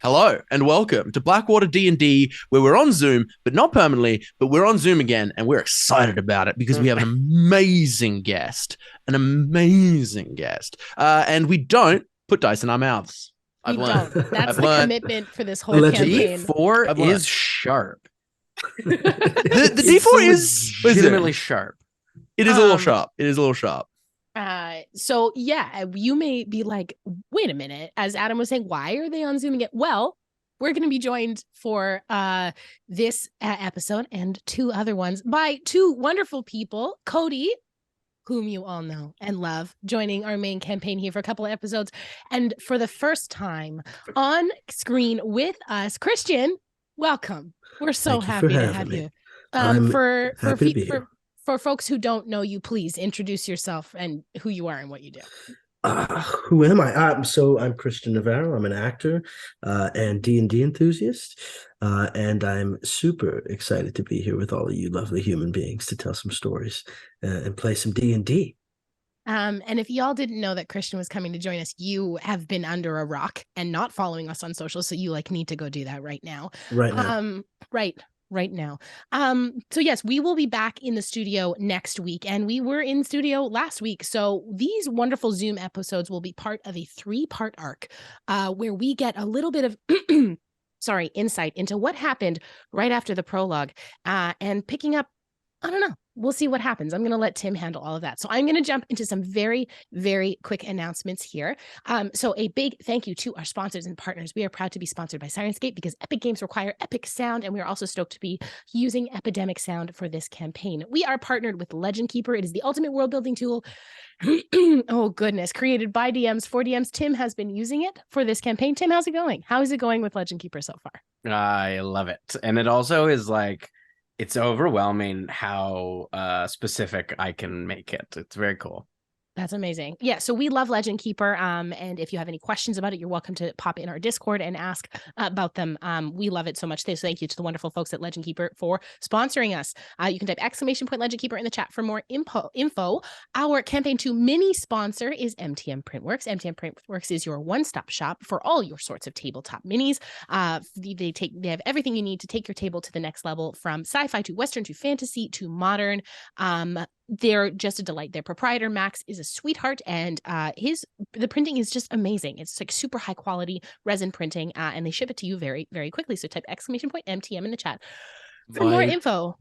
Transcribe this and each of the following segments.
Hello and welcome to Blackwater D&D, where we're on Zoom, but not permanently, but we're on Zoom again, and we're excited about it because we have an amazing guest, and we don't put dice in our mouths. We I've learned. don't. That's I've the learned. commitment for this whole Allegedly. campaign. D4 I've learned. is sharp. The It's D4 is Legitimately sharp. It is a little sharp. It is a little sharp. So yeah, you may be like, wait a minute, as Adam was saying, why are they on Zoom again? Well, we're going to be joined for this episode and two other ones by two wonderful people, Cody, whom you all know and love, joining our main campaign here for a couple of episodes, and for the first time on screen with us, Christian. Welcome. We're so happy to have you. For folks who don't know you, please introduce yourself and who you are and what you do. Who am I? I'm Christian Navarro. I'm an actor and D&D enthusiast, and I'm super excited to be here with all of you lovely human beings to tell some stories and play some D&D. And if y'all didn't know that Christian was coming to join us, you have been under a rock and not following us on social, so you need to go do that right now. Right now. Right now. So yes, we will be back in the studio next week, and we were in studio last week. So these wonderful Zoom episodes will be part of a 3-part arc, where we get a little bit of insight into what happened right after the prologue, and picking up, I don't know. We'll see what happens. I'm going to let Tim handle all of that. So I'm going to jump into some very, very quick announcements here. So a big thank you to our sponsors and partners. We are proud to be sponsored by Sirenscape because epic games require epic sound, and we are also stoked to be using Epidemic Sound for this campaign. We are partnered with Legend Keeper. It is the ultimate world building tool. Oh, goodness. Created by DMs for DMs. Tim has been using it for this campaign. Tim, how's it going? How is it going with Legend Keeper so far? I love it. And it also is it's overwhelming how specific I can make it. It's very cool. That's amazing. Yeah, so we love Legend Keeper. And if you have any questions about it, you're welcome to pop in our Discord and ask about them. We love it so much. So thank you to the wonderful folks at Legend Keeper for sponsoring us. You can type !Legend Keeper in the chat for more info. Our Campaign 2 mini sponsor is MTM Printworks. MTM Printworks is your one-stop shop for all your sorts of tabletop minis. They have everything you need to take your table to the next level, from sci-fi to Western to fantasy to modern. They're just a delight. Their proprietor, Max, is a sweetheart, and the printing is just amazing. It's super high quality resin printing, and they ship it to you very, very quickly. So type !MTM in the chat for more info.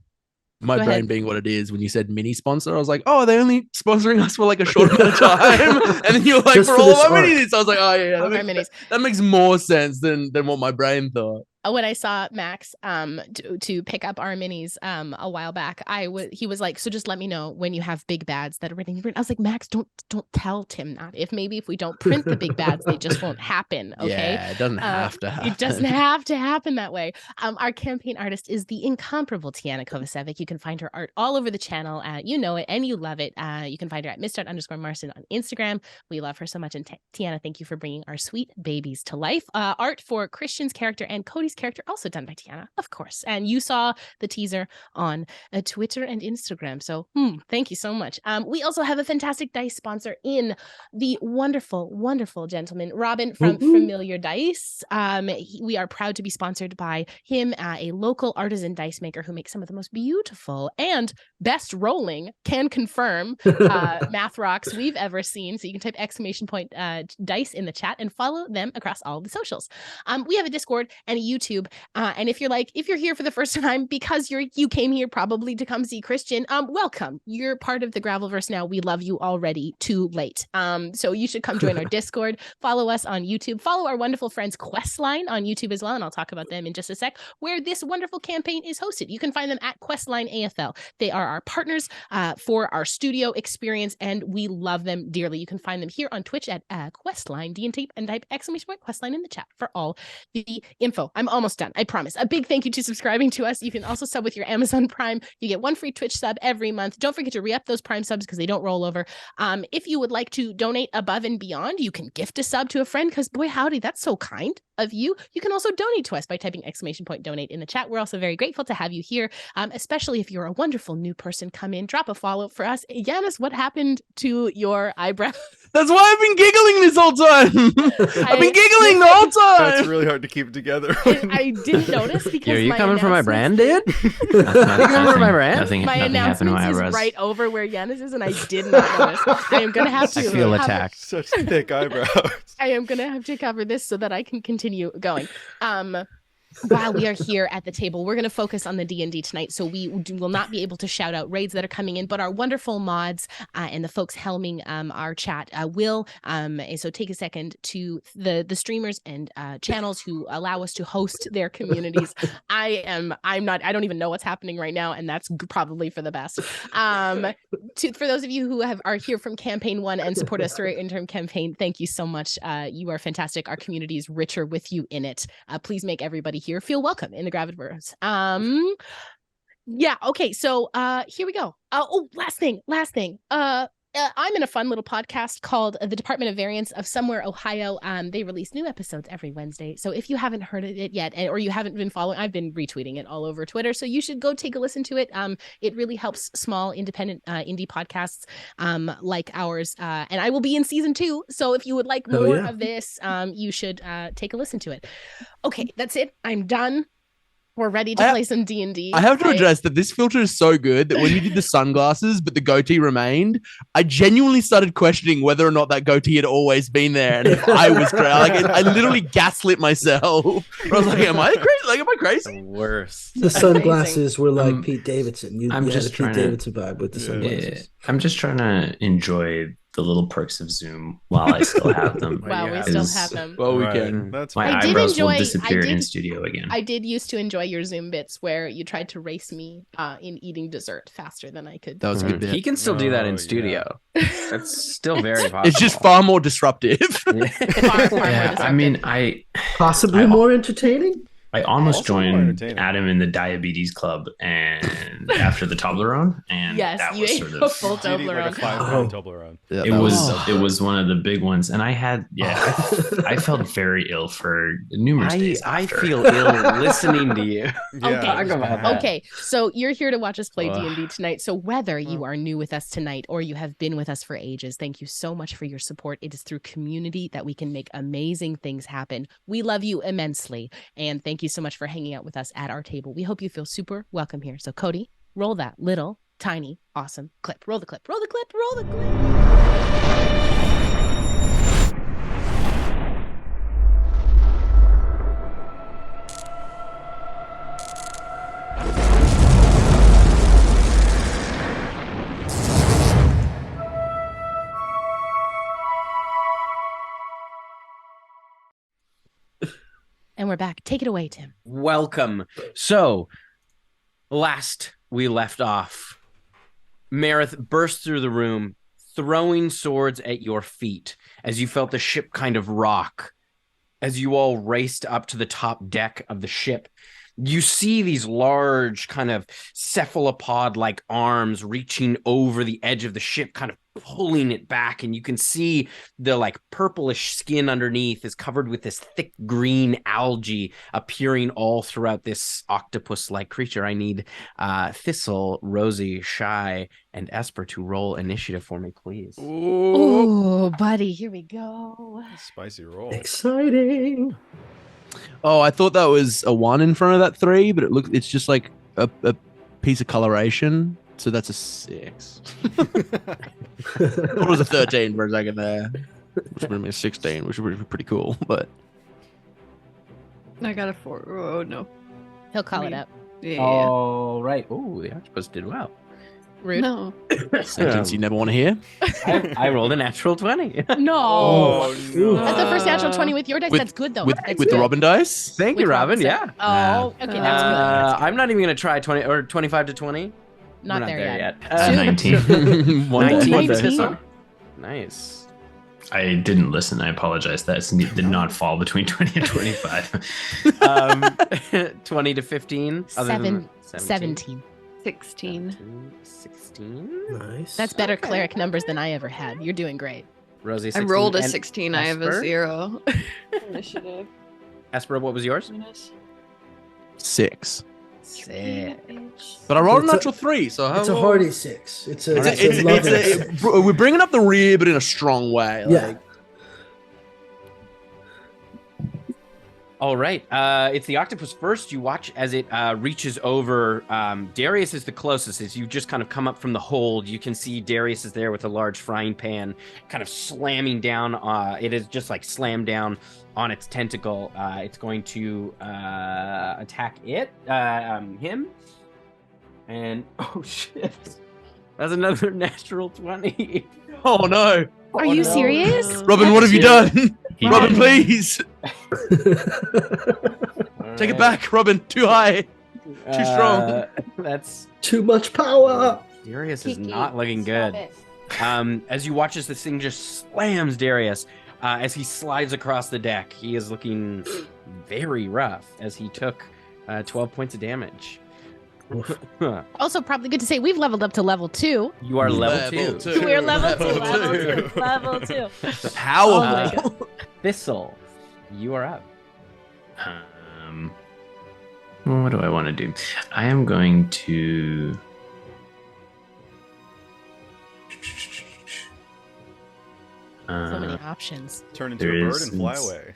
My brain being what it is, when you said mini sponsor, I was like, oh, are they only sponsoring us for a short amount of time? And then you're like, Just for for all this of our arc. minis. I was like, oh yeah, Minis. that makes more sense than what my brain thought. When I saw Max to pick up our minis a while back, he was like, so just let me know when you have big bads that are ready to print. I was like, Max, don't tell Tim that. If we don't print the big bads, they just won't happen. Okay. Yeah, it doesn't have to happen. It doesn't have to happen that way. Our campaign artist is the incomparable Tiana Kovacevic. You can find her art all over the channel. You know it and you love it. You can find her at Mr._Marston on Instagram. We love her so much. And Tiana, thank you for bringing our sweet babies to life. Art for Christian's character and Cody's character, also done by Tiana, of course. And you saw the teaser on Twitter and Instagram. So thank you so much. We also have a fantastic dice sponsor in the wonderful, wonderful gentleman, Robin from Familiar Dice. We are proud to be sponsored by him, a local artisan dice maker who makes some of the most beautiful and best rolling, can confirm, math rocks we've ever seen. So you can type !dice in the chat and follow them across all the socials. We have a Discord and a YouTube. And if you're here for the first time because you came here probably to come see Christian, welcome. You're part of the Gravelverse now. We love you already. Too late. So you should come join our Discord. Follow us on YouTube. Follow our wonderful friends Questline on YouTube as well, and I'll talk about them in just a sec, where this wonderful campaign is hosted. You can find them at Questline AFL. They are our partners for our studio experience, and we love them dearly. You can find them here on Twitch at Questline D&D and type !Questline in the chat for all the info. I'm almost done. I promise. A big thank you to subscribing to us. You can also sub with your Amazon Prime. You get 1 free Twitch sub every month. Don't forget to re-up those Prime subs because they don't roll over. If you would like to donate above and beyond, you can gift a sub to a friend because boy, howdy, that's so kind of you. You can also donate to us by typing !donate in the chat. We're also very grateful to have you here, especially if you're a wonderful new person. Come in, drop a follow for us. Yanis, what happened to your eyebrow? That's why I've been giggling this whole time. I've been giggling the whole time. It's really hard to keep it together. I didn't notice because Are you my coming for my brand, announcements- dude? Coming for my brand? Nothing, My nothing happened to my announcements is eyebrows. right over where Yanis is, and I did not notice. I am going to have to I feel have- attacked. Such thick eyebrows. I am going to have to cover this so that I can continue going. While we are here at the table, we're going to focus on the D&D tonight, so we will not be able to shout out raids that are coming in, but our wonderful mods and the folks helming our chat will. So take a second to the streamers and channels who allow us to host their communities. I don't even know what's happening right now, and that's probably for the best. For those of you who are here from campaign 1 and support us through our interim campaign, thank you so much. You are fantastic. Our community is richer with you in it. Please make everybody here feel welcome in the Graviverse. Yeah, okay, so here we go. Last thing. I'm in a fun little podcast called The Department of Variance of Somewhere, Ohio. They release new episodes every Wednesday. So if you haven't heard it yet, or you haven't been following, I've been retweeting it all over Twitter. So you should go take a listen to it. It really helps small, independent indie podcasts like ours. And I will be in season 2. So if you would like more of this, you should take a listen to it. Okay, that's it. I'm done. We're ready to play some D&D. I have to address that this filter is so good that when you did the sunglasses, but the goatee remained, I genuinely started questioning whether or not that goatee had always been there. And if I was crazy, I literally gaslit myself. I was like, am I crazy? Like, am I crazy? Worse. The sunglasses were like Pete Davidson. You I'm had just a Pete trying to- Davidson vibe with the sunglasses. I'm just trying to enjoy the little perks of Zoom while I still have them. Wow, we Yeah. still Is- have them. Well, we Right. can. That's My I did eyebrows enjoy- will disappear I did- in studio again. I did used to enjoy your Zoom bits where you tried to race me in eating dessert faster than I could. That was a good bit. He can still do that Oh, in yeah. studio. That's still very possible. It's just far more disruptive. Far more Yeah, I mean, Possibly I- more entertaining? I almost Also more joined entertaining. Adam in the diabetes club and after the Toblerone, and Yes, that you was ate sort a of full Did eat like a Toblerone. 5-pound Toblerone. Yeah, it that was one of the big ones, and I had I felt very ill for numerous days. I after. feel ill listening to you. Okay. Talk about that. Okay, so you're here to watch us play Ugh. D&D tonight. So whether you are new with us tonight or you have been with us for ages, thank you so much for your support. It is through community that we can make amazing things happen. We love you immensely, and thank you so much for hanging out with us at our table. We hope you feel super welcome here. So Cody, roll that little, tiny, awesome clip. Roll the clip, roll the clip, roll the clip. And we're back. Take it away, Tim. Welcome. So, last we left off, Marith burst through the room, throwing swords at your feet as you felt the ship kind of rock. As you all raced up to the top deck of the ship, you see these large kind of cephalopod-like arms reaching over the edge of the ship, kind of pulling it back, and you can see the like purplish skin underneath is covered with this thick green algae appearing all throughout this octopus-like creature. I need Thistle, Rosie, Shy, and Esper to roll initiative for me, please. Oh, buddy, here we go. Spicy roll. Exciting. Oh, I thought that was a 1 in front of that 3, but it's just like a piece of coloration. So that's a 6. It was a 13 for a second there. Which would be a 16, which would be pretty cool. But I got a 4. Oh no. He'll call it up. Yeah. All right. Oh, the octopus did well. Rude. No. sentence you never want to hear. I rolled a natural 20. No. Oh, no. That's the first natural 20 with your dice. With- That's good, though. With That's the good. Robin dice. Thank you, With Robin. Robin, Yeah. Oh, okay, that's good. I'm not even going to try 20 or 25 to 20. Not We're there yet. 19. 1 19 19. for Thistle. Nice. I didn't listen. I apologize. That did not fall between 20 and 25. 20 to 15. 17. 16. 16. Nice. That's better Okay. cleric numbers than I ever had. You're doing great. Rosie, I 16. rolled a And 16. I have a Esper? 0. Initiative. Esper, what was yours? 6. Six. But I rolled a It's a- natural 3, so It's a hearty 6. It's a, It's, it's a loving six. we're bringing up the rear, but in a strong way. Yeah. Like, All right. It's the octopus first. You watch as it reaches over. Darius is the closest. As you just kind of come up from the hold, you can see Darius is there with a large frying pan, kind of slamming down. It is just like slammed down on its tentacle. It's going to attack him. And oh shit, that's another natural 20. oh no, Are you serious? Robin, what have you done? He Robin, did. please take it back. Robin, too high. Too strong. That's Too much power. Darius is Kiki, not looking stop good. it. As you watch as this thing just slams Darius as he slides across the deck. He is looking very rough as he took 12 points of damage. Also, probably good to say we've leveled up to level 2. You are level Level 2. two. We're level 2. Level Level two. 2. Level 2. Powerful. Thistle, you are up. What do I want to do? I am going to. So many options. Turn into There a bird is- and fly away.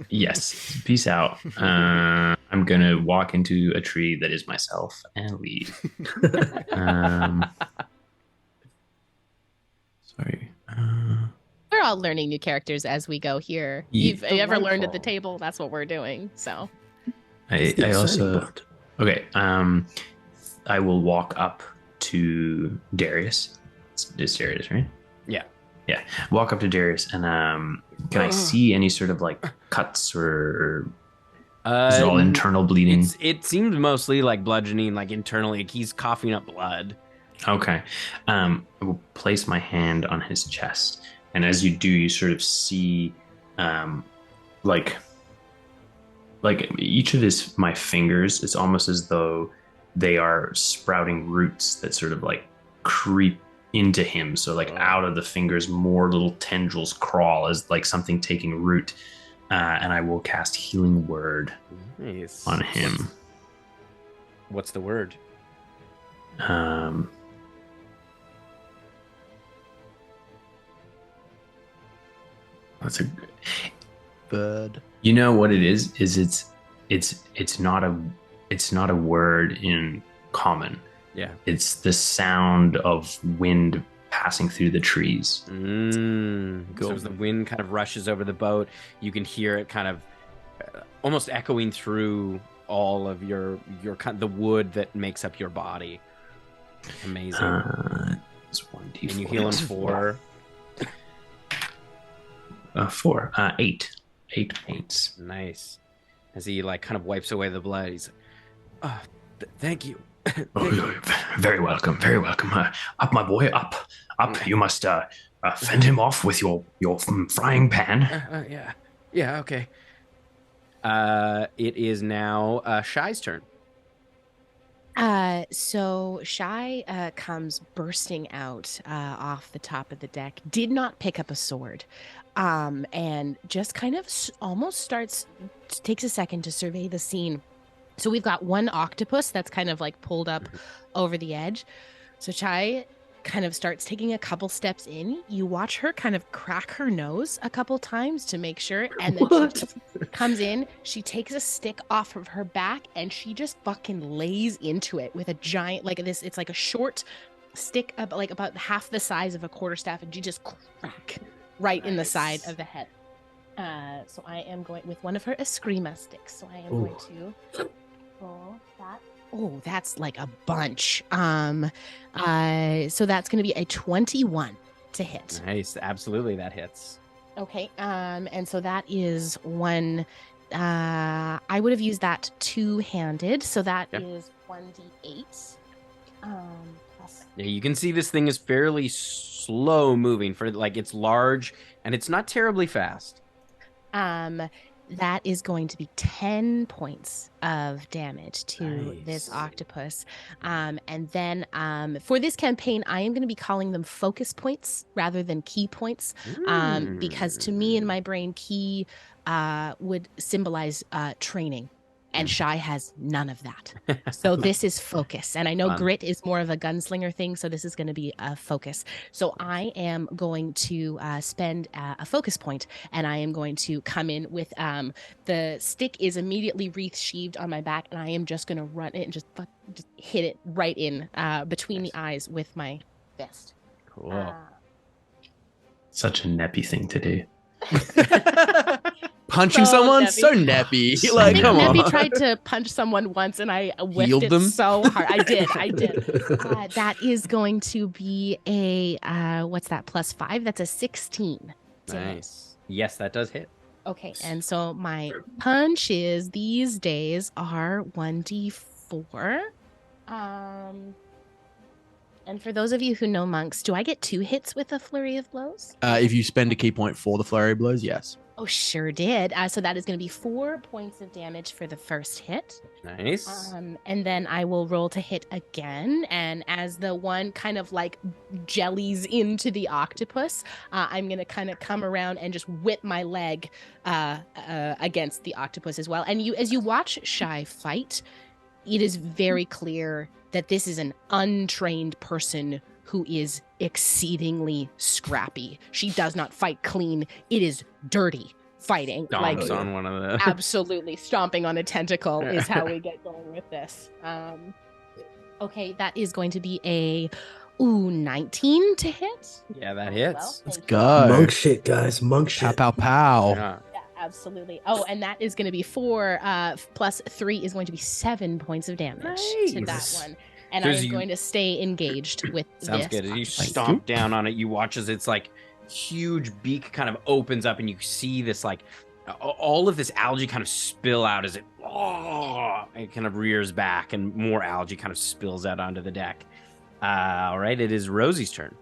Yes, peace out. I'm gonna walk into a tree that is myself and leave. Sorry. We're all learning new characters as we go here. Yeah. You've ever learned at the Delightful. table? That's what we're doing. So I also okay. I will walk up to Darius. It's Darius, right? Yeah. Yeah. Walk up to Darius and can I see any sort of like cuts or is it all internal bleeding? It seems mostly like bludgeoning, like internally. Like he's coughing up blood. Okay. I will place my hand on his chest, and as you do, you sort of see, like each of my fingers. It's almost as though they are sprouting roots that sort of like creep into him. So like out of the fingers, more little tendrils crawl as like something taking root. And I will cast Healing Word Nice. on him. What's the word? That's a. Bird. You know what it is? It's not a word in common. Yeah. It's the sound of wind passing through the trees. So as the wind kind of rushes over the boat, you can hear it kind of almost echoing through all of your the wood that makes up your body. Amazing. It's 1d4. And you heal him for 4. 8. 8 points. nice. As he like kind of wipes away the blood, he's like, "Oh, thank you." Oh, you're very welcome. Very welcome. Up, my boy. Up. You must fend him off with your frying pan. Yeah. Okay. It is now Shy's turn. So Shy comes bursting out off the top of the deck, did not pick up a sword, and just kind of almost takes a second to survey the scene. So we've got one octopus that's kind of like pulled up over the edge. So Shy kind of starts taking a couple steps in. You watch her kind of crack her nose a couple times to make sure, and then she just comes in. She takes a stick off of her back and she just fucking lays into it with a giant like this. It's like a short stick, like about half the size of a quarterstaff, and she just crack right in the side of the head. So I am going with one of her Eskrima sticks. So I am going to roll that. Oh, that's like a bunch. So that's going to be a 21 to hit. Nice. Absolutely, that hits. Okay. And so that is one. I would have used that two-handed, so that Yeah. is 1d8. Yeah, you can see this thing is fairly slow moving for like it's large and it's not terribly fast. That is going to be 10 points of damage to this Nice. octopus. And then for this campaign, I am going to be calling them focus points rather than key points. Because to me in my brain, key would symbolize training. And Shy has none of that. So this is focus. And I know Fun. grit is more of a gunslinger thing. So this is going to be a focus. So I am going to spend a focus point, and I am going to come in with the stick is immediately wreath sheathed on my back, and I am just going to run it and just hit it right in between the eyes with my fist. Cool. Such a neppy thing to do. Punching So someone? nappy. So nappy. So Like, I come think on. Nebby tried to punch someone once, and I whiffed Healed it them? so hard. I did. That is going to be a what's that? +5. That's a 16. to hit. Nice. Yes, that does hit. Okay, and so my punches these days are 1d4. And for those of you who know monks, do I get 2 hits with a flurry of blows? If you spend a key point for the flurry of blows, yes. Oh, sure did. So that is going to be 4 points of damage for the first hit. Nice. And then I will roll to hit again. And as the one kind of like jellies into the octopus, I'm going to kind of come around and just whip my leg against the octopus as well. And as you watch Shy fight, it is very clear that this is an untrained person who is exceedingly scrappy. She does not fight clean. It is dirty fighting. Stomps on one of the. Absolutely. Stomping on a tentacle is how we get going with this. Okay, that is going to be a 19 to hit. Yeah, that hits. Let's Thank you. go. Monk shit, guys. Monk Pow, shit. pow, pow. Yeah. Yeah, absolutely. Oh, and that is going to be 4 plus 3 is going to be 7 points of damage to that Nice. one. And So I as am you- going to stay engaged with Sounds this. good. As you octopus. stomp down on it, you watch as its like huge beak kind of opens up, and you see this like all of this algae kind of spill out as it kind of rears back, and more algae kind of spills out onto the deck. All right, it is Rosie's turn.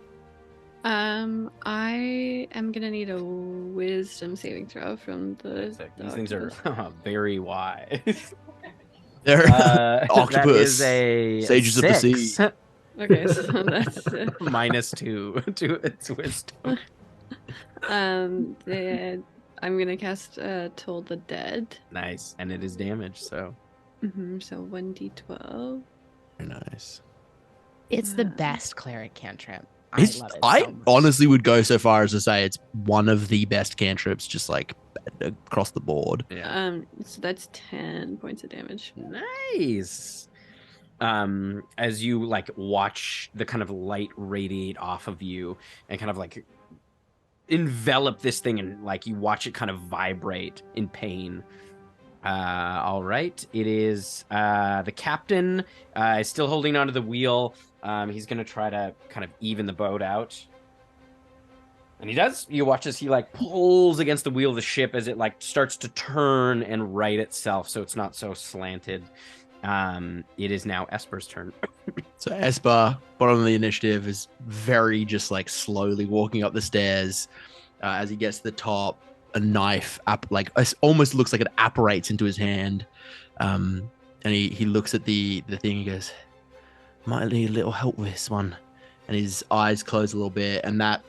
I am gonna need a wisdom saving throw from the These things are octopus. very wise. They're That octopus. is a Sages of the 6. sea. Okay, so that's -2 to its wisdom. then I'm gonna cast Toll the Dead. Nice, and it is damage. So So 1d12. Very nice. It's the best cleric cantrip. I It's, love it. I so much. honestly would go so far as to say it's one of the best cantrips, just like across the board. yeah. So that's 10 points of damage. Nice. As you like watch the kind of light radiate off of you and kind of like envelop this thing, and like you watch it kind of vibrate in pain. All right, it is the captain is still holding onto the wheel. He's gonna try to kind of even the boat out. And he does. You watch as he like pulls against the wheel of the ship as it like starts to turn and right itself, so it's not so slanted. It is now Esper's turn. So Esper, bottom of the initiative, is very just like slowly walking up the stairs. As he gets to the top, a knife almost looks like it apparates into his hand. And he looks at the thing. He goes, "Might need a little help with this one." And his eyes close a little bit, and that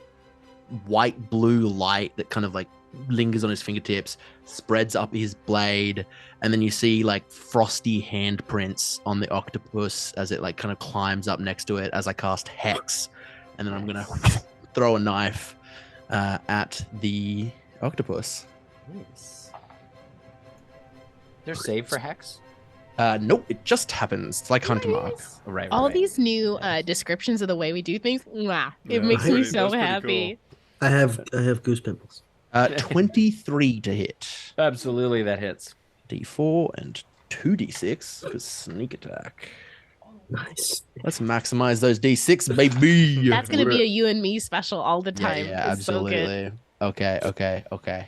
white blue light that kind of like lingers on his fingertips spreads up his blade, and then you see like frosty handprints on the octopus as it like kind of climbs up next to it as I cast Hex, and then I'm gonna throw a knife at the octopus. Nice. There's save for Hex. Nope, it just happens. It's like Hunter Mark. Oh, right. All right. these new descriptions of the way we do things, mwah, it Yeah, makes that's me pretty- so that's pretty happy. I have goose pimples. 23 to hit. Absolutely, that hits. D4 and 2d6 for sneak attack. Nice. Let's maximize those d6, baby. That's gonna be a you and me special all the Yeah, time. yeah, It's so good. absolutely. Okay.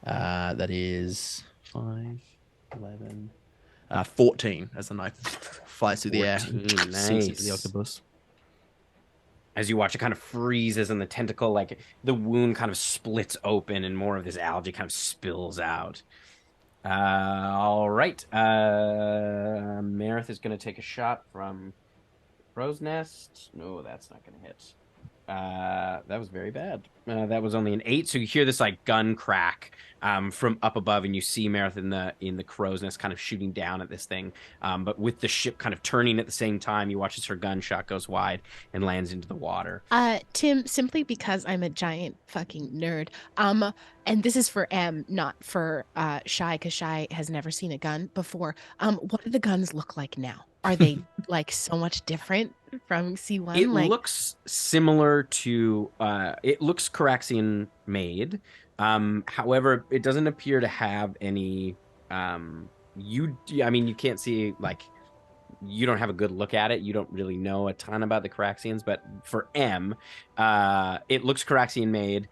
That is 5, 11, 14 as the knife flies through the air. 14, Sinks into nice. the octopus. as you watch it kind of freezes and the tentacle, like the wound kind of splits open and more of this algae kind of spills out. All right. Marith is going to take a shot from Crow's Nest. No, that's not going to hit. That was very bad. That was only an 8. So you hear this like gun crack from up above, and you see Marith in the crow's nest kind of shooting down at this thing. But with the ship kind of turning at the same time, you watch as her gunshot goes wide and lands into the water. Tim, simply because I'm a giant fucking nerd, and this is for M, not for Shy, because Shy has never seen a gun before. What do the guns look like now? Are they like so much different from C1? It looks similar to it looks Caraxian made. However, it doesn't appear to have any I mean, you can't see, like, you don't have a good look at it. You don't really know a ton about the Caraxians, but for M, it looks Caraxian made.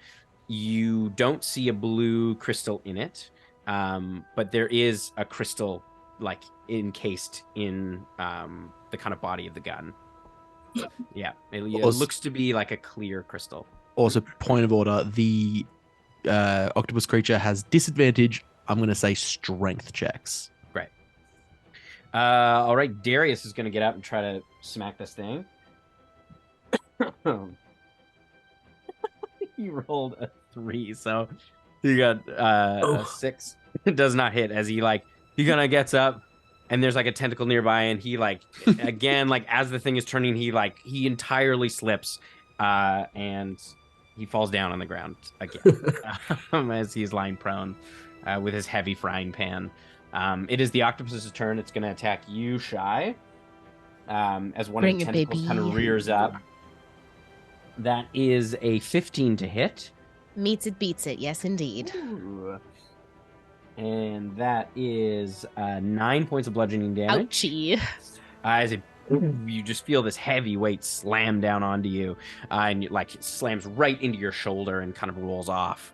You don't see a blue crystal in it, but there is a crystal like encased in the kind of body of the gun. Yeah, it looks to be like a clear crystal. Also, point of order, the octopus creature has disadvantage. I'm going to say strength checks. Great. All right, Darius is going to get up and try to smack this thing. You rolled a 3, so you got a 6. It does not hit as he kind of gets up, and there's like a tentacle nearby, and he like again, like as the thing is turning, he entirely slips, and he falls down on the ground again as he's lying prone with his heavy frying pan. It is the octopus's turn. It's going to attack you, Shy, as one of the tentacles kind of rears up. That is a 15 to hit. Meets it, beats it. Yes, indeed. Ooh. And that is 9 points of bludgeoning damage. Ouchie. As you just feel this heavy weight slam down onto you, and it slams right into your shoulder and kind of rolls off.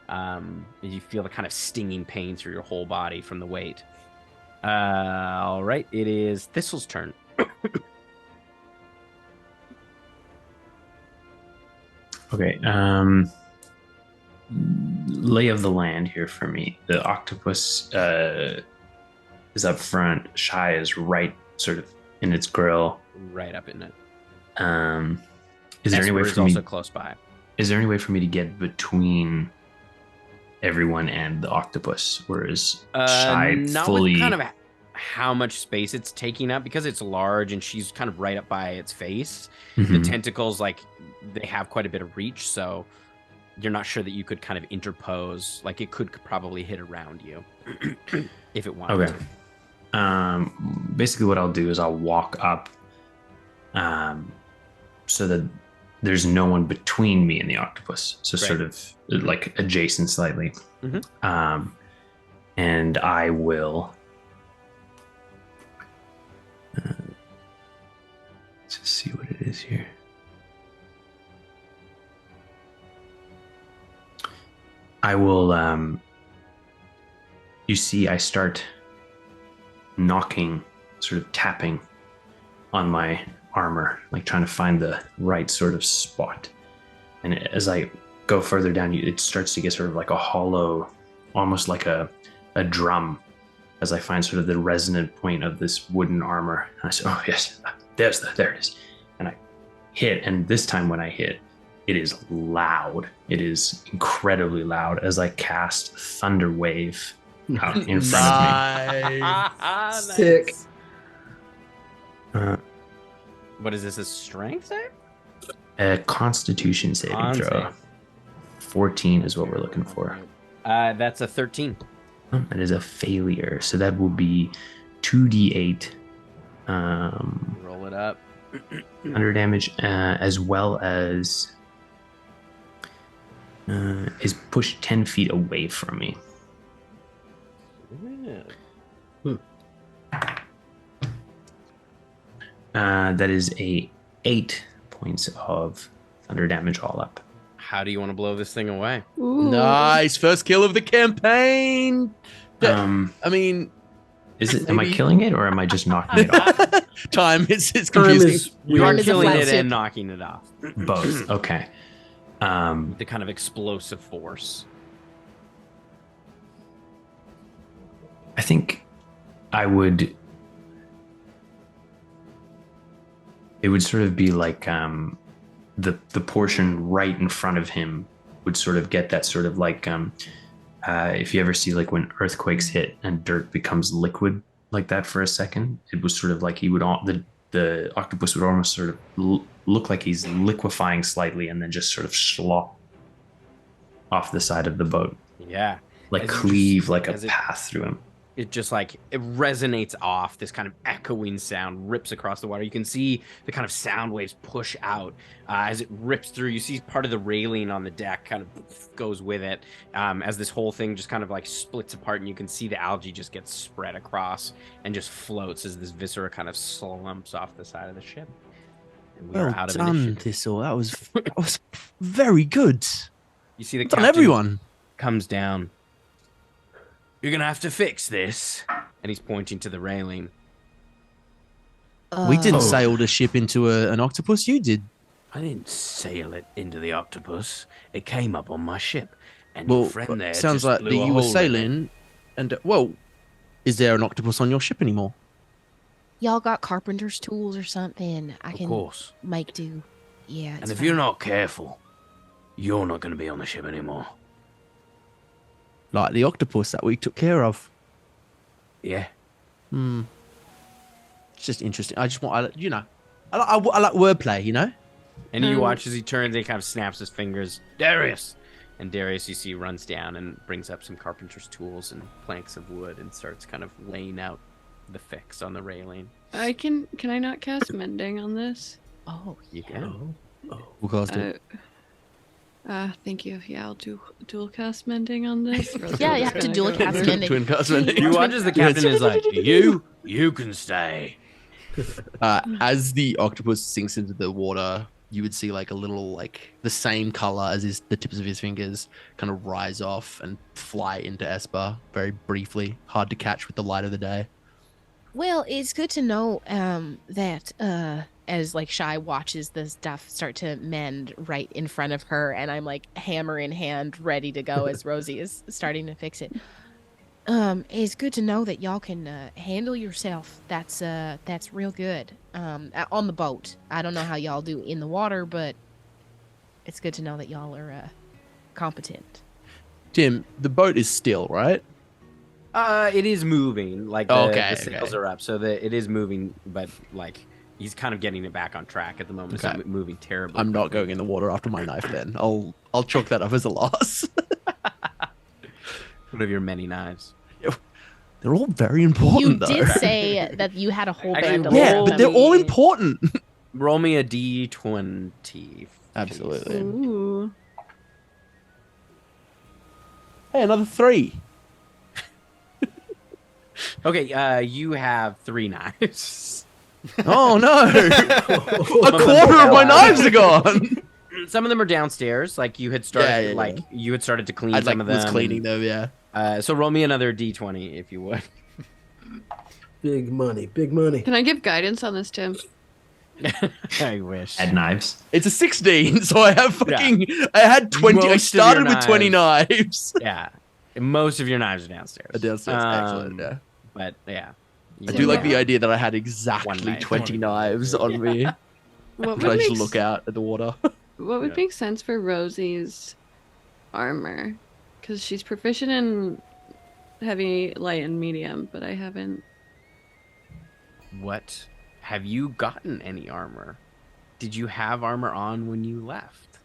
And you feel the kind of stinging pain through your whole body from the weight. All right, it is Thistle's turn. Okay, lay of the land here for me. The octopus is up front. Shy is right sort of in its grill. Right up in it. Is there any way for me? Also close by. Is there any way for me to get between everyone and the octopus, or is Shy not fully? With kind of how much space it's taking up, because it's large and she's kind of right up by its face. Mm-hmm. The tentacles, they have quite a bit of reach, so you're not sure that you could kind of interpose. Like, it could probably hit around you if it wanted to. Basically what I'll do is I'll walk up so that there's no one between me and the octopus. So Right. sort of like adjacent slightly. Mhm. And I will let's just see what it is here. I will you see I start knocking, sort of tapping on my armor, like trying to find the right sort of spot. And as I go further down, it starts to get sort of like a hollow, almost like a drum, as I find sort of the resonant point of this wooden armor. And I say, oh yes, there it is. And I hit, and this time when I hit, it is loud. It is incredibly loud as I cast Thunder Wave out in front of me. Nice. Sick. What is this, a strength save? A Constitution saving Con throw. save. 14 is what we're looking for. That's a 13. That is a failure. So that will be 2d8 Roll it up. under damage, as well as is pushed 10 feet away from me. That is a 8 points of thunder damage all up. How do you want to blow this thing away? Ooh. Nice. First kill of the campaign. I mean, Is it? Am I Maybe. killing it or am I just knocking it off? Time. It's Time confusing. is You are Time is a killing flat it ship. and knocking it off. Both. Okay. The kind of explosive force. I think I would. It would sort of be like the portion right in front of him would sort of get that sort of like if you ever see like when earthquakes hit and dirt becomes liquid like that for a second, it was sort of like he would the octopus would almost sort of look like he's liquefying slightly and then just sort of slop off the side of the boat, Yeah. like As you cleave just- like a as it- path through him. It just like it resonates off. This kind of echoing sound rips across the water. You can see the kind of sound waves push out as it rips through. You see part of the railing on the deck kind of goes with it as this whole thing just kind of like splits apart, and you can see the algae just gets spread across and just floats as this viscera kind of slumps off the side of the ship. And we are Well out of done, initiative. Thistle. That was very good. You see the Well done, captain everyone. comes down. You're gonna have to fix this, and he's pointing to the railing. We didn't Oh. sail the ship into an octopus. You did. I didn't sail it into the octopus. It came up on my ship, and Well, your friend there sounds just like blew that a you were hole in it. sailing, and well, is there an octopus on your ship anymore? Y'all got carpenter's tools or something? I Of can course. make do. Yeah. And it's if you're fine. not careful, you're not going to be on the ship anymore. Like the octopus that we took care of. Yeah. Hmm. It's just interesting. I just want, I like wordplay, you know? And you Um, watch as he turns and he kind of snaps his fingers. Darius! And Darius, you see, runs down and brings up some carpenter's tools and planks of wood and starts kind of laying out the fix on the railing. Can I not cast mending on this? Oh, You can. We'll cast it. Thank you. Yeah, I'll do dual cast mending on this. Yeah, you have to dual cast mending. Twin cast mending. You watch as the captain is like, you can stay. As the octopus sinks into the water, you would see like a little, like the same color as the tips of his fingers kind of rise off and fly into Esper very briefly. Hard to catch with the light of the day. well, it's good to know that as like Shy watches the stuff start to mend right in front of her, and I'm like hammer in hand, ready to go as Rosie is starting to fix it. It's good to know that y'all can handle yourself. That's real good. On the boat, I don't know how y'all do in the water, but it's good to know that y'all are competent. Tim, the boat is still, right? It is moving. Like Okay, the sails are up, so it is moving, but like he's kind of getting it back on track at the moment. It's Okay. not moving terribly. I'm not quickly. going in the water after my knife then. I'll chalk that up as a loss. One of your many knives. They're all very important You though. did say that you had a whole Actually, band of Yeah, roll but they're all me- important. Roll me a d20. Absolutely. Ooh. Hey, another 3. Okay, you have 3 knives. Oh no! A Some of them quarter of my fell out. knives are gone. Some of them are downstairs. Like you had started, Yeah. you had started to clean I some of them. was cleaning them. Yeah. So roll me another d20 if you would. Big money, big money. Can I give guidance on this, Tim? I wish. Add knives. It's a 16, so I have fucking. I had 20. I Most of your started with 20 knives. knives. Yeah, most of your knives are downstairs. Downstairs, excellent. Yeah. But yeah, I So do like yeah. the idea that I had One exactly knife. 20 knives on me. What But I would, just make, look out at the water. what would Yeah. make sense for Rosie's armor? Because she's proficient in heavy, light, and medium, but I haven't. what? Have you gotten any armor? Did you have armor on when you left?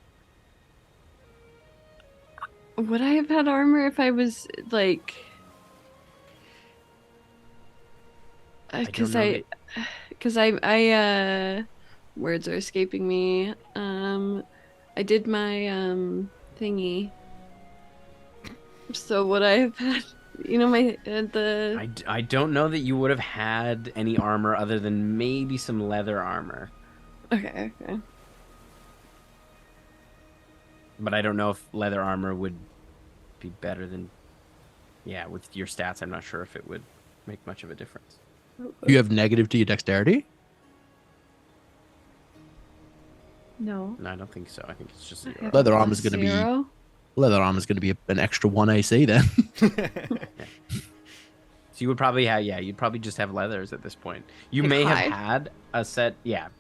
Would I have had armor if I was like? don't Because know I words are escaping me. I did my thingy. So would I have had, my the I don't know that you would have had any armor other than maybe some leather armor. okay. But I don't know if leather armor would be better than. Yeah, with your stats, I'm not sure if it would make much of a difference. You have negative to your dexterity? No. No, I don't think so. I think it's just I 0. have Leather a armor's gonna be- 0. Leather armor's going to be an extra 1 AC then. So you would probably have, you'd probably just have leathers at this point. You Like may hide? have had a set,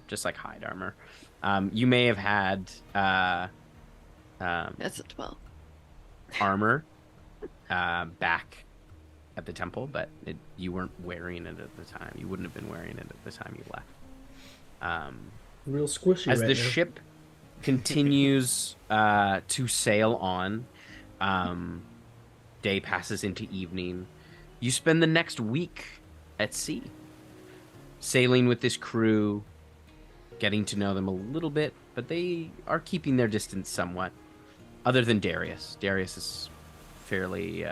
just like hide armor. You may have had That's a 12. armor back at the temple, but you weren't wearing it at the time. You wouldn't have been wearing it at the time you left. Real squishy As right the now. ship continues to sail on, day passes into evening. You spend the next week at sea, sailing with this crew, getting to know them a little bit, but they are keeping their distance somewhat. Other than Darius. Darius is fairly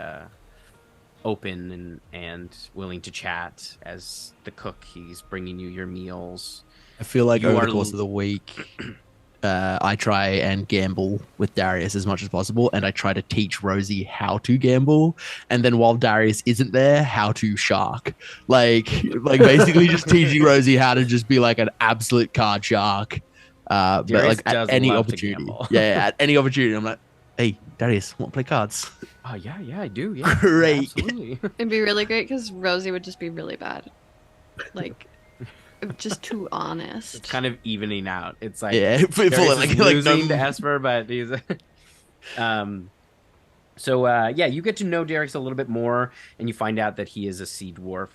open and willing to chat. As the cook, he's bringing you your meals. I feel like You over are the course of the week, I try and gamble with Darius as much as possible, and I try to teach Rosie how to gamble, and then while Darius isn't there, how to shark. Like basically just teaching Rosie how to just be like an absolute card shark. But Darius like does at any love to opportunity, gamble. at any opportunity, I'm like, hey, Darius, want to play cards? Oh, yeah, I do. Yeah, Great. absolutely. It'd be really great because Rosie would just be really bad. Like, just too honest. It's kind of evening out. It's like Yeah, Darius like is no- losing to Esper, but he's So you get to know Darius a little bit more, and you find out that he is a sea dwarf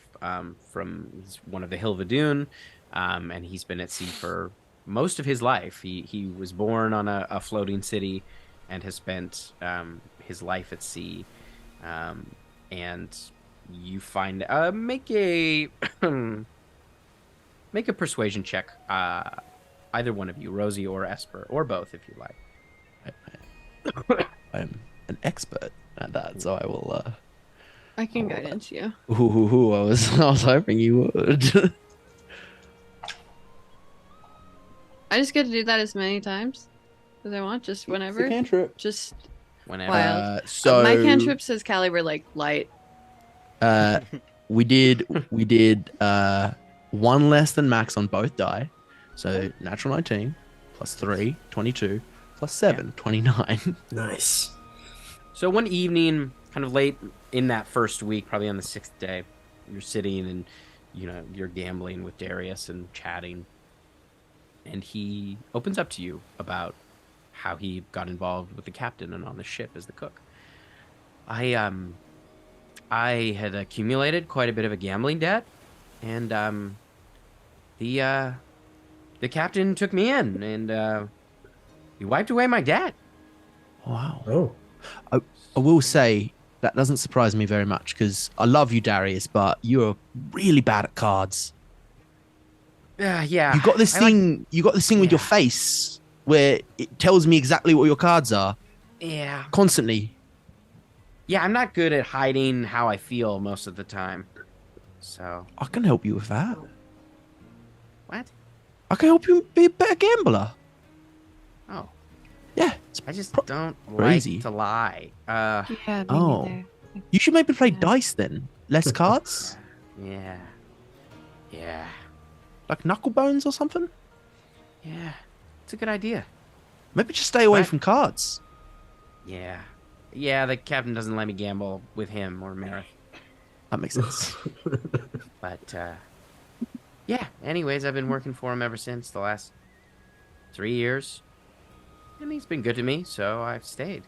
he's one of the Hilvadoon, and he's been at sea for most of his life. He was born on a floating city and has spent his life at sea. And you find make a make a persuasion check, either one of you, Rosie or Esper, or both if you like. I'm an expert at that, so I will. I can guidance you. I was hoping you would. I just get to do that as many times as I want, just whenever. Cantrip. Just Whenever. Wild. So my cantrip says caliber like light. we did one less than max on both die. So natural 19 plus 3, 22 plus 7, 29. Nice. So one evening, kind of late in that first week, probably on the 6th day, you're sitting and you're gambling with Darius and chatting, and he opens up to you about how he got involved with the captain and on the ship as the cook. I had accumulated quite a bit of a gambling debt, and the captain took me in, and he wiped away my debt. Wow. Oh. I will say that doesn't surprise me very much because I love you, Darius, but you're really bad at cards. Yeah. You got this thing. You got this thing with your face where it tells me exactly what your cards are Yeah. constantly. Yeah, I'm not good at hiding how I feel most of the time. So, I can help you with that. what? I can help you be a better gambler. Oh, Yeah. I just Pro- don't crazy. like to lie. Yeah, me Oh. neither. You should maybe play Yeah. dice then. Less cards, Yeah. like knuckle bones or something. Yeah. It's a good idea. Maybe just stay away What? from cards. Yeah. Yeah, the captain doesn't let me gamble with him or Merith. That makes sense. But, yeah. Anyways, I've been working for him ever since the last 3 years. And he's been good to me, so I've stayed.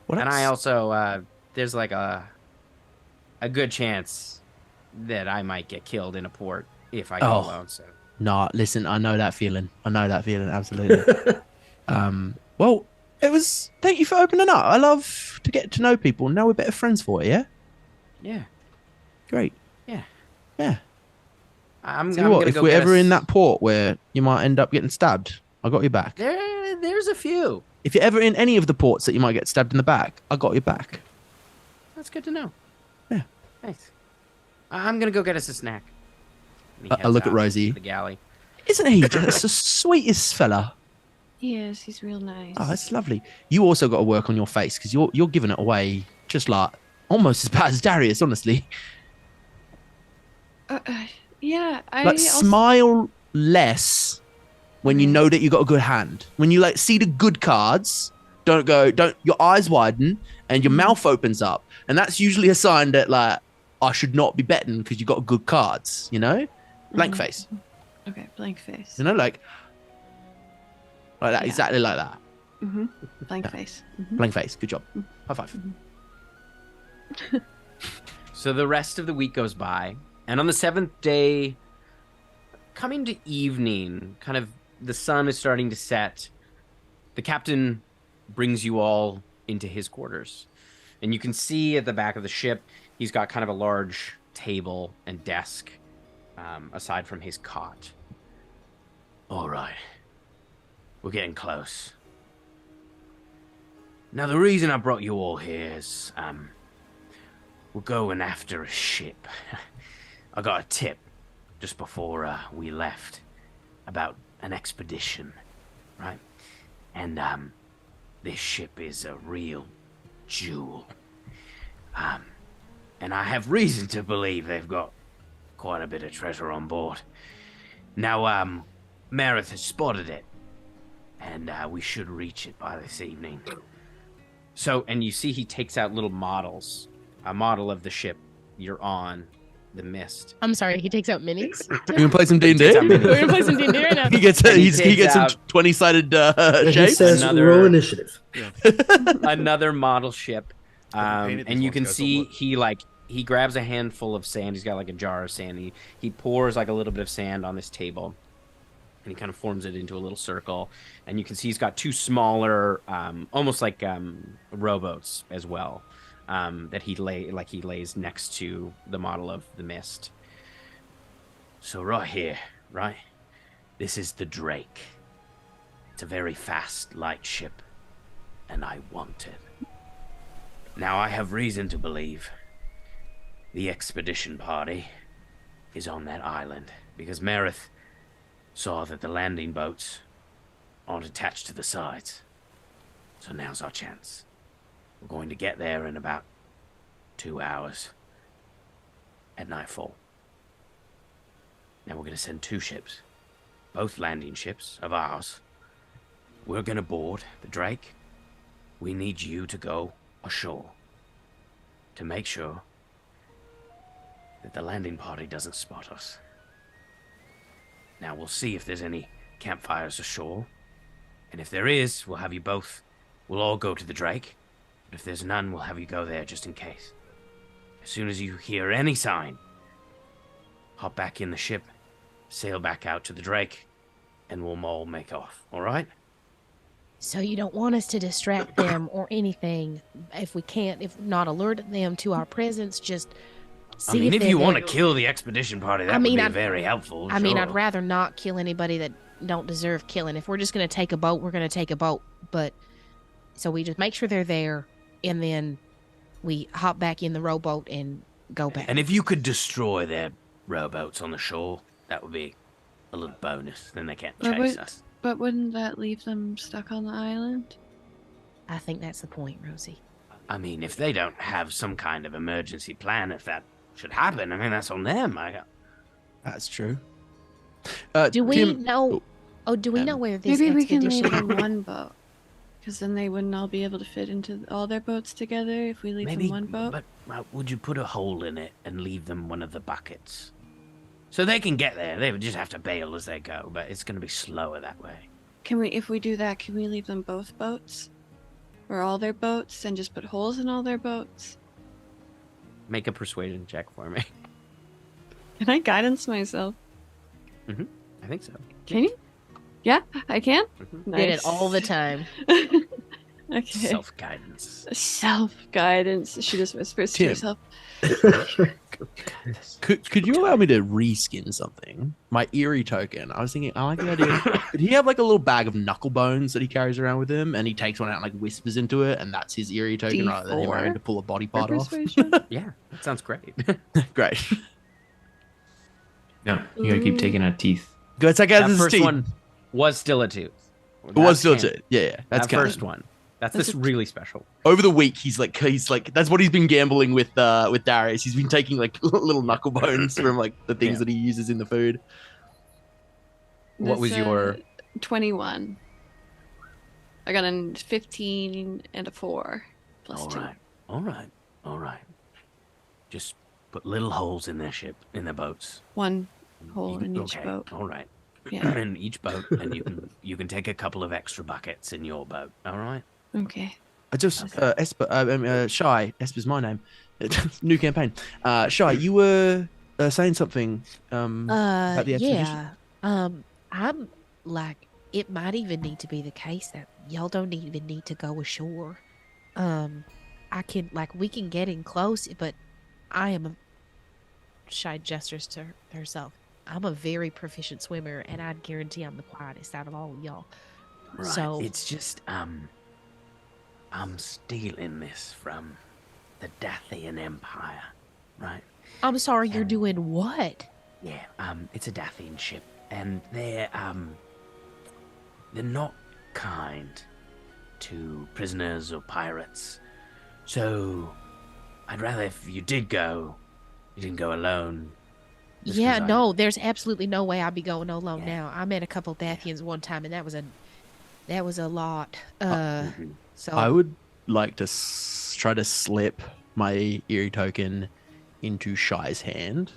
What And else? I also, there's like a good chance that I might get killed in a port if I go Oh. alone. So Nah, listen, I know that feeling. Absolutely. Well, thank you for opening up. I love to get to know people. Now we're better friends for it, yeah? yeah, Great. Yeah. Yeah. I'm Tell you gonna what, if go we're get ever us- in that port where you might end up getting stabbed, I got your back. there's a few. If you're ever in any of the ports that you might get stabbed in the back, I got your back. That's good to know. Yeah. Nice. I'm gonna go get us a snack. And he I heads look at out Rosie. to the galley. Isn't he just the sweetest fella? Yes, he's real nice. Oh, that's lovely. You also got to work on your face because you're giving it away just like almost as bad as Darius, honestly. Yeah, I Like smile less when you know that you got a good hand. When you like see the good cards, don't your eyes widen and your mouth opens up, and that's usually a sign that like I should not be betting because you got good cards. You know, blank face. Okay, blank face. You know, like that, exactly like that. Blank face. Blank face. Good job. High five. So the rest of the week goes by, and on the 7th day, coming to evening, kind of the sun is starting to set. The captain brings you all into his quarters, and you can see at the back of the ship, he's got kind of a large table and desk, aside from his cot. All right, we're getting close. Now, the reason I brought you all here is, we're going after a ship. I got a tip just before we left about an expedition, right? And this ship is a real jewel. And I have reason to believe they've got quite a bit of treasure on board. Now, Mareth has spotted it, and we should reach it by this evening. So, and you see he takes out little models. A model of the ship you're on, the Mist. I'm sorry, he takes out minis. You gonna play some D&D? We're gonna play some D&D right now. He gets some 20-sided He shapes. says roll initiative. Another model ship. Painted these And you ones, can guys, see don't he grabs a handful of sand. He's got like a jar of sand. He pours like a little bit of sand on this table, and he kind of forms it into a little circle. And you can see he's got two smaller, almost like rowboats as well, that he lays next to the model of the Mist. So right here, right, this is the Drake. It's a very fast, light ship, and I want it. Now I have reason to believe the expedition party is on that island, because Mareth saw that the landing boats aren't attached to the sides. So now's our chance. We're going to get there in about 2 hours at nightfall. Now we're going to send 2 ships, both landing ships of ours. We're going to board the Drake. We need you to go ashore to make sure that the landing party doesn't spot us. Now we'll see if there's any campfires ashore, and if there is, we'll have you both. We'll all go to the Drake, but if there's none, we'll have you go there just in case. As soon as you hear any sign, hop back in the ship, sail back out to the Drake, and we'll all make off, all right? So you don't want us to distract them or anything. If we can't, if not alert them to our presence, just see I mean, if they're you want to there. kill the expedition party, that would be very helpful. I mean, I'd sure. rather not kill anybody that don't deserve killing. If we're just going to take a boat, we're going to take a boat. But so we just make sure they're there, and then we hop back in the rowboat and go back. And if you could destroy their rowboats on the shore, that would be a little bonus. Then they can't chase us. But wouldn't that leave them stuck on the island? I think that's the point, Rosie. I mean, if they don't have some kind of emergency plan, if that should happen, I mean, that's on them. That's true. Do we Tim, know? Oh, do we know where this Maybe we can expedition? leave them one boat, because then they wouldn't all be able to fit into all their boats together if we leave them one boat. But would you put a hole in it and leave them one of the buckets? So they can get there. They would just have to bail as they go, but it's going to be slower that way. Can we, if we do that, can we leave them both boats? Or all their boats, and just put holes in all their boats? Make a persuasion check for me. Can I guidance myself? I think so. Can you? Yeah, I can? Did it all the time. Okay. Self-guidance. Self-guidance. She just whispers to Tim. herself. Could you allow me to reskin something? My eerie token. I was thinking, I like the idea. Could he have like a little bag of knuckle bones that he carries around with him, and he takes one out and like whispers into it, and that's his eerie token rather than him D4 having to pull a body part off? Persuasion? Yeah, that sounds great. Great. No, you gotta keep taking out teeth. Go check out That his first teeth. one was still a tooth. It was still That's two. Yeah, that's that canon. first one. That's That's this a- really special. Over the week, he's like that's what he's been gambling with Darius. He's been taking like little knuckle bones from like the things Yeah. that he uses in the food. What was your- 21. I got a 15 and a 4 plus All 2. right, all right. Just put little holes in their ship, in their boats. One hole in each Okay, boat. all right. Yeah. In each boat, and you can take a couple of extra buckets in your boat. All right. Okay. I just Esper, Shy. Esper's my name. New campaign. Shy, you were saying something about the expedition. Yeah. I'm like, it might even need to be the case that y'all don't even need to go ashore. We can get in close, but I am a Shy gestures to herself. I'm a very proficient swimmer, and I'd guarantee I'm the quietest out of all of y'all. Right. So It's just I'm stealing this from the Dathian Empire, right? I'm sorry, you're And- doing what? Yeah, it's a Dathian ship, and they're not kind to prisoners or pirates. So I'd rather if you did go, you didn't go alone. just 'cause Yeah, I- no, there's absolutely no way I'd be going alone Yeah. now. I met a couple Dathians one time, and that was a lot. Mhm. So I would like to try to slip my eerie token into Shy's hand,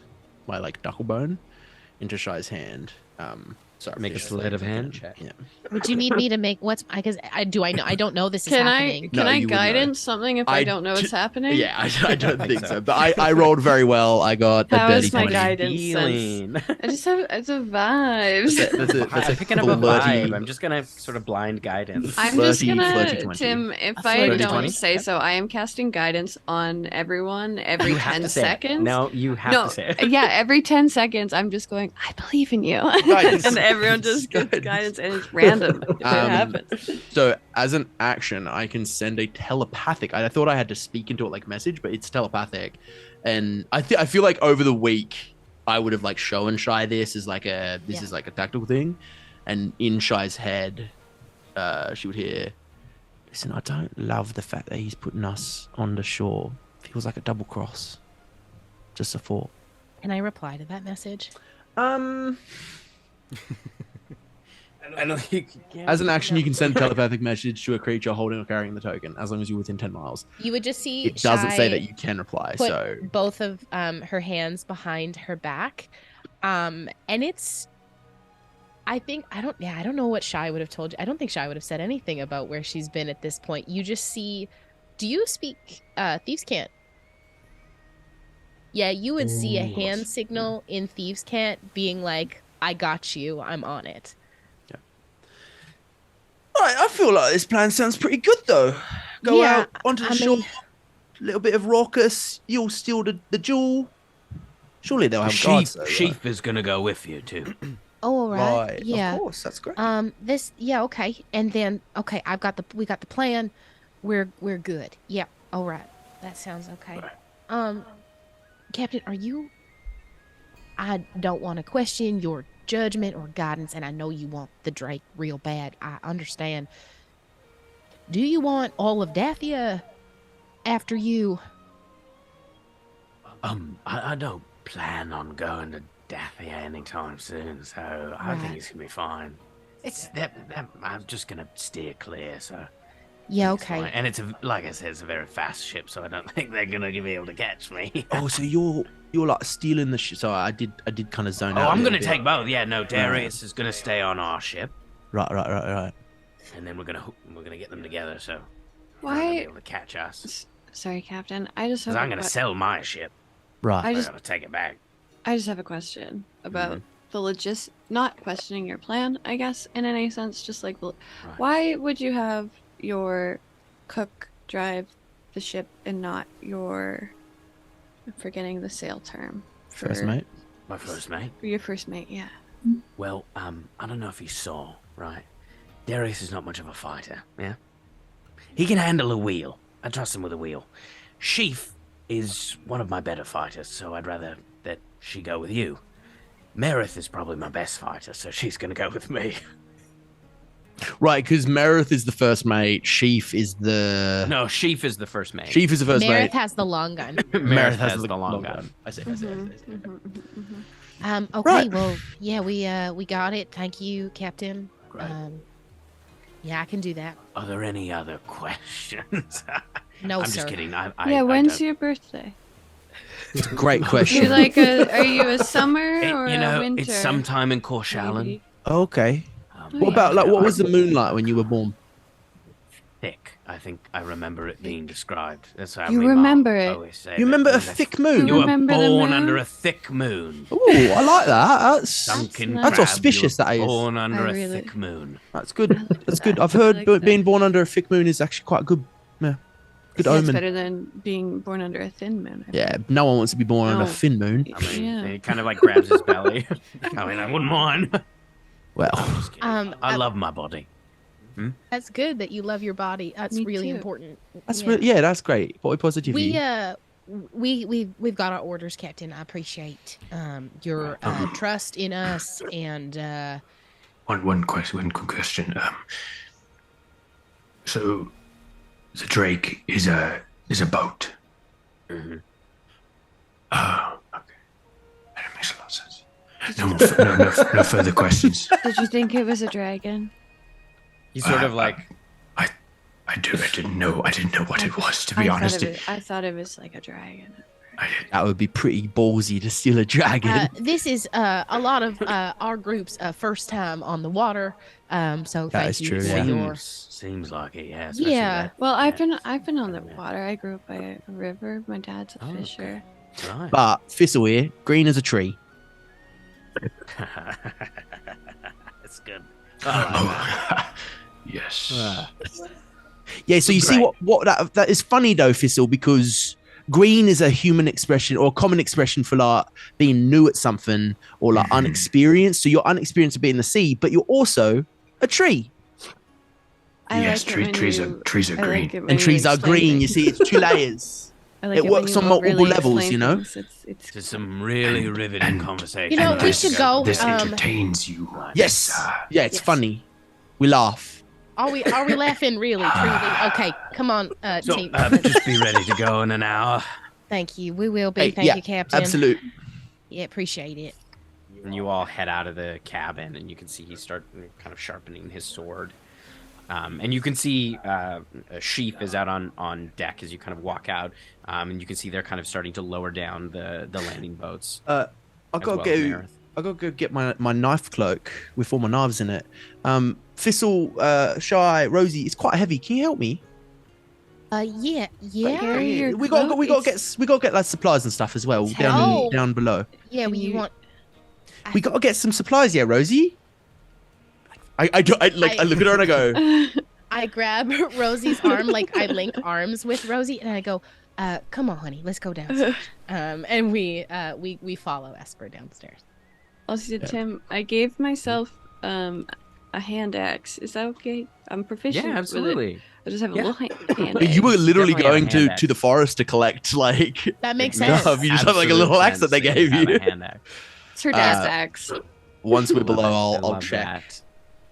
my like knucklebone into Shy's hand. Sorry, Make a Fish, sleight of I can't- hand check. Yeah. would you need me to make what's? Because I don't know this is Can happening. No, I you wouldn't know. guidance something if I don't know what's happening? Yeah, I don't think think so. so. But I rolled very well. I got How a is dirty my 20. guidance Feeling. I just have it's a vibes. That's I'm a picking up a flirty- vibe. I'm just gonna sort of blind guidance. I'm just flirty gonna 20. Tim, if A I flirty don't 20? say so, I am casting guidance on everyone every You have 10 to say it. seconds. No, you have to say it. Yeah, every 10 seconds I'm just going, I believe in you. Guidance. and everyone just gets Guidance. guidance and it's random if it happens. So as an action, I can send a telepathic. I thought I had to speak into it like message, but it's telepathic. And I feel like over the week I would have like shown Shy this is like a tactical thing, and in Shy's head, she would hear, "Listen, I don't love the fact that he's putting us on the shore. Feels like a double cross. Just a thought." Can I reply to that message? As an action, you can send a telepathic message to a creature holding or carrying the token, as long as you're within 10 miles. You would just see It doesn't say Shy that you can reply, put so both of her hands behind her back, and it's. I don't know what Shy would have told you. I don't think Shy would have said anything about where she's been at this point. You just see. Do you speak Thieves' Cant? Yeah, you would see a hand signal in Thieves' Cant being like, "I got you. I'm on it." Right, I feel like this plan sounds pretty good, though. Go Yeah, out onto the I shore, mean- a little bit of raucous. You'll steal the jewel. Surely they'll have guards. Though, right? Sheaf is gonna go with you too. Oh, all right. Right, Yeah. of course, that's great. Okay. And then we got the plan. We're good. Yeah. All right. That sounds okay. Captain, I don't want to question your judgment or guidance, and I know you want the Drake real bad. I understand. Do you want all of Dathia after you? I don't plan on going to Dathia anytime soon, so I think Right. it's gonna be fine. It's that I'm just gonna steer clear, so Yeah. it's Okay. fine. And it's like I said, it's a very fast ship, so I don't think they're gonna be able to catch me. Oh, so you're like stealing the ship. So I did kind of zone Oh, out. I'm a gonna little take bit. both. Yeah, no, Darius is gonna stay on our ship, Right. and then we're gonna get them together, so they're not Why- gonna be able to catch us. Sorry, Captain. I just have Because a I'm gonna que- sell my ship. Right. I I just gotta take it back. I just have a question about Mm-hmm. the not questioning your plan, I guess, in any sense, just like Right. why would you have your cook drive the ship and not your I'm forgetting the sail term. First mate. My first mate. For your first mate, yeah. Well, I don't know if you saw, right? Darius is not much of a fighter, yeah? He can handle a wheel. I trust him with a wheel. Sheaf is one of my better fighters, so I'd rather that she go with you. Merith is probably my best fighter, so she's gonna go with me. Right, because Meredith is the first mate. Sheaf is the No, Sheaf is the first mate. Sheaf is the first Meredith mate. has the long gun. Meredith has the long gun. I see. Okay, Right. well, yeah, we got it. Thank you, Captain. Great. Yeah, I can do that. Are there any other questions? No, I'm sir. just kidding. I When's don't- your birthday? It's a great Are you question. like are you a summer It- or you a know, winter? it's sometime in Corshallen. maybe? Okay. Oh, What about like yeah. what was the moon like when you were born? Thick. I think I remember it being described. That's how You my mom remember it? always said You it. remember a That's- thick moon? You were remember the born moon? under a thick moon. Oh, I like that. That's Sunken nice. That's crab, auspicious, you were that is. Born under I a really- thick moon. that's good. I like That's good. that. I've I heard like that. being born under a thick moon is actually quite good. Yeah, good Yeah, it's omen. better than being born under a thin moon. I Yeah, no one wants to be born under a No. thin moon. I mean, Yeah. he kind of like grabs his belly. I mean, I wouldn't mind. Well, Just kidding. I love my body. That's good that you love your body. That's Me really too. important. that's Yeah. really that's great. Body positivity. We've got our orders, Captain. I appreciate your trust in us and One quick question. So the Drake is a boat. Mhm. Oh, okay. That makes a lot of sense. No further questions. Did you think it was a dragon? He's sort of like, I didn't know what it was, to be honest. I thought it was like a dragon. That would be pretty ballsy to steal a dragon. this is a lot of our group's first time on the water. So That thank is you true, for yeah. your seems like it, yeah. especially Yeah. that- Well, I've yeah. been on the water. I grew up by a river. My dad's a Oh, okay. fisher. Right. But Thistle here, green as a tree. It's good. Oh, Yes. Yeah, so you see Great. what that is funny though, Thistle, because green is a human expression or a common expression for like being new at something or like unexperienced. So you're unexperienced at being in the sea, but you're also a tree. I Yes, like it when trees you- are I green. like it when And you trees are explain green. You things. see, it's two layers. I like it when works you on multiple overly levels, explain you know? things. It's Just some really riveting conversation. You know, And we this- should go, This um, entertains you. Yes. Yeah, it's Yes. funny. We laugh. Are we laughing really, truly? Okay, come on, So, team. just be ready to go in an hour. Thank you. We will be. Hey, Thank yeah, you, Captain. Absolute. Yeah, appreciate it. And you all head out of the cabin, and you can see he start kind of sharpening his sword. And you can see a Sheaf is out on deck as you kind of walk out, and you can see they're kind of starting to lower down the landing boats. I as gotta well as go. Marith. I gotta go get my knife cloak with all my knives in it. Thistle, Shy, Rosie, it's quite heavy. Can you help me? Yeah. Carry your We got cloak? we got to get like supplies and stuff as well Oh. down below. Yeah, Can well, you you- want? We got to get some supplies, yeah, Rosie. I look at her and I go, I grab Rosie's arm, like I link arms with Rosie, and I go, "Come on, honey, let's go downstairs." And we follow Esper downstairs. Also, Tim, I gave myself a hand axe. Is that okay? I'm proficient Yeah, with it. absolutely. I just have a Yeah. little hand axe. you were literally Definitely have a going to hand the axe. forest to collect like That makes Yeah, sense. you just have, like, a little axe that they gave Absolute you. sense. Have a hand axe. It's her dad's Uh, axe. once we're I below, I'll love check. that.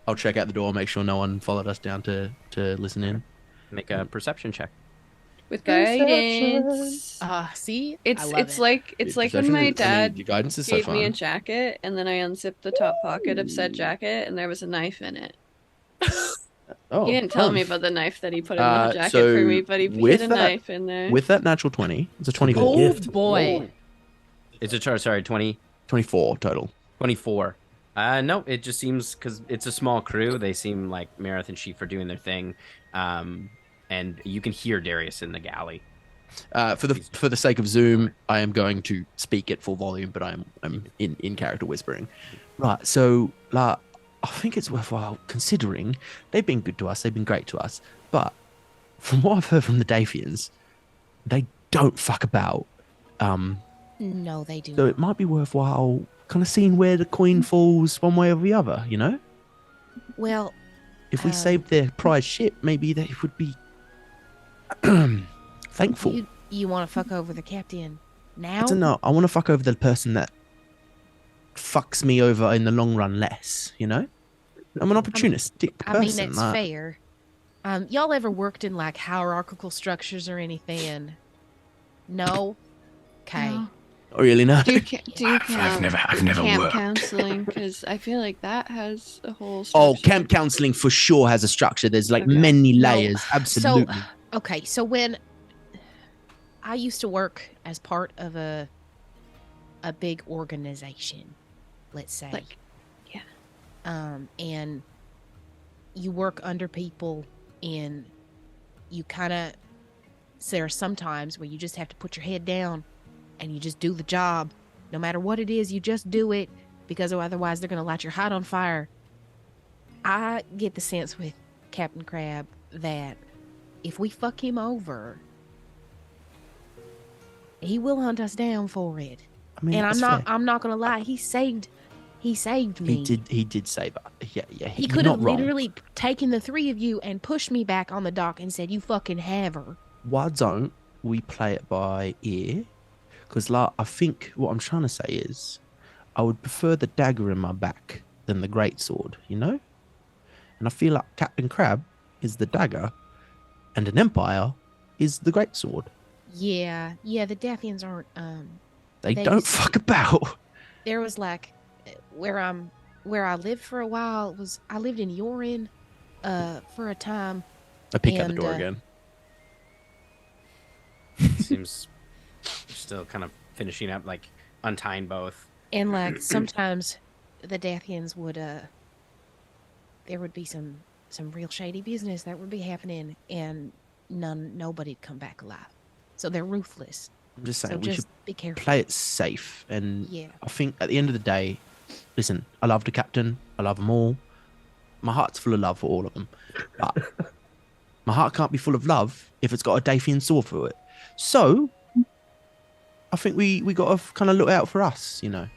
I'll check out the door, make sure no one followed us down to listen in. Make a perception check. With guidance. See, It's I love it's it. like it's like when my dad your guidance is so gave fun. me a jacket, and then I unzipped the top pocket of said jacket, and there was a knife in it. Oh, He didn't tell fun. me about the knife that he put in the jacket so for me, but he with hid a that- knife in there. With that natural 20, it's a 24. Oh gift. boy. It's a chart. Sorry, 24 total. 24. No, it just seems because it's a small crew. They seem like Marith and Sheaf are doing their thing, and you can hear Darius in the galley. For the sake of Zoom, I am going to speak at full volume, but I'm in character whispering. Right, so like, I think it's worthwhile considering they've been good to us, they've been great to us, but from what I've heard from the Dathians, they don't fuck about. No, they do. So it might be worthwhile kind of seeing where the coin falls one way or the other, you know? Well, If we Um, saved their prize ship, maybe they would be thankful. you want to fuck over the captain now? I don't know. I want to fuck over the person that fucks me over in the long run less, you know? I'm an opportunistic person. I mean, that's like- fair. Y'all ever worked in like hierarchical structures or anything? No. Okay. No. Not really, no. Do you count I've never camp worked. counseling? Because I feel like that has a whole Oh, structure. camp counseling for sure has a structure. There's like Okay. many No. layers. Absolutely. Okay, so when I used to work as part of a big organization, let's say. Like, And you work under people and you kind of, there are some times where you just have to put your head down and you just do the job. No matter what it is, you just do it because otherwise they're going to light your hide on fire. I get the sense with Captain Crab that if we fuck him over, he will hunt us down for it. I mean, And that's I'm fair. not gonna lie, he saved me. He did say that. Yeah. He you're could have not wrong. literally taken the three of you and pushed me back on the dock and said, "You fucking have her." Why don't we play it by ear? Because like, I think what I'm trying to say is, I would prefer the dagger in my back than the greatsword, you know? And I feel like Captain Crab is the dagger, and an Empire is the greatsword. Yeah, the Dathians aren't. They They don't just- fuck about. There was like where I lived for a while was I lived in Oloren, for a time. I peek out the And, door again. Seems still kind of finishing up, like untying both. And like sometimes the Dathians would there would be some real shady business that would be happening and nobody'd come back alive. So they're ruthless. I'm just So saying we just should be careful. play it safe. And Yeah. I think at the end of the day, listen, I love the captain. I love them all. My heart's full of love for all of them. But my heart can't be full of love if it's got a Dathian sword through it. So I think we got to kind of look out for us, you know.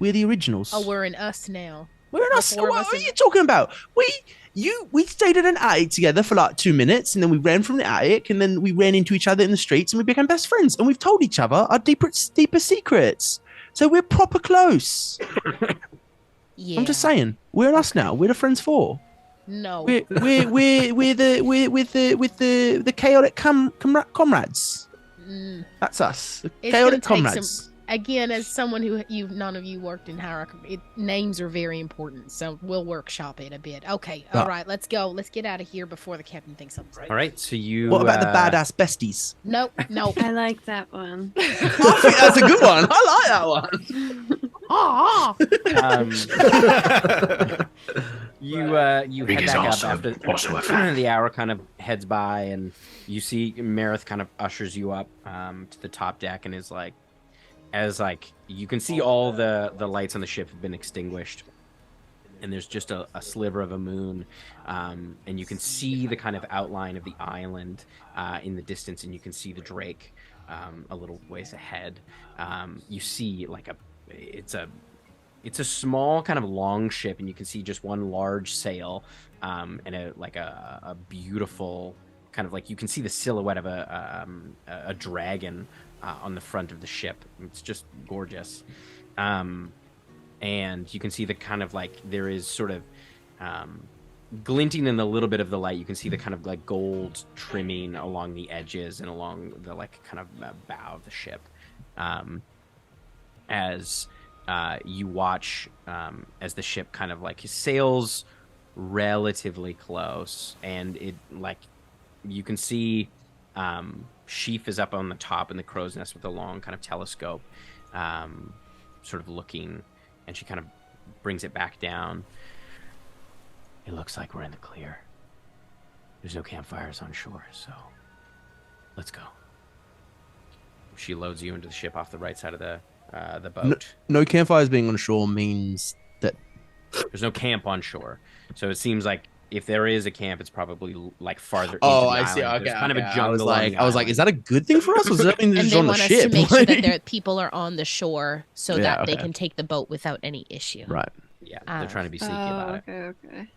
We're the originals. Oh, we're in us now. We're in us. the four of What us are in- you talking about? We stayed in an attic together for like 2 minutes, and then we ran from the attic, and then we ran into each other in the streets, and we became best friends. And we've told each other our deeper secrets. So we're proper close. Yeah. I'm just saying, we're in us now. We're the friends four. No. We're the chaotic comrades. Mm. That's us. The It's gonna chaotic take comrades. Again, as someone who none of you worked in hierarchy, names are very important. So we'll workshop it a bit. Okay. All right. Let's go. Let's get out of here before the captain thinks something's right. All right, so you. What about the badass besties? Nope. Nope. I like that one. I think that's a good one. I like that one. Ah. You head Because back also- up after also a fact. the hour kind of heads by, and you see Marith kind of ushers you up to the top deck, and is like, you can see all the lights on the ship have been extinguished, and there's just a sliver of a moon, and you can see the kind of outline of the island in the distance, and you can see the Drake a little ways ahead. You see like it's a small kind of long ship, and you can see just one large sail, and a beautiful kind of like, you can see the silhouette of a dragon on the front of the ship. It's just gorgeous. And you can see the kind of like, there is sort of glinting in a little bit of the light. You can see the kind of like gold trimming along the edges and along the like kind of bow of the ship. As you watch as the ship kind of like sails relatively close, and it like, you can see Sheaf is up on the top in the crow's nest with a long kind of telescope, sort of looking, and she kind of brings it back down. It looks like we're in the clear. There's no campfires on shore, so let's go. She loads you into the ship off the right side of the boat. No campfires being on shore means that There's no camp on shore, so it seems like if there is a camp, it's probably like farther. Oh, into the I see. island. Okay, There's kind of a okay. jungle. I was like, is that a good thing for us, or is that mean And just they on the want us ship? to make sure that Like- their people are on the shore so Yeah, that they okay. can take the boat without any issue. Right. Yeah, they're trying to be sneaky about it. Okay.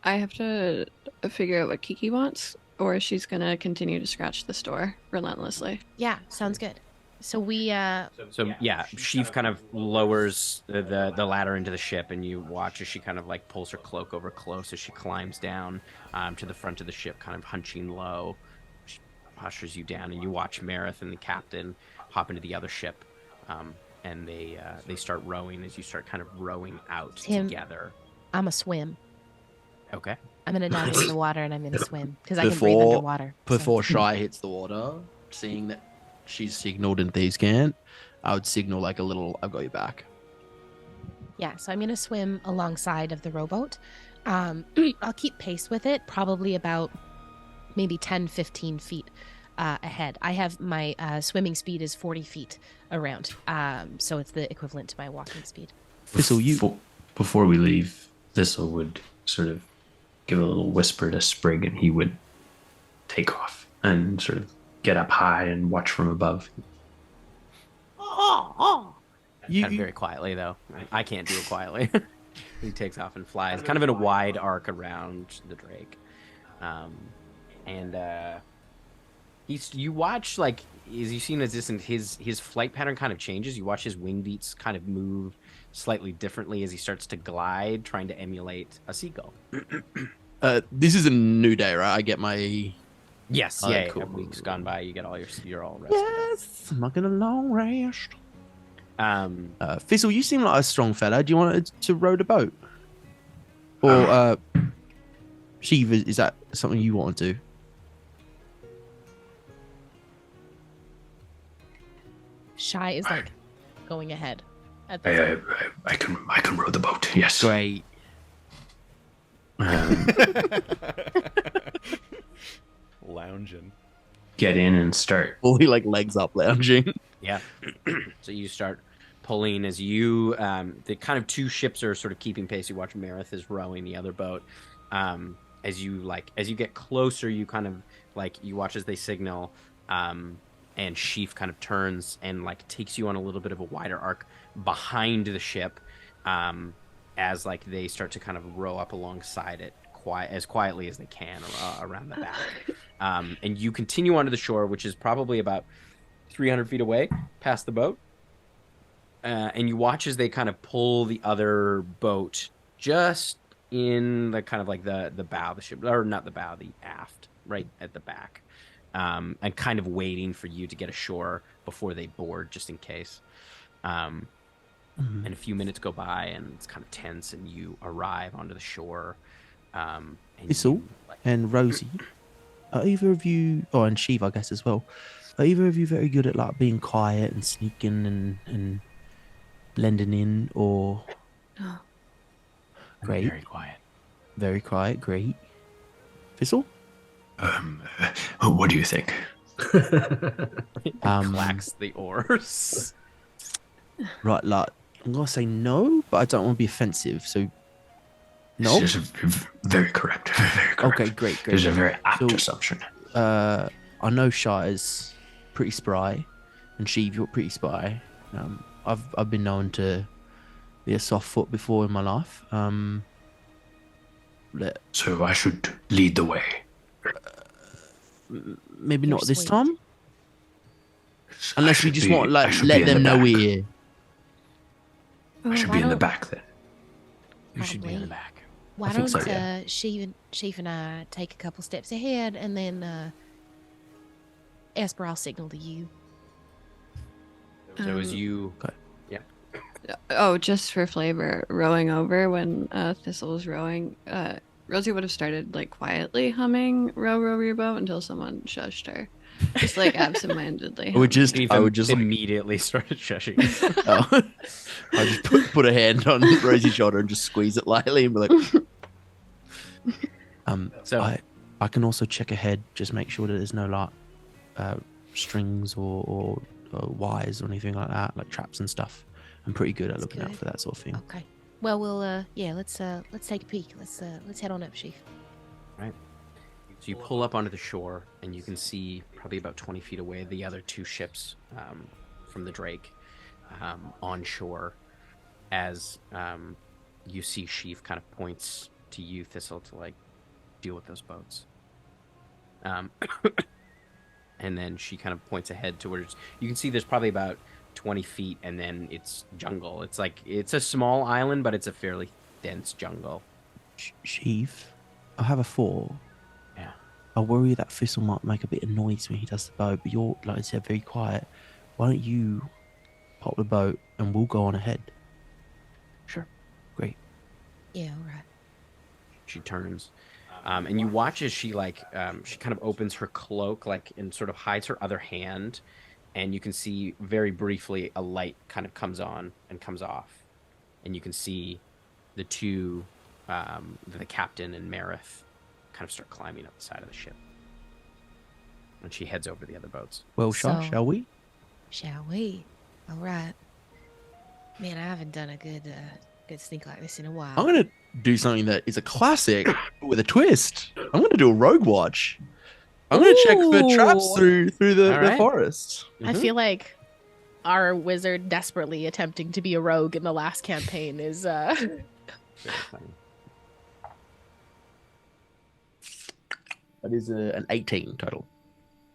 I have to figure out what Kiki wants, or she's gonna continue to scratch this door relentlessly. Yeah, sounds good. So we So yeah, Sheaf kind of lowers the ladder into the ship, and you watch as she kind of like pulls her cloak over close as she climbs down to the front of the ship, kind of hunching low. She postures you down, and you watch Marith and the captain hop into the other ship, and they start rowing as you start kind of rowing out Tim. together. I'm a swim. Okay. I'm gonna dive into the water and I'm gonna swim because I can breathe underwater. Before Shy hits the water, seeing that she's signaled in Thieves' Cant, I would signal like a little, I've got your back. Yeah, so I'm gonna swim alongside of the rowboat. I'll keep pace with it, probably about maybe 10, 15 feet ahead. I have my swimming speed is 40 feet around, so it's the equivalent to my walking speed. Thistle, Before we leave, Thistle would sort of give a little whisper to Sprig, and he would take off and sort of get up high and watch from above. Kind of very quietly, though. I can't do it quietly. He takes off and flies, kind of in a wide arc around the Drake. You watch, like, as you've seen as this, and his flight pattern kind of changes. You watch his wing beats kind of move slightly differently as he starts to glide, trying to emulate a seagull. this is a new day, right? I get my... Yes, Oh, yeah. cool. A week's gone by, you get all you're all rested. Yes, I'm not gonna long rest. Up. Thistle, you seem like a strong fella. Do you want to row the boat? Or Shiva, is that something you want to do? Shy is like going ahead. At this point. I can row the boat. Yes. Great. Lounging. Get in and start. Fully like legs up lounging. Yeah. So you start pulling as you the kind of two ships are sort of keeping pace. You watch Marith is rowing the other boat. As you get closer, you kind of like you watch as they signal, and Sheaf kind of turns and like takes you on a little bit of a wider arc behind the ship, as like they start to kind of row up alongside it as quietly as they can around the back. And you continue onto the shore, which is probably about 300 feet away past the boat. And you watch as they kind of pull the other boat just in the kind of like the bow of the ship, or not the bow, the aft, right at the back. And kind of waiting for you to get ashore before they board, just in case. And a few minutes go by, and it's kind of tense, and you arrive onto the shore. Thistle and Rosie, are either of you, and Shiva, I guess as well, are either of you very good at like being quiet and sneaking and blending in, or? No. Great. Very quiet. Very quiet. Great. Thistle? What do you think? Clacks the oars. Right, like I'm gonna say no, but I don't want to be offensive. So, no. This is very correct. Very correct. Okay, great. This is a very apt So, assumption. I know Shah is pretty spry, and Sheev, you're pretty spry. I've been known to be a soft foot before in my life. So I should lead the way. Maybe You're not this sweet. time, unless we just want I like should let be in them the know back. we're here. I should why be in the don't- back then. You should be in the Probably. back. Why I think don't so, yeah. Sheaf and I take a couple steps ahead, and then Esper, I'll signal to you. So as you Oh, just for flavor, rowing over when Thistle was rowing, Rosie would have started like quietly humming "Row, row your boat" until someone shushed her, just like absentmindedly. I would just like, immediately started shushing. I just put a hand on Rosie's shoulder and just squeeze it lightly and be like, So I can also check ahead, just make sure that there's no like strings or wires or anything like that, like traps and stuff. I'm pretty good at That's looking out good. for that sort of thing. Okay. Well, we'll let's take a peek. Let's head on up, Sheaf. So you pull up onto the shore, and you can see probably about 20 feet away the other two ships from the Drake on shore. As you see, Sheaf kind of points to you, Thistle, to like deal with those boats. And then she kind of points ahead towards, you can see there's probably about 20 feet, and then it's jungle. It's like, it's a small island, but it's a fairly dense jungle. Chief, I have a thought. Yeah. I worry that Thistle might make a bit of noise when he does the boat, but you're, like I said, very quiet. Why don't you pop the boat and we'll go on ahead? Sure. Great. Yeah, all right. She turns. And you watch as she she kind of opens her cloak, and sort of hides her other hand, and you can see very briefly a light kind of comes on and comes off, and you can see the two, the captain and Marith, kind of start climbing up the side of the ship, and she heads over to the other boats. Well, So- shall we? Shall we? All right. Man, I haven't done a good sneak like this in a while. I'm going to do something that is a classic but with a twist. I'm going to do a rogue watch. I'm going to check for traps Ooh. through the All right. forest. I feel like our wizard desperately attempting to be a rogue in the last campaign is Very funny. That is an 18 total.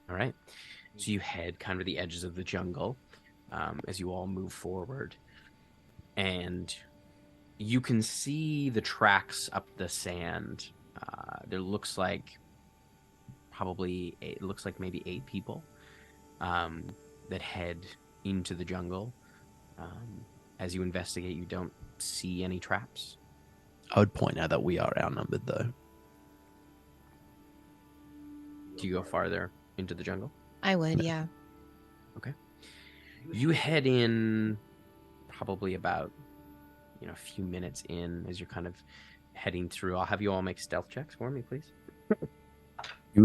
All right. So you head kind of the edges of the jungle as you all move forward. And you can see the tracks up the sand. There looks like maybe 8 people that head into the jungle. As you investigate, you don't see any traps. I would point out that we are outnumbered, though. Do you go farther into the jungle? I would, yeah. You head in probably about, a few minutes in as you're kind of heading through. I'll have you all make stealth checks for me, please. You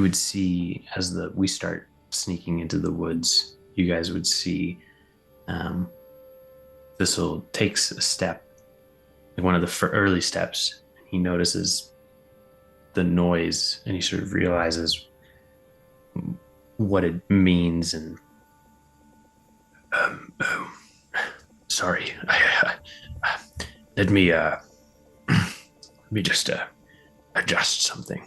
would see as we start sneaking into the woods, you guys would see Thistle takes a step, one of the early steps. He notices the noise and he sort of realizes what it means and sorry, let me just adjust something.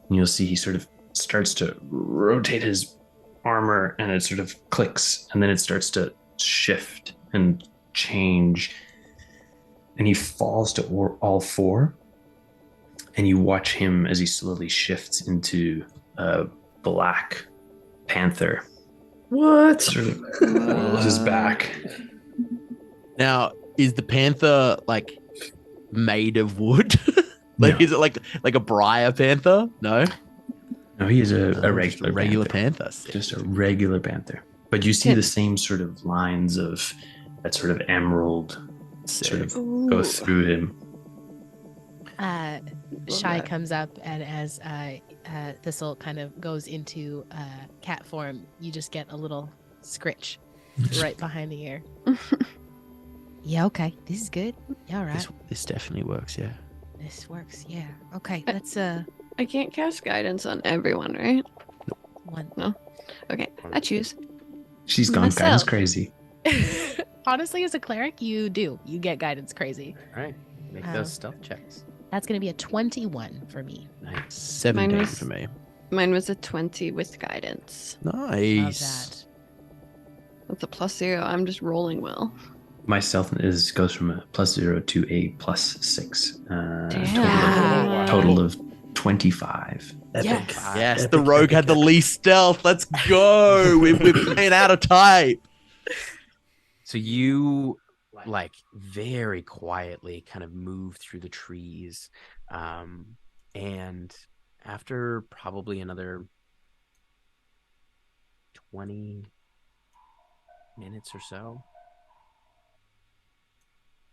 And you'll see he sort of starts to rotate his armor and it sort of clicks and then it starts to shift and change and he falls to all four and you watch him as he slowly shifts into a black panther. What? Sort of rolls his back. Now, is the panther made of wood? No. Is it like a briar panther? No. No, he is a Just regular panther. Just a regular panther. But you see Can- the same sort of lines of that sort of emerald sort of go through him. Shy that. comes up, and as Thistle kind of goes into cat form, you just get a little scritch right behind the ear. Yeah, okay. This is good. Yeah, all right. This definitely works, yeah. This works. Yeah. Okay, let's I can't cast guidance on everyone, right? one. Okay, I choose. She's gone Myself. guidance crazy. Honestly, as a cleric, you get guidance crazy. All right. Make Oh. those stealth checks. That's going to be a 21 for me. Nice. 17 was- for me. Mine was a 20 with guidance. Love Nice. that. That's a +0. I'm just rolling well. My stealth goes from a +0 to a +6. Damn. Total of 25. Epic. Yes, Epic, the rogue epic, had the epic. least stealth. Let's go. We're playing out of type. So you very quietly kind of move through the trees. And after probably another 20 minutes or so,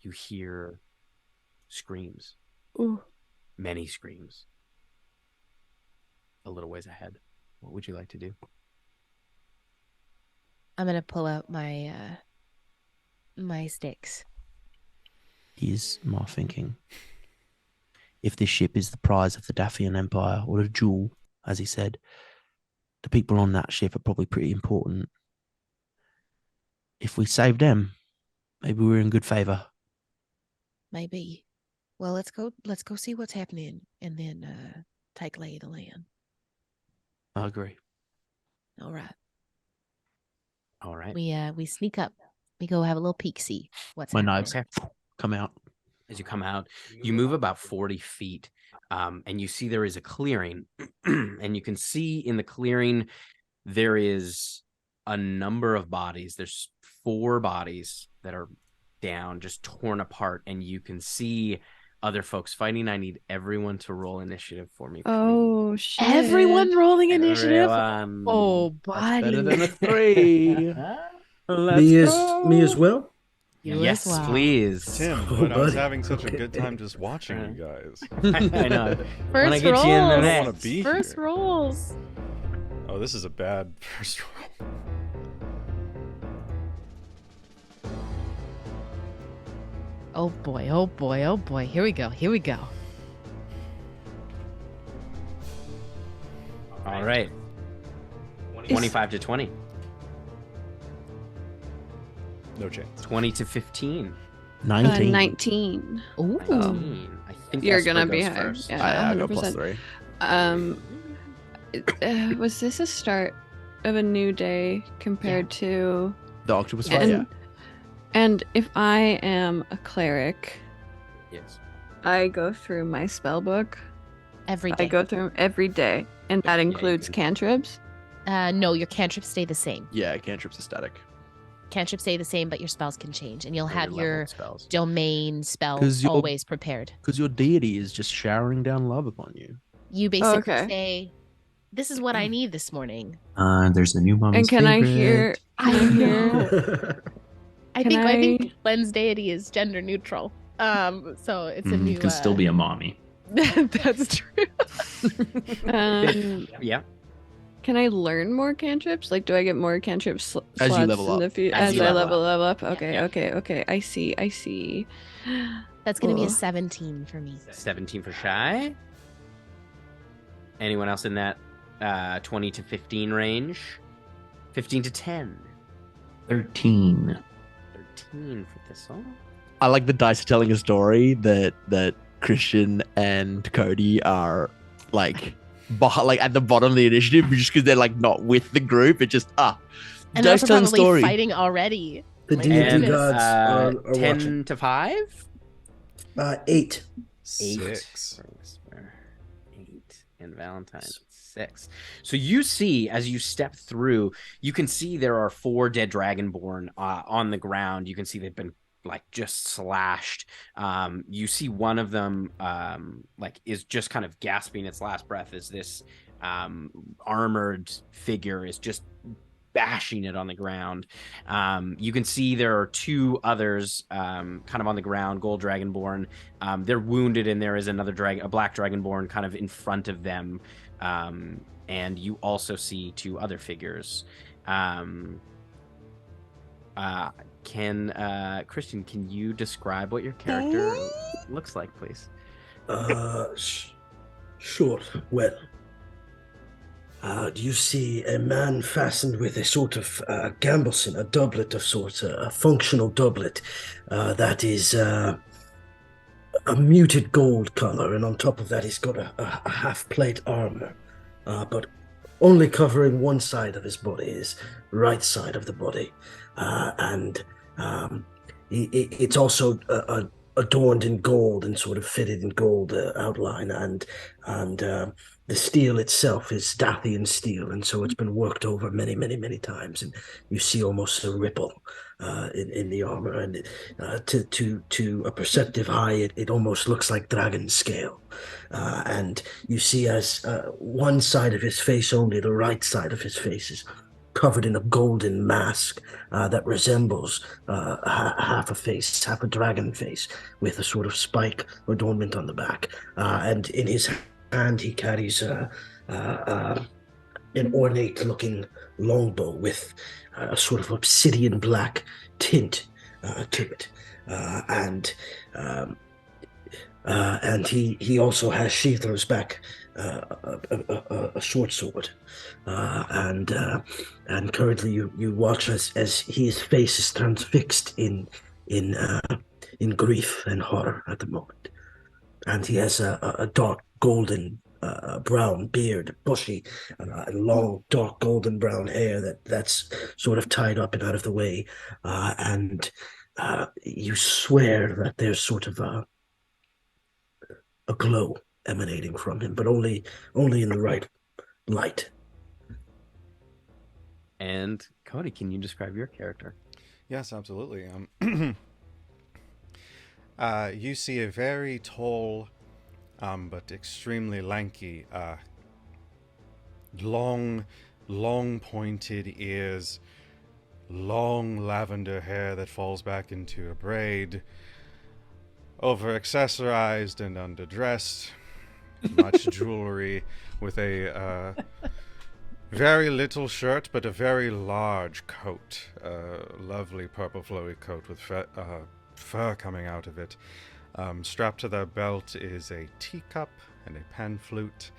you hear screams, Ooh. many screams, a little ways ahead. What would you like to do? I'm going to pull out my my sticks. Here's my thinking. If this ship is the prize of the Dathian Empire, or the jewel, as he said, the people on that ship are probably pretty important. If we save them, maybe we're in good favor. Maybe. Well, let's go see what's happening and then take lay of the land. I agree. All right. All right. We sneak up. We go have a little peek, see what's My happening. knives come out. As you come out, you move about 40 feet, and you see there is a clearing. And you can see in the clearing there is a number of bodies. There's 4 bodies that are down, just torn apart, and you can see other folks fighting. I need everyone to roll initiative for me, please. Oh shit! Everyone rolling initiative. Everyone. Oh, That's buddy. better than a 3. Me as well. You Yes, as well. please. Tim, Oh, but I was buddy. having such a Okay. good time just watching you guys. I know. First When I get rolls. you in the I mix. want to be First here. rolls. Oh, this is a bad first roll. Oh boy. Oh boy. Oh boy. Here we go. Here we go. All right. 25 to 20. No chance. 20 to 15. 19. 19. Ooh. 19. I think You're Esper gonna be goes high. first. Yeah. I go 100%. +3. Was this a start of a new day compared to? The octopus fight, And, yeah. and if I am a cleric, Yes. I go through my spell book. Every day. I go through 'em every day, and that you includes can- cantrips. No, your cantrips stay the same. Yeah, cantrips are static. Cantrips stay the same, but your spells can change, and you'll Or have leveled your spells. domain spell 'Cause you're- always prepared. Because your deity is just showering down love upon you. You basically Okay. say, "This is what I need this morning." There's a new mommy's And can I hear? favorite. I Can I hear? know. I Can think Len's deity is gender neutral. So it's a new. Can still be a mommy. That's true. Yeah. Can I learn more cantrips? Like, do I get more cantrips As you slots level in the up. as you I level level up? Okay, Yeah. okay. I see. That's gonna be Oh. a 17 for me. 17 for Shy. Anyone else in that 20 to 15 range? 15 to 10. 13. 13 for Thistle. I like the dice telling a story that Christian and Cody are like at the bottom of the initiative just because they're like not with the group. It just And they're dice telling probably story. fighting already. The My D&D goodness. gods are 10 watching. to 5? 8. 6. For Wysper. 8. And Valentine. 6. So you see, as you step through, you can see there are 4 dead dragonborn on the ground. You can see they've been like just slashed. You see one of them like is just kind of gasping its last breath as this armored figure is just bashing it on the ground. You can see there are 2 others kind of on the ground, gold dragonborn. They're wounded, and there is another a black dragonborn kind of in front of them. And you also see 2 other figures. Christian, can you describe what your character looks like, please? Sure. Well, you see a man fastened with a sort of gambeson, a doublet of sorts, a functional doublet that is a muted gold color, and on top of that he's got a half-plate armor, but only covering one side of his body, his right side of the body, and it's also adorned in gold and sort of fitted in gold outline, and the steel itself is Dathian steel, and so it's been worked over many times, and you see almost a ripple in the armor, and to a perceptive eye, it almost looks like dragon scale, and you see as one side of his face only, the right side of his face is covered in a golden mask that resembles half a face, half a dragon face, with a sort of spike adornment on the back, and in his hand he carries an ornate-looking longbow with a sort of obsidian black tint to it, and he also has sheathed on his back a short sword, and currently you watch as his face is transfixed in grief and horror at the moment, and he has a dark golden brown beard, bushy, and long, dark, golden brown hair that's sort of tied up and out of the way. And you swear that there's sort of a glow emanating from him, but only in the right light. And Cody, can you describe your character? Yes, absolutely. You see a very tall, but extremely lanky, long pointed ears, long lavender hair that falls back into a braid, over accessorized and underdressed, much jewelry, with a very little shirt but a very large coat, lovely purple flowy coat with fur coming out of it. Strapped to their belt is a teacup and a pan flute.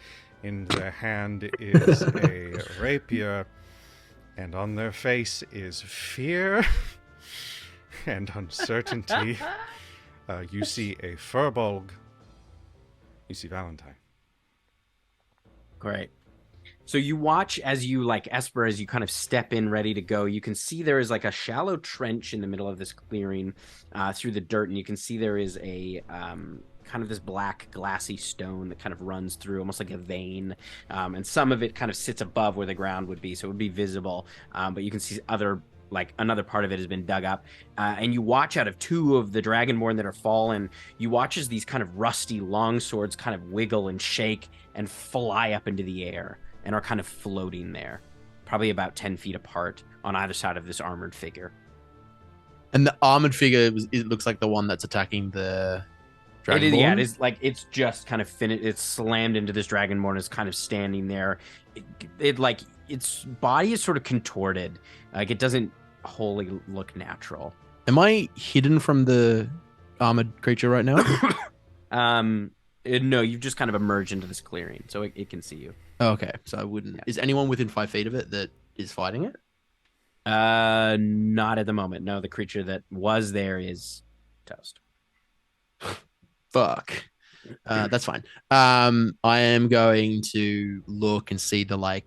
In their hand is a rapier, and on their face is fear and uncertainty. You see a Firbolg. You see Valentine. Great. So you watch as you, like Esper, as you kind of step in ready to go, you can see there is like a shallow trench in the middle of this clearing through the dirt, and you can see there is a kind of this black glassy stone that kind of runs through almost like a vein, and some of it kind of sits above where the ground would be, so it would be visible, but you can see another part of it has been dug up, and you watch out of two of the dragonborn that are fallen, you watch as these kind of rusty long swords kind of wiggle and shake and fly up into the air and are kind of floating there, probably about 10 feet apart on either side of this armored figure. And the armored figure, it looks like the one that's attacking the dragonborn? Yeah, it is like, it's just kind of finished. It's slammed into this dragonborn, is kind of standing there. It like, its body is sort of contorted. Like, it doesn't wholly look natural. Am I hidden from the armored creature right now? No, you've just kind of emerged into this clearing, so it can see you. Okay, so I wouldn't. Yeah. Is anyone within 5 feet of it that is fighting it? Not at the moment. No, the creature that was there is toast. Fuck. That's fine. I am going to look and see the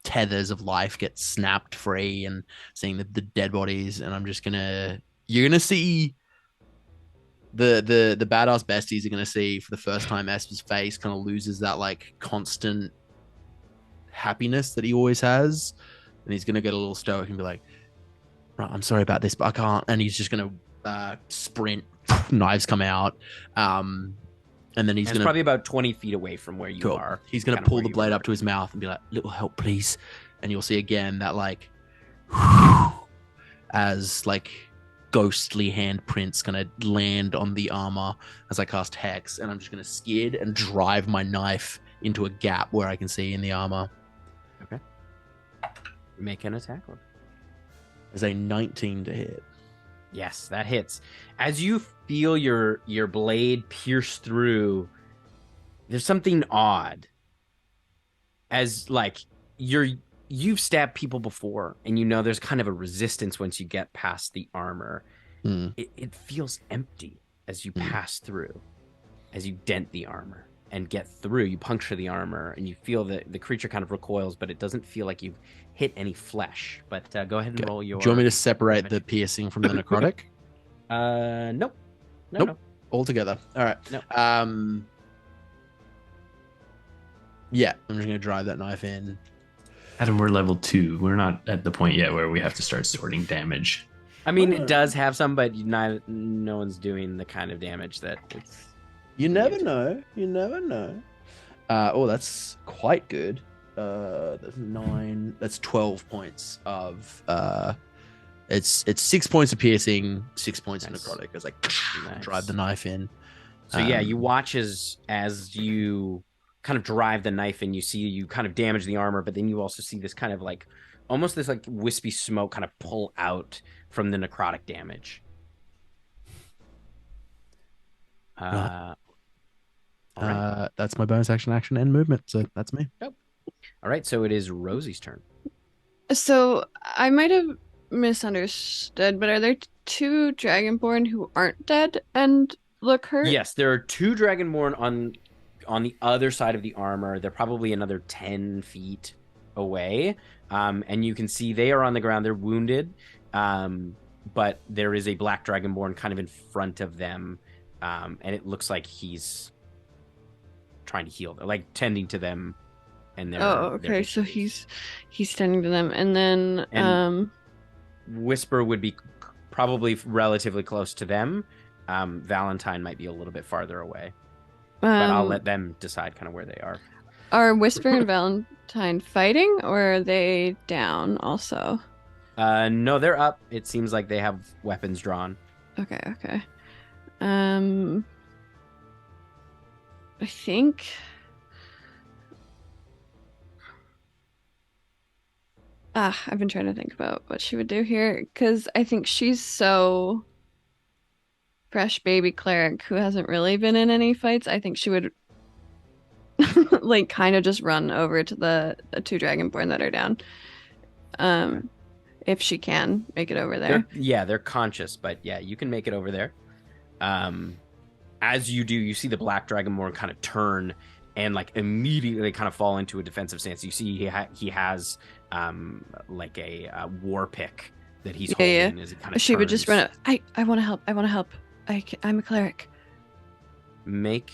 tethers of life get snapped free and seeing the dead bodies, and I'm just you're gonna see the badass besties are gonna see for the first time Esper's face kind of loses that like constant happiness that he always has, and he's gonna get a little stoic and be like, right, I'm sorry about this, but I can't, and he's just gonna sprint, knives come out, and then he's gonna probably about 20 feet away from where you are. He's gonna pull the blade up to his mouth and be like, little help please, and you'll see again that like as like ghostly handprints gonna land on the armor as I cast Hex, and I'm just gonna skid and drive my knife into a gap where I can see in the armor. Okay. Make an attack roll. There's a 19 to hit. Yes, that hits. As you feel your blade pierce through, there's something odd. As like you've stabbed people before, and you know there's kind of a resistance once you get past the armor. It feels empty as you pass through, as you dent the armor and get through. You puncture the armor, and you feel that the creature kind of recoils, but it doesn't feel like you've hit any flesh. But go ahead and roll your... Do you want me to separate the piercing from the necrotic? Nope. Nope. All together. All right. No. Yeah, I'm just going to drive that knife in. Adam, we're level 2. We're not at the point yet where we have to start sorting damage. I mean, it does have some, but no one's doing the kind of damage that it's... You never know. You never know. Oh, that's quite good. That's 9. That's 12 points of... It's 6 points of piercing, 6 points of necrotic. It's like drive the knife in. So yeah, you watch as you kind of drive the knife in, you see you kind of damage the armor, but then you also see this kind of like almost this like wispy smoke kind of pull out from the necrotic damage. Right. That's my bonus action and movement, so that's me. Yep. All right, so it is Rosie's turn. So I might have misunderstood, but are there two Dragonborn who aren't dead and look hurt? Yes, there are two Dragonborn on on the other side of the armor. They're probably another 10 feet away. And you can see they are on the ground. They're wounded. But there is a black dragonborn kind of in front of them. And it looks like he's trying to heal. They're like tending to them. And they're, okay. So he's tending to them. And then Wysper would be probably relatively close to them. Valentine might be a little bit farther away. But I'll let them decide kind of where they are. Are Wysper and Valentine fighting, or are they down also? No, they're up. It seems like they have weapons drawn. Okay. I think I've been trying to think about what she would do here, because I think she's so fresh baby cleric who hasn't really been in any fights. I think she would like kind of just run over to the two dragonborn that are down. If she can make it over there. They're conscious, but yeah, you can make it over there. As you do, you see the black dragonborn kind of turn and like immediately kind of fall into a defensive stance. You see he has like a war pick that he's holding. As it kind of she would just run up. I want to help. I'm a cleric. Make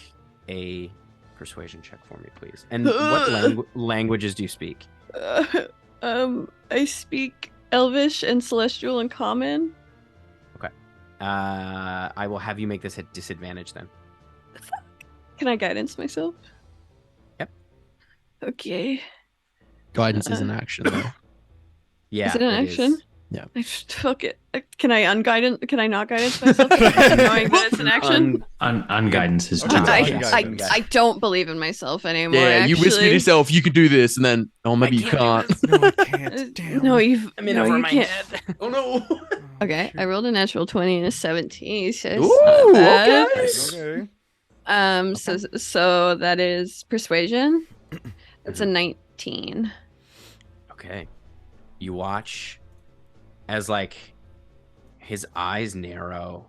a persuasion check for me, please. And what languages do you speak? I speak Elvish and Celestial and Common. Okay. I will have you make this at disadvantage then. Can I guidance myself? Yep. Okay. Guidance is an action, though. Yeah. Is it an action? Is. Yeah. Fuck it. Can I unguidance? Can I not guidance myself? Knowing that it's an action. Unguidance is I don't believe in myself anymore. Yeah, you whisper to actually. yourself, you could do this, and then maybe you can't. No, I can't. Damn. No, you've. I'm in no, over you my can't. head. Oh no. Okay, I rolled a natural 20 and a 17. So it's Ooh, not bad. okay. Okay. So that is persuasion. That's a 19. Okay. You watch as like his eyes narrow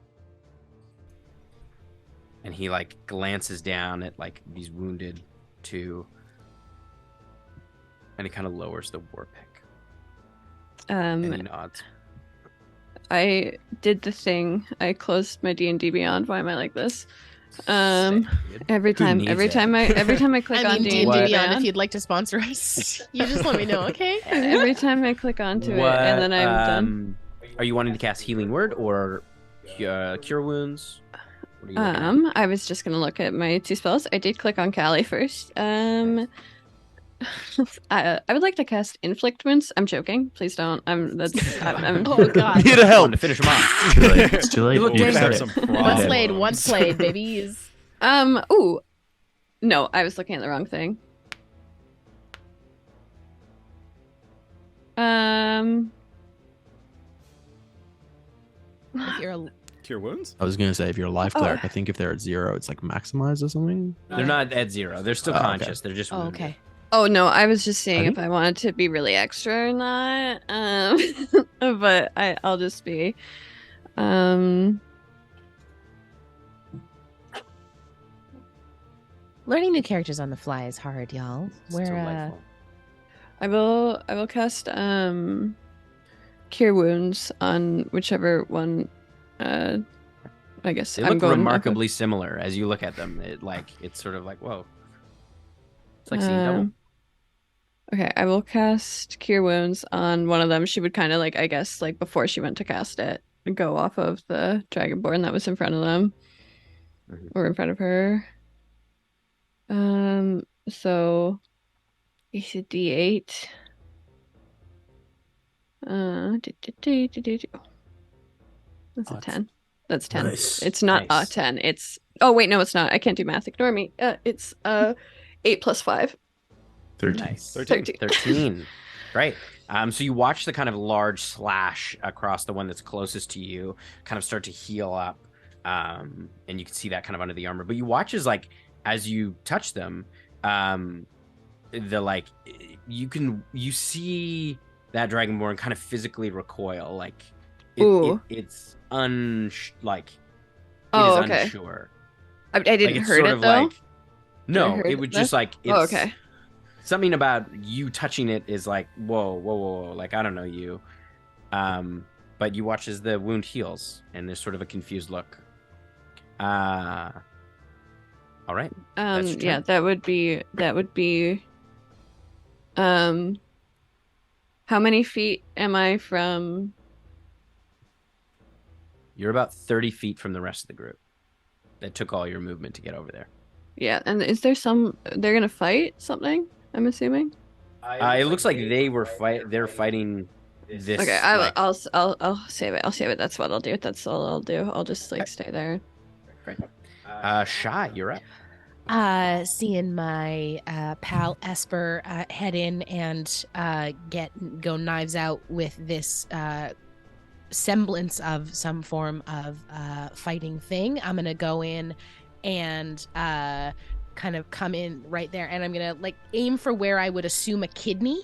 and he like glances down at like these wounded two and he kind of lowers the war pick and he nods. I did the thing. I closed my D&D Beyond. Why am I like this? Every time I click on D&D Beyond, if you'd like to sponsor us, you just let me know, okay? Every time I click onto it, and then I'm done. Are you wanting to cast Healing Word or Cure Wounds? What are you looking at? I was just gonna look at my 2 spells. I did click on Callie first. I would like to cast Inflict Wounds. I'm joking. Please don't. I'm Oh god. Here to help. To finish him off. It's too late. You look You dangerous. started. Some Once played, babies. Ooh. No, I was looking at the wrong thing. If you're a Cure wounds? I was gonna say, if you're a life cleric, I think if they're at 0, it's like maximized or something. They're not at 0. They're still Oh, okay. conscious. They're just wounded. okay. Oh no, I was just seeing Are if I wanted to be really extra or not. But I'll just be. Learning new characters on the fly is hard, y'all. It's We're delightful. I will cast Cure Wounds on whichever one. I guess They I'm look going remarkably similar as you look at them. It's sort of like, whoa. It's like seeing double. Okay, I will cast Cure Wounds on one of them. She would kind of like, I guess, like before she went to cast it, go off of the Dragonborn that was in front of them, or in front of her. So it's a D8. That's a 10. That's 10. Nice. It's not a Nice. 10. It's wait, no, it's not. I can't do math. Ignore me. It's 8 plus 5. 13. Nice. 13. 13. Great. So you watch the kind of large slash across the one that's closest to you kind of start to heal up. And you can see that kind of under the armor. But you watch as you touch them, you see that Dragonborn kind of physically recoil. Like it's Oh, okay. unsure. I didn't It's hurt sort it of though. like No, heard it was of just this? like it's Oh, okay. something about you touching it is like whoa, like I don't know you. But you watch as the wound heals, and there's sort of a confused look. All right. That's your Yeah, turn. that would be how many feet am I from? You're about 30 feet from the rest of the group. That took all your movement to get over there. Yeah, and is there they're gonna fight something, I'm assuming? It looks like they're fighting this. Okay, like, I'll save it. I'll save it. That's what I'll do. That's all I'll do. I'll just like stay there. Shy, you're up. Seeing my pal Esper head in and go knives out with this semblance of some form of fighting thing. I'm gonna go in and kind of come in right there, and I'm gonna like aim for where I would assume a kidney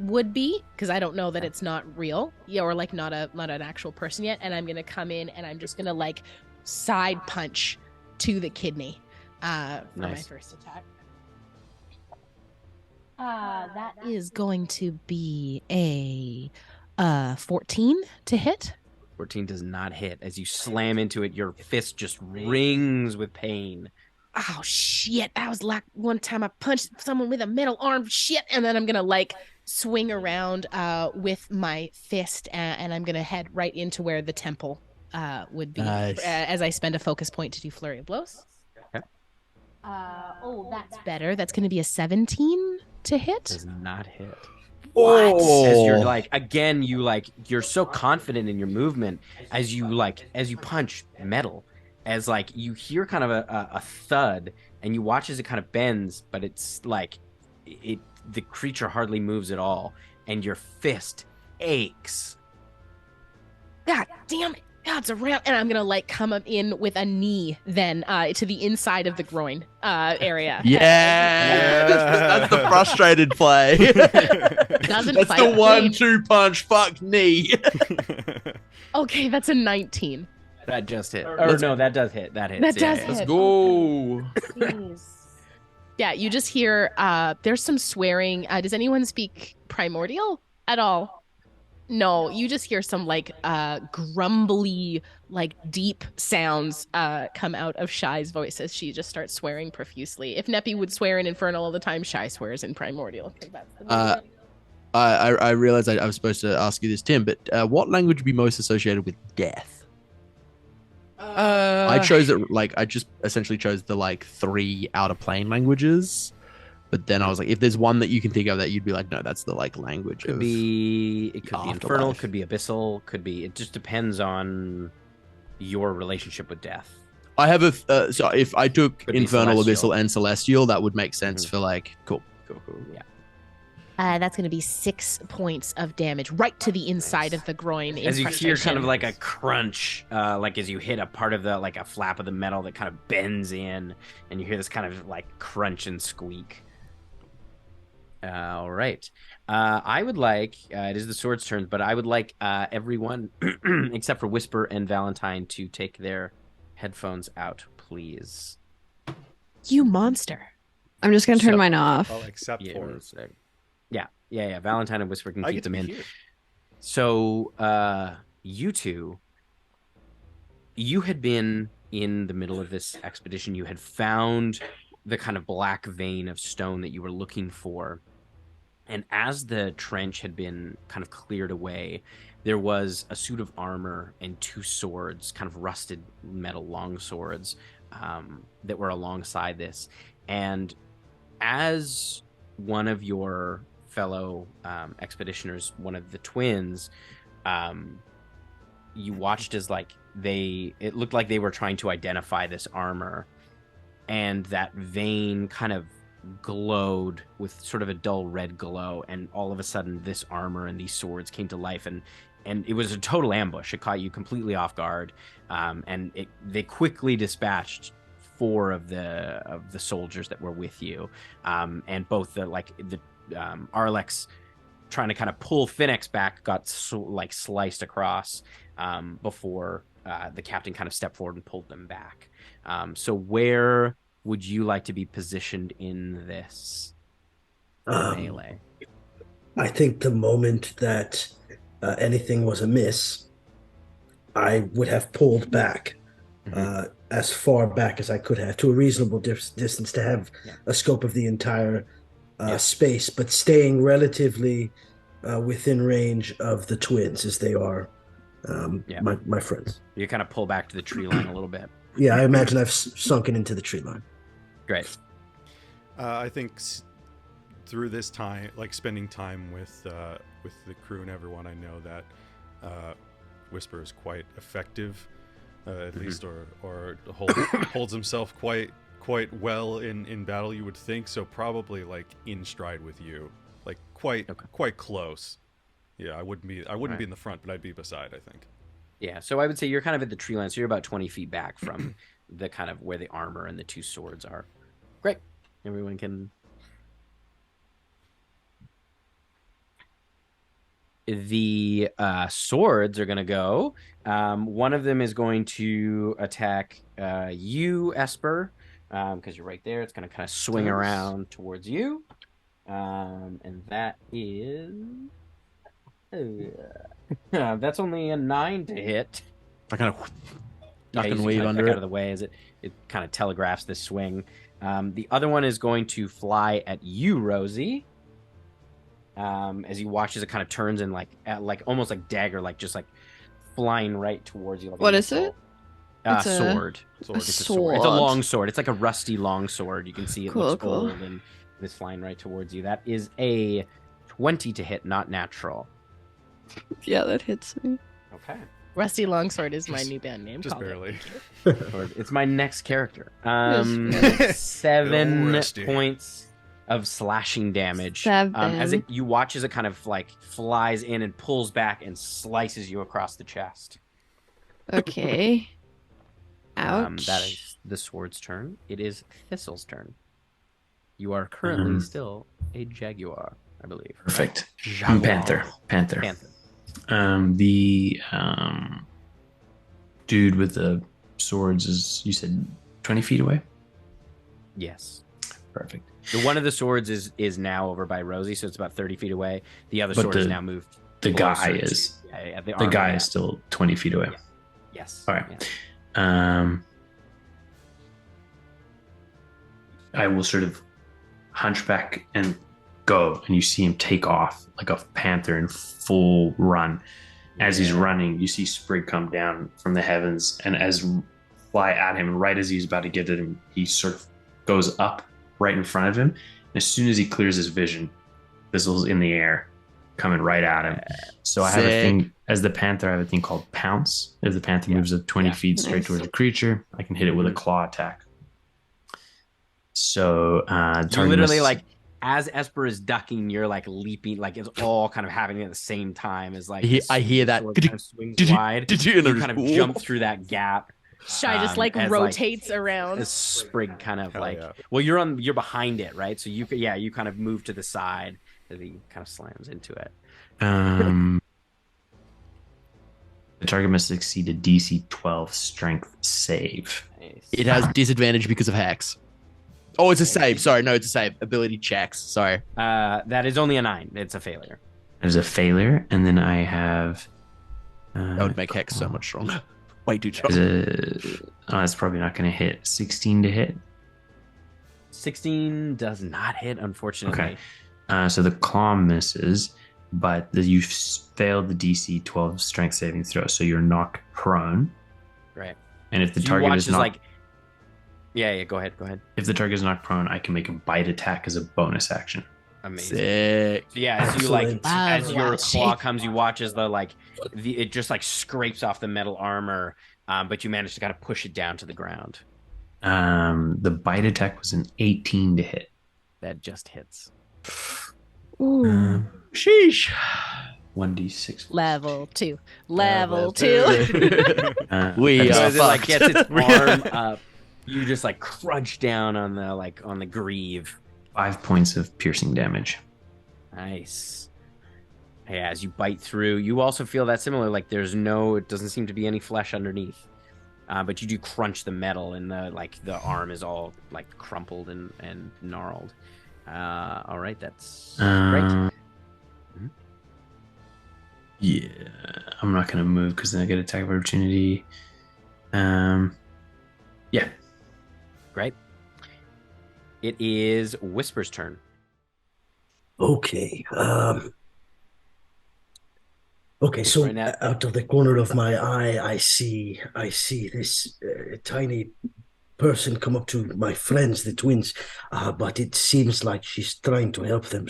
would be, because I don't know that it's not real, or like not an actual person yet. And I'm gonna come in and I'm just gonna like side punch to the kidney for my first attack. That is going to be a 14 to hit. 14 does not hit. As you slam into it, your fist just rings with pain. Oh shit, that was like one time I punched someone with a metal arm, shit. And then I'm gonna like swing around with my fist, and I'm gonna head right into where the temple would be. Nice. As I spend a focus point to do flurry of blows. Okay. That's better. That's gonna be a 17 to hit. Does not hit. What? As you're like, again, you're so confident in your movement as you punch metal, as like you hear kind of a thud, and you watch as it kind of bends, but it's like the creature hardly moves at all, and your fist aches. God damn it. God, it's around. And I'm gonna like come up in with a knee then to the inside of the groin area. Yeah, that's the frustrated play. Doesn't That's fight the pain. 1-2 punch. Fuck knee. Okay, that's a 19. That just hit. Or no, that does hit. That hits. That does hit. Let's go. Yeah, you just hear there's some swearing. Does anyone speak primordial at all? No, you just hear some like grumbly, like deep sounds come out of Shy's voice as she just starts swearing profusely. If Neppy would swear in Infernal all the time, Shy swears in primordial. That's the I realized I was supposed to ask you this, Tim, but what language would be most associated with death? I chose it like I just essentially chose the like 3 outer plane languages, but then I was like, if there's one that you can think of that you'd be like, no, that's the like language. It could be infernal, afterlife. could be abyssal, could be. It just depends on your relationship with death. I have a so if I took Could be infernal, celestial. abyssal, and celestial, that would make sense for like cool. Yeah. That's going to be 6 points of damage right to the inside of the groin. As you hear kind of frustration. like a crunch, like as you hit a part of the like a flap of the metal that kind of bends in, and you hear this kind of like crunch and squeak. All right. I would like it is the sword's turn, but I would like everyone except for Wysper and Valentine to take their headphones out, please. You monster. I'm just gonna turn So- mine off. Oh, except for Yeah. Valentine and Wysper can I keep get to them be in. here. So, you two, you had been in the middle of this expedition. You had found the kind of black vein of stone that you were looking for. And as the trench had been kind of cleared away, there was a suit of armor and 2 swords, kind of rusted metal long swords, that were alongside this. And as one of your fellow expeditioners, one of the twins, you watched as like it looked like they were trying to identify this armor, and that vein kind of glowed with sort of a dull red glow, and all of a sudden this armor and these swords came to life, and it was a total ambush. It caught you completely off guard, and they quickly dispatched 4 of the soldiers that were with you, and both the Arlex trying to kind of pull Phoenix back got sliced across before the captain kind of stepped forward and pulled them back. So where would you like to be positioned in this melee? I think the moment that anything was amiss, I would have pulled back as far back as I could have to a reasonable distance to have a scope of the entire space, but staying relatively within range of the twins as they are my friends. You kind of pull back to the tree line a little bit. Yeah, I imagine I've sunken into the tree line. Great. I think through this time, like spending time with the crew and everyone, I know that Wysper is quite effective, at least, or holds himself quite well in battle. You would think so. Probably like in stride with you, like quite close. Yeah, I wouldn't be in the front, but I'd be beside, I think. Yeah, so I would say you're kind of at the tree line, so you're about 20 feet back from the kind of where the armor and the two swords are. Great. Everyone can... The swords are going to go. One of them is going to attack you, Esper, because you're right there. It's going to kind of swing around towards you. And that is... that's only a 9 to hit. I kind of duck and weave under it. Out of the way as it kind of telegraphs this swing. The other one is going to fly at you, Rosie. As you watch as it kind of turns and like almost like dagger, like just like flying right towards you. Like what is it? It's a sword. It's a sword. It's a long sword. It's like a rusty long sword. You can see it looks cool. old and it's flying right towards you. That is a 20 to hit, not natural. Yeah, that hits me. Okay. Rusty Longsword is my new band name. Just barely. It's my next character. 7 points of slashing damage. 7. You watch as it kind of like flies in and pulls back and slices you across the chest. Okay. Ouch. That is the sword's turn. It is Thistle's turn. You are currently still a jaguar, I believe. Perfect. Jaguar. I'm Panther. The dude with the swords is, you said, 20 feet away? Yes. Perfect. One of the swords is now over by Rosie, so it's about 30 feet away. The other sword is now moved. The guy is. The guy is still 20 feet away. Yeah. Yes. All right. Yeah. I will sort of hunch back and go, and you see him take off like a panther in full run. As he's running, you see Sprig come down from the heavens, and fly at him. And right as he's about to get at him, he sort of goes up right in front of him. And as soon as he clears his vision, Thistle's in the air, coming right at him. So I have a thing, as the panther, I have a thing called Pounce. If the panther moves up 20 feet straight towards a creature, I can hit it with a claw attack. So you literally as Esper is ducking, you're like leaping, like it's all kind of happening at the same time. As like I hear that. Kind of swings wide. You kind of jump through that gap. Shy just rotates around. This Sprig kind of well, you're behind it, right? So you kind of move to the side as he kind of slams into it. The target must succeed a DC 12 strength save. Nice. It has disadvantage because of Hex. Oh, it's a save. Sorry, no, it's a save. Ability checks. Sorry. That is only a 9. It's a failure. There's a failure, and then I have. That would make Hex so much stronger. Way too strong. That's probably not going to hit. 16 to hit. 16 does not hit, unfortunately. Okay. So the claw misses, but you failed the DC 12 strength saving throw, so you're knocked prone. Right. And if the target is not. Yeah, go ahead. If the target is knocked prone, I can make a bite attack as a bonus action. Amazing. Sick. So yeah, as your claw comes, you watch as it just like scrapes off the metal armor, but you manage to kind of push it down to the ground. The bite attack was an 18 to hit. That just hits. Ooh. Sheesh. 1d6. Level 2. Level 2. We so are as it fucked. gets its arm up, you just crunch down on the greave. 5 points of piercing damage. Nice. Yeah, as you bite through, you also feel that similar. It doesn't seem to be any flesh underneath. but you do crunch the metal, and the arm is all like crumpled and gnarled. All right, that's great. Yeah, I'm not gonna move because then I get attack of opportunity. Yeah. Great. It is Wysper's turn. Okay. Okay, so Right now- out of the corner of my eye, I see this tiny person come up to my friends, the twins, but it seems like she's trying to help them.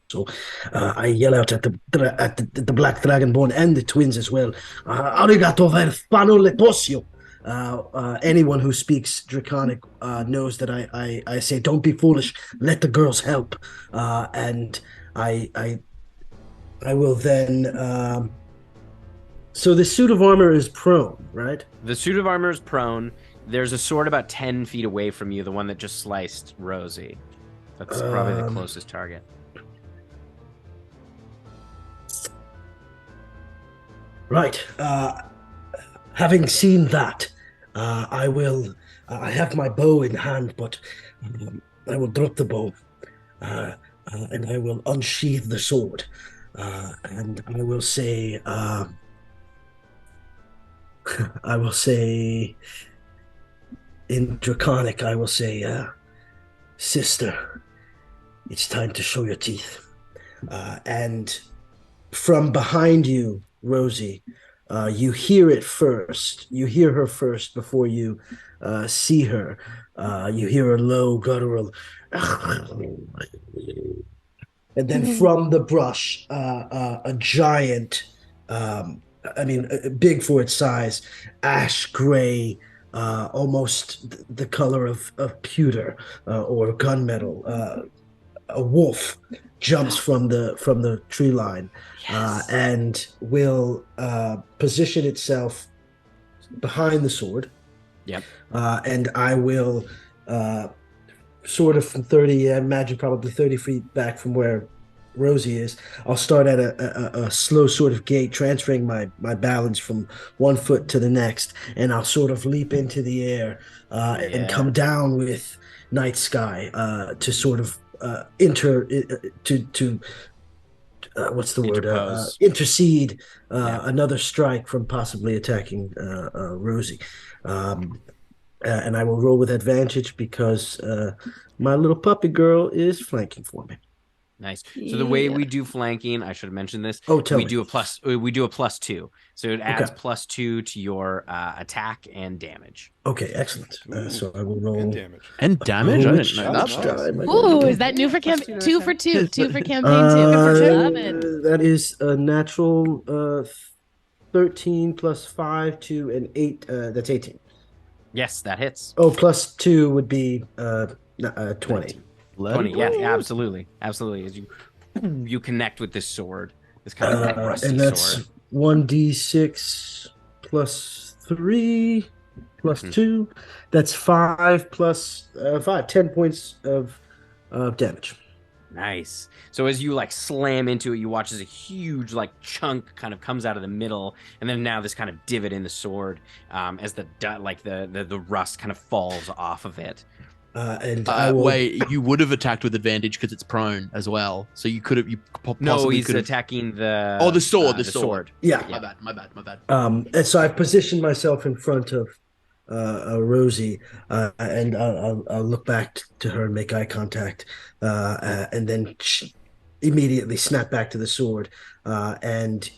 So I yell out at the Black Dragonborn and the twins as well. Arigato verfano leposio. Anyone who speaks Draconic knows that I say, don't be foolish, let the girls help. And I will then... So the suit of armor is prone, right? The suit of armor is prone. There's a sword about 10 feet away from you, the one that just sliced Rosie. That's probably the closest target. Right. Having seen that, I have my bow in hand, but I will drop the bow, and I will unsheath the sword, and I will say, in Draconic, I will say, sister, it's time to show your teeth. And from behind you, Rosie, you hear it first. You hear her first before you see her. You hear a low guttural, and then from the brush, a giant, big for its size, ash gray, almost the color of pewter or gunmetal. A wolf jumps from the tree line, and will position itself behind the sword. Yep. And I will sort of from 30, I imagine probably 30 feet back from where Rosie is. I'll start at a slow sort of gait, transferring my balance from one foot to the next, and I'll sort of leap into the air and come down with Night Sky to sort of intercede another strike from possibly attacking Rosie. And I will roll with advantage because my little puppy girl is flanking for me. Nice. So the way we do flanking, I should have mentioned this. Oh, tell me. We do a +2. So it adds +2 to your attack and damage. Okay, excellent. So I will roll And damage. And damage? I didn't know Nice. that. Ooh, is that new for campaign? 2 for 2. 2 for campaign 2. Love it. That is a natural 13 plus 5 to an 8. That's 18. Yes, that hits. Oh, plus 2 would be 20. 20, yeah, absolutely. Absolutely. As you connect with this sword, this kind of rusty and that's sword. 1d6 plus 3 plus 2. That's 5 plus 5. 10 points of damage. Nice. So as you slam into it, you watch as a huge chunk kind of comes out of the middle, and then now this kind of divot in the sword as the rust kind of falls off of it. And I will... Wait, you would have attacked with advantage because it's prone as well. So you could have. No, he's attacking the. Oh, the sword. The sword. Yeah. My bad. And so I've positioned myself in front of Rosie, and I'll look back to her and make eye contact, and then immediately snap back to the sword, and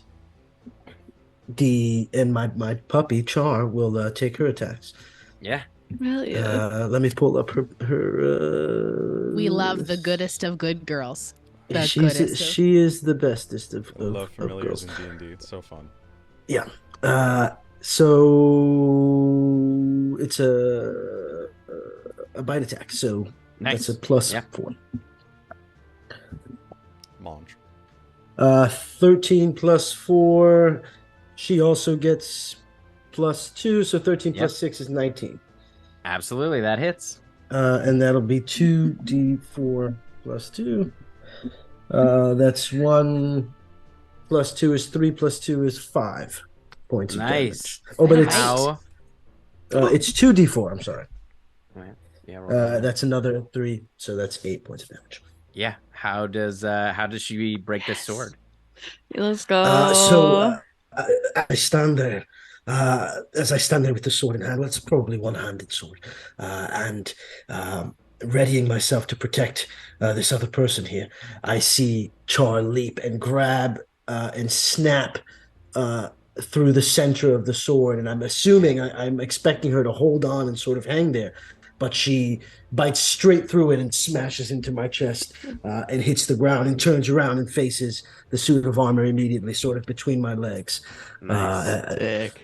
my puppy Char will take her attacks. Yeah. Really? Let me pull up her. We love the goodest of good girls. She is the bestest of I love girls. familiars in D&D. It's so fun. Yeah. So it's a bite attack. So nice. That's a +4. Monge. 13 plus 4. She also gets +2. So 13 plus 6 is 19. Absolutely, that hits. And that'll be 2d4 plus 2. That's 1 plus 2 is 3 plus 2 is 5 points of damage. Nice. Oh, but it's It's 2d4. I'm sorry. Right. Yeah. roll that. That's another 3, so that's 8 points of damage. Yeah. How does she break this sword? Let's go. I stand there. As I stand there with the sword in hand, well, it's probably one-handed sword, and readying myself to protect this other person here, I see Char leap and grab and snap through the center of the sword, and I'm expecting her to hold on and sort of hang there, but she bites straight through it and smashes into my chest and hits the ground and turns around and faces the suit of armor immediately, sort of between my legs. Nice. Sick.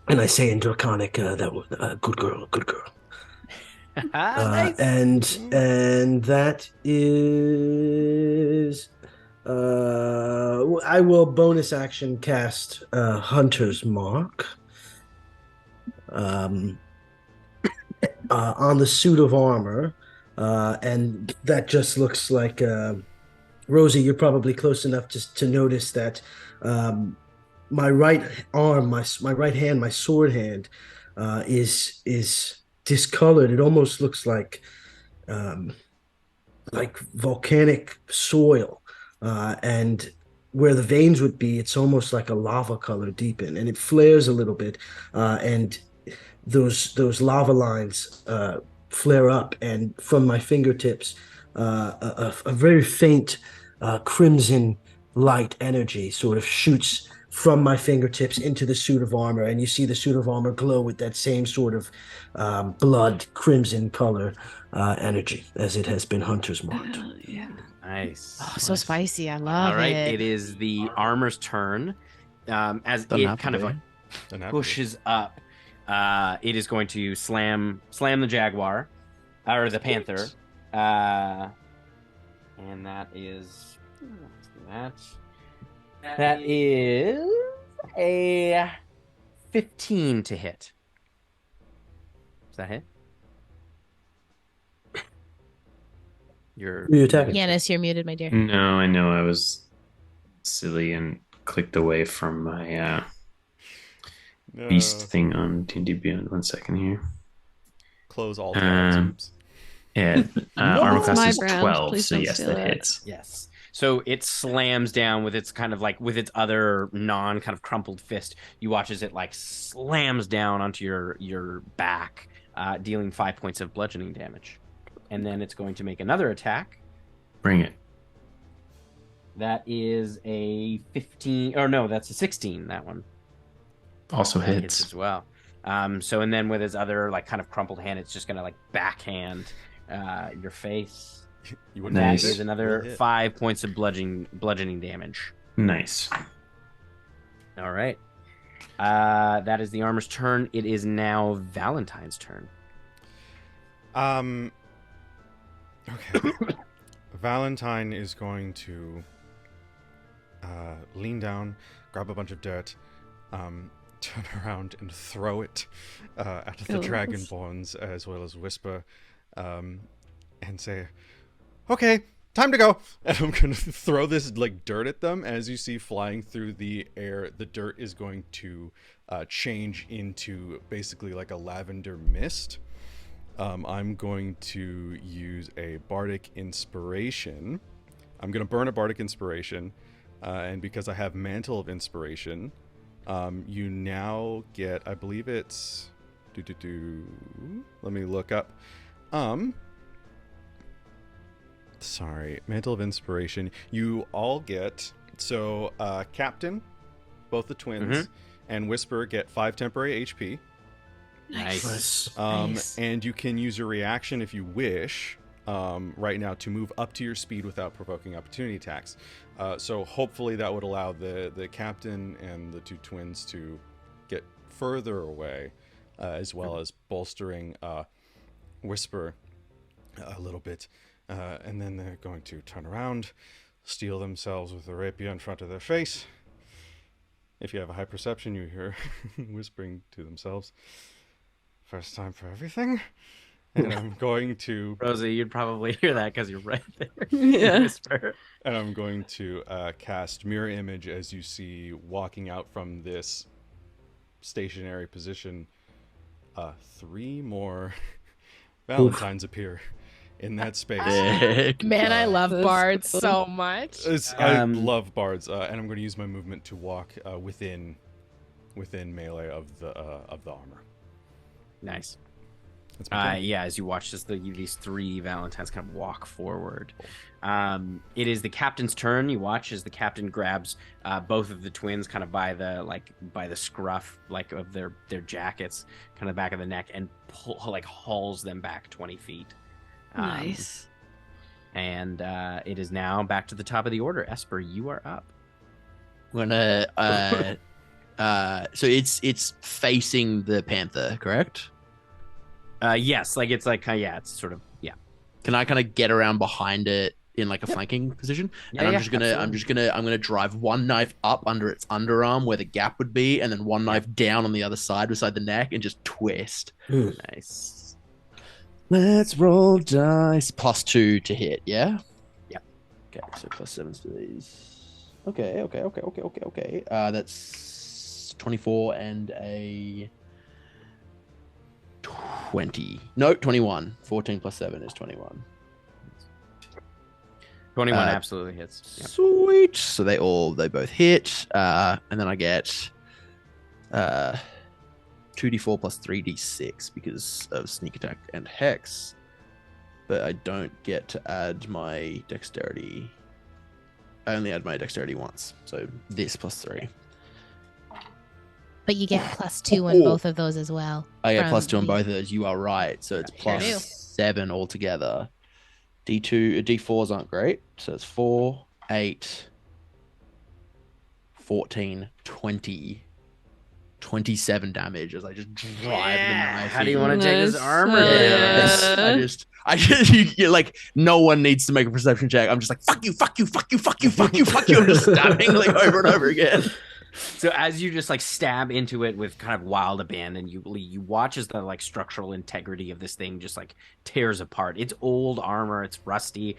And I say in Draconic, good girl, good girl. Nice. And that is... I will bonus action cast Hunter's Mark on the suit of armor, and that just looks like Rosie. You're probably close enough to notice that my right arm, my right hand, my sword hand, is discolored. It almost looks like volcanic soil. And where the veins would be, it's almost like a lava color deepen, and it flares a little bit, and those lava lines flare up, and from my fingertips, a very faint crimson light energy sort of shoots from my fingertips into the suit of armor, and you see the suit of armor glow with that same sort of blood crimson color energy as it has been Hunter's marked. Yeah. Nice. Oh, so spicy. I love All right. it. It is the armor's turn. As Doesn't it have to kind of be. like Doesn't have to be. pushes up, it is going to slam the jaguar, or the panther, and that is that is a 15 to hit. Does that hit? Who are you attacking? Yanis, you're muted, my dear. No, I know I was silly and clicked away from my beast thing on D&D Beyond. 1 second here. Close all tabs. Oops. Yeah, armor class my is brand. 12, Please so don't yes, steal that it. hits. Yes. So it slams down with its kind of like with its other non kind of crumpled fist. You watch as it like slams down onto your back, dealing 5 points of bludgeoning damage, and then it's going to make another attack. Bring it. That is a 15, or no, that's a 16. That one Also that hits. as well. So and then with his other like kind of crumpled hand, it's just gonna like backhand your face. You And wouldn't that Nice. is hit? another You'll hit. 5 points of bludgeoning damage. Nice. All right. That is the armor's turn. It is now Valentine's turn. Okay. Valentine is going to lean down, grab a bunch of dirt, turn around and throw it at the Oh. Dragonborns, as well as Wysper, and say, "Okay, time to go." And I'm going to throw this like dirt at them. As you see flying through the air, the dirt is going to change into basically like a lavender mist. I'm going to use a Bardic Inspiration. I'm going to burn a Bardic Inspiration, and because I have Mantle of Inspiration, you now get, I believe it's, let me look up. Sorry, Mantle of Inspiration. You all get, so Captain, both the twins, and Wysper get 5 temporary HP. Nice. Nice. And you can use your reaction if you wish right now to move up to your speed without provoking opportunity attacks. So hopefully that would allow the captain and the 2 twins to get further away, as well as bolstering Wysper a little bit. And then they're going to turn around, steal themselves with a rapier in front of their face. If you have a high perception, you hear whispering to themselves. First time for everything. And I'm going to... Rosie, you'd probably hear that because you're right there. Yeah. Whisper. And I'm going to cast Mirror Image as you see walking out from this stationary position. 3 more Valentines appear in that space. Man, I love That's bards cool. so much. I love bards, and I'm going to use my movement to walk within melee of the armor. Nice. That's my turn. Yeah, as you watch these 3 Valentines kind of walk forward. It is the captain's turn. You watch as the captain grabs both of the twins kind of by the scruff of their jackets, kind of the back of the neck, and hauls them back 20 feet. Nice. And it is now back to the top of the order. Esper, you are up. I'm gonna so it's facing the panther, correct? Yes, it's sort of, yeah. Can I kind of get around behind it in like a flanking position? Yeah, And I'm absolutely. just gonna drive one knife up under its underarm where the gap would be, and then one knife down on the other side beside the neck, and just twist. Nice. Let's roll dice. +2 to hit, yeah? Yep. Okay, so +7s to these. Okay. That's 24 and a 20. No, 21. 14 + 7 is 21. 21 absolutely hits. Yep. Sweet. So they both hit. And then I get 2d4 + 3d6 because of sneak attack and hex. But I don't get to add my dexterity. I only add my dexterity once. So this +3. But you get +2 on both of those as well. I get from +2 on the- both of those. You are right. So it's Sure do. +7 altogether. D4s aren't great. So it's 4, 8, 14, 20, 27 damage as I just drive the knife. How do you want to take his Nice. armor? Yes. Yeah. I just you're like, no one needs to make a perception check. I'm just like, fuck you. I'm just stabbing like over and over again. So as you just stab into it with kind of wild abandon, you watch as the structural integrity of this thing just tears apart. It's old armor, it's rusty.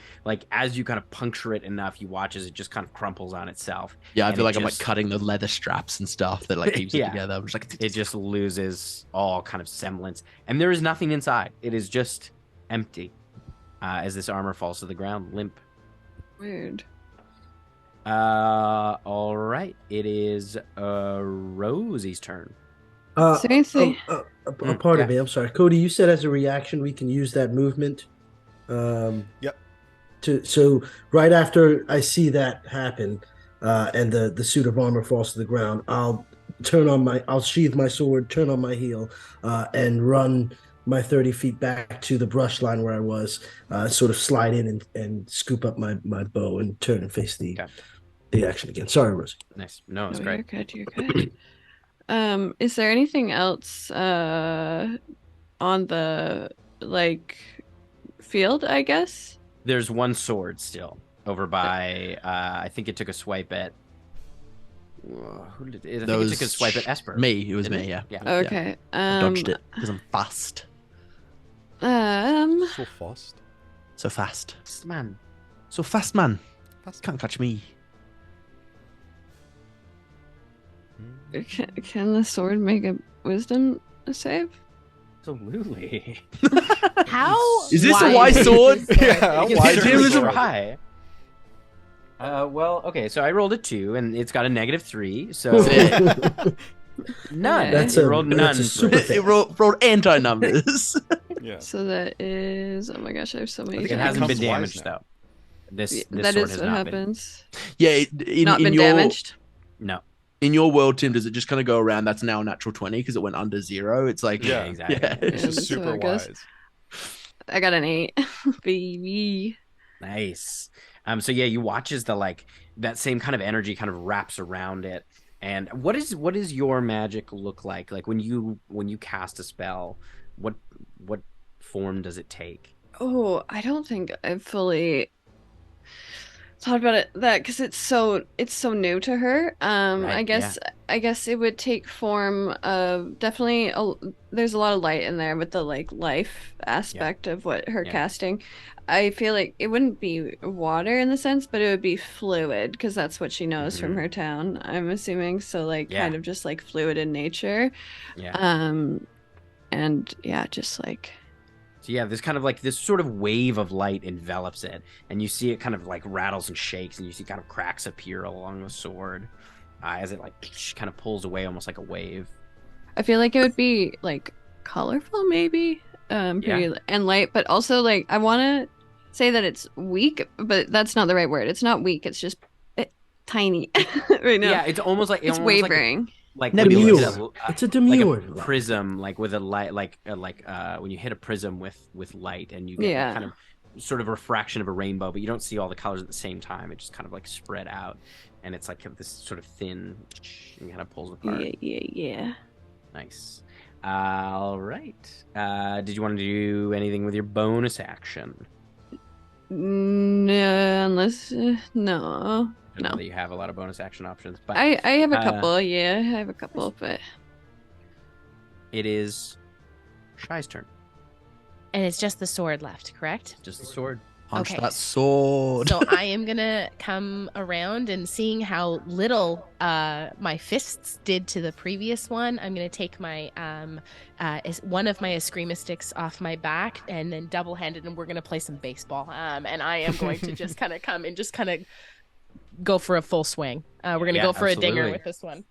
As you kind of puncture it enough, you watch as it just kind of crumples on itself. Yeah, I And feel it like I'm just- cutting the leather straps and stuff that keeps Yeah. it together. I'm just like, It just loses all kind of semblance, and there is nothing inside. It is just empty. As this armor falls to the ground, limp. Weird. All right. It is Rosie's turn. Seriously? Pardon yeah. me. I'm sorry, Cody. You said as a reaction we can use that movement. Yep. So right after I see that happen, and the suit of armor falls to the ground, I'll sheathe my sword, turn on my heel, and run my 30 feet back to the brush line where I was, sort of slide in and scoop up my bow and turn and face the action again. Sorry, Rosie. Nice. No, it's No, great. You're good. Is there anything else on the field, I guess? There's one sword still over by. I think it took a swipe at. Who did it? I think it took a swipe at Esper. Me. It was Didn't me. it? Yeah. Yeah. Okay. I dodged it because I'm fast. So fast. So fast. Man. So fast, man. Fast. Can't catch me. Can the sword make a wisdom save? Absolutely. How Is this a wise wise sword? Yeah, You why can do certainly sword? try. Well, okay, so I rolled a 2, and it's got a -3, so none. That's You a- rolled that's none. a super for it. It rolled anti-numbers. Yeah. So that is, oh my gosh, I have so many. I think It it hasn't been becomes wise damaged now. though. This That sword is has what not happens. Yeah, Not in been your damaged. been. No. in your world, Tim, does it just kind of go around? That's now a natural 20 because it went under 0. It's like Yeah, exactly. Yeah. It's Yeah, just that's how super it goes. wise. I got an 8. Baby. Nice. So yeah, you watch as the that same kind of energy kind of wraps around it. And what is your magic look like? Like when you cast a spell, what form does it take? Oh, I don't think I've fully thought about it because it's so new to her. Right, I guess it would take form of definitely there's a lot of light in there with the life aspect of what her Yeah. casting. I feel like it wouldn't be water in the sense, but it would be fluid because that's what she knows from her town. I'm assuming so, Yeah. kind of just fluid in nature. Yeah. And yeah, just like So yeah, there's kind of like this sort of wave of light envelops it, and you see it kind of like rattles and shakes, and you see kind of cracks appear along the sword as it like kind of pulls away, almost like a wave. I feel like it would be like colorful, maybe, pretty and light, but also like I want to say that it's weak, but that's not the right word. It's not weak. It's just tiny right now. Yeah, it's almost like it's wavering. Like demure. It's a demure like a prism, like with a light, like when you hit a prism with light, and you get kind of sort of a refraction of a rainbow, but you don't see all the colors at the same time. It just kind of like spread out, and it's like this sort of thin, and kind of pulls apart. Yeah. Nice. All right. Did you want to do anything with your bonus action? No, unless no. I know that you have a lot of bonus action options, but I have a couple. Yeah, I have a couple, but it is Shy's turn. And it's just the sword left, correct? Just the sword. Punch that sword. So I am gonna come around, and seeing how little my fists did to the previous one, I'm gonna take my one of my Eskrima sticks off my back, and then double-handed, and we're gonna play some baseball. And I am going to just kind of come and just kind of go for a full swing. We're gonna go for a dinger with this one.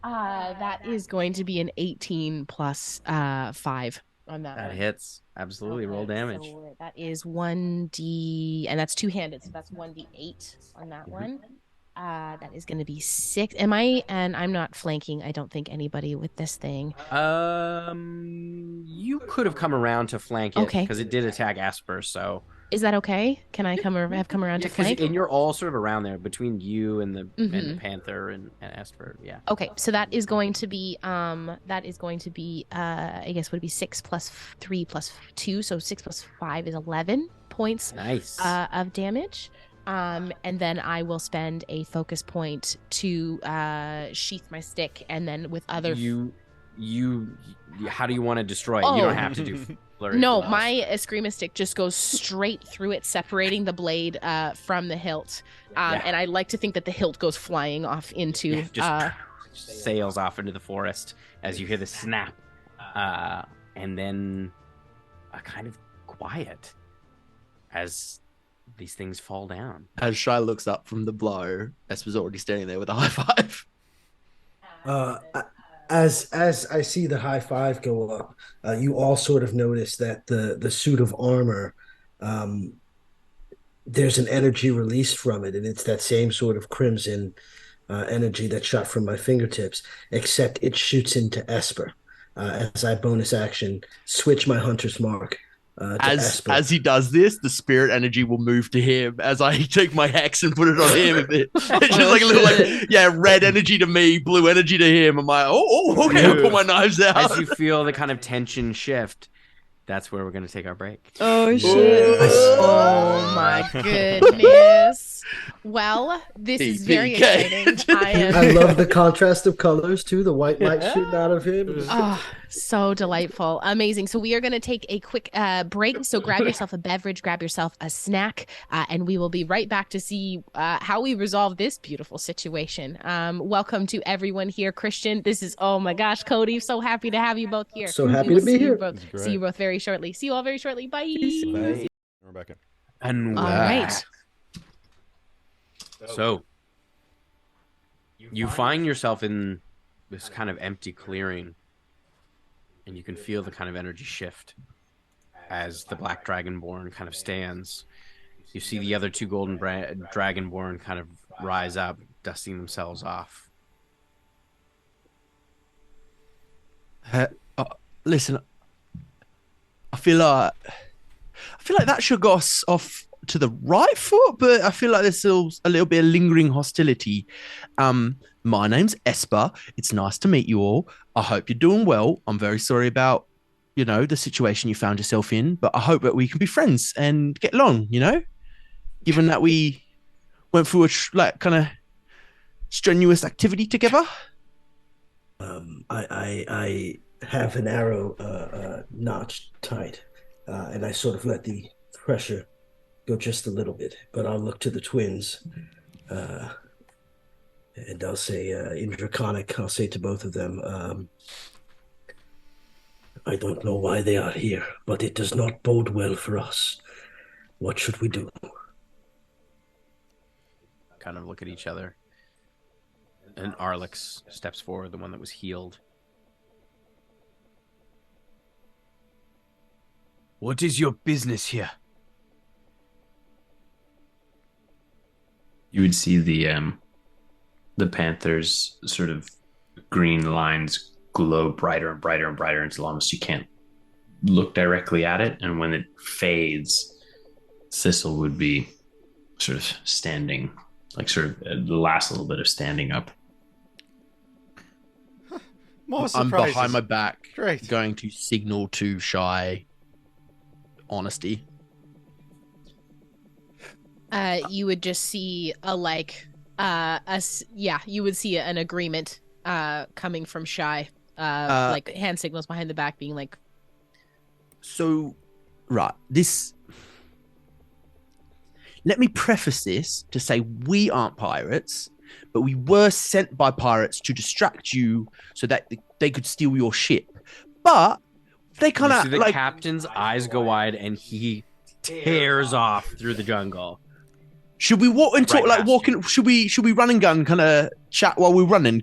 That is going to be an 18 plus 5 on that one. That hits. Absolutely. Roll damage. So that is 1d, and that's two-handed, so that's 1d8 on that one. That is going to be 6. And I'm not flanking, I don't think, anybody with this thing. You could have come around to flank it because it did attack Esper, so is that okay? Can I come around to flank? And you're all sort of around there between you and the and Panther and Esper. Yeah. Okay, so that is going to be I guess would be 6 plus 3 plus 2, so 6 plus 5 is 11 points. Nice. Of damage. And then I will spend a focus point to sheath my stick, and then with other how do you want to destroy it? You don't have to do no, my Eskrima stick just goes straight through it, separating the blade from the hilt. And I like to think that the hilt goes flying off into... sails off into the forest as you hear the snap. And then a kind of quiet as these things fall down. As Shy looks up from the blow, Esper's already standing there with a high five. As I see the high five go up, you all sort of notice that the suit of armor, there's an energy released from it, and it's that same sort of crimson energy that shot from my fingertips, except it shoots into Esper. As I bonus action, switch my hunter's mark. As he does this, the spirit energy will move to him as I take my hex and put it on him. It's just like a little, red energy to me, blue energy to him. I'm like, okay, I put my knives out. As you feel the kind of tension shift, that's where we're going to take our break. Oh, shit. Oh, my goodness. Well, this is very exciting. I love the contrast of colors, too. The white light shooting out of him. Oh, so delightful. Amazing. So we are going to take a quick break. So grab yourself a beverage, grab yourself a snack, and we will be right back to see how we resolve this beautiful situation. Welcome to everyone here. Christian, this is, oh my gosh, Cody, so happy to have you both here. So happy to be here. See you both very shortly. See you all very shortly. Bye. Bye. Rebecca. And all right. So you find yourself in this kind of empty clearing, and you can feel the kind of energy shift as the Black Dragonborn kind of stands. You see the other two Golden Dragonborn kind of rise up, dusting themselves off. Listen, I feel like that should go us off to the right foot, but I feel like there's still a little bit of lingering hostility. My name's Esper. It's nice to meet you all. I hope you're doing well. I'm very sorry about, the situation you found yourself in, but I hope that we can be friends and get along, given that we went through a kind of strenuous activity together. I have an arrow notched tight, and I sort of let the pressure go just a little bit, but I'll look to the twins And I'll say in Draconic, I'll say to both of them, I don't know why they are here, but it does not bode well for us. What should we do? Kind of look at each other. And Arlix steps forward, the one that was healed. What is your business here? You would see the panther's sort of green lines glow brighter and brighter and brighter until almost you can't look directly at it. And when it fades, Thistle would be sort of standing, like sort of the last little bit of standing up. More I'm surprises. behind my back, Great. going to signal to Shy honesty. You would just see you would see an agreement coming from Shy, like hand signals behind the back being like, So, right, let me preface this to say we aren't pirates, but we were sent by pirates to distract you so that they could steal your ship. But they kind You of see the like captain's eyes go wide and he tears off through the jungle. Should we walk and talk Right like past walking? Should we run and gun kind of chat while we're running?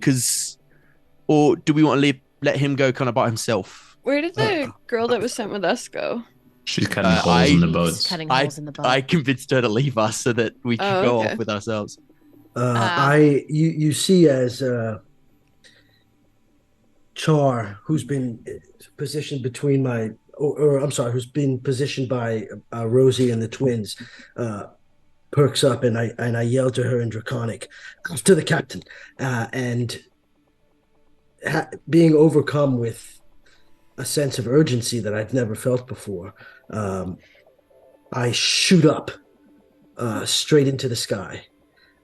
Or do we want to let him go kind of by himself? Where did the girl that was sent with us go? She's cutting holes in the he's boats. cutting holes in the boat. I convinced her to leave us so that we could go okay. off with ourselves. You see as Char, who's been positioned between who's been positioned by Rosie and the twins, perks up, and I yell to her in Draconic, to the captain, and being overcome with a sense of urgency that I've never felt before, I shoot up straight into the sky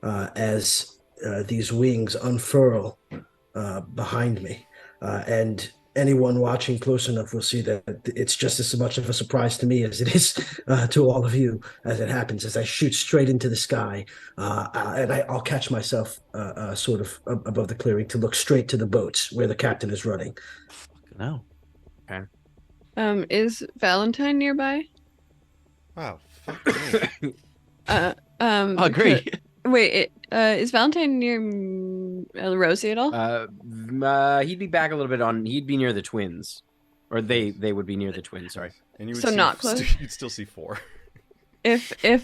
as these wings unfurl behind me, and anyone watching close enough will see that it's just as much of a surprise to me as it is to all of you as it happens, as I shoot straight into the sky, and I'll catch myself sort of above the clearing to look straight to the boats where the captain is running. No. Is Valentine nearby? Wow, fuck me. I agree. Wait, is Valentine near Rosie at all? He'd be back a little bit he'd be near the twins. Or they would be near the twins, sorry. And you would So see, not close? You'd still see 4. If They're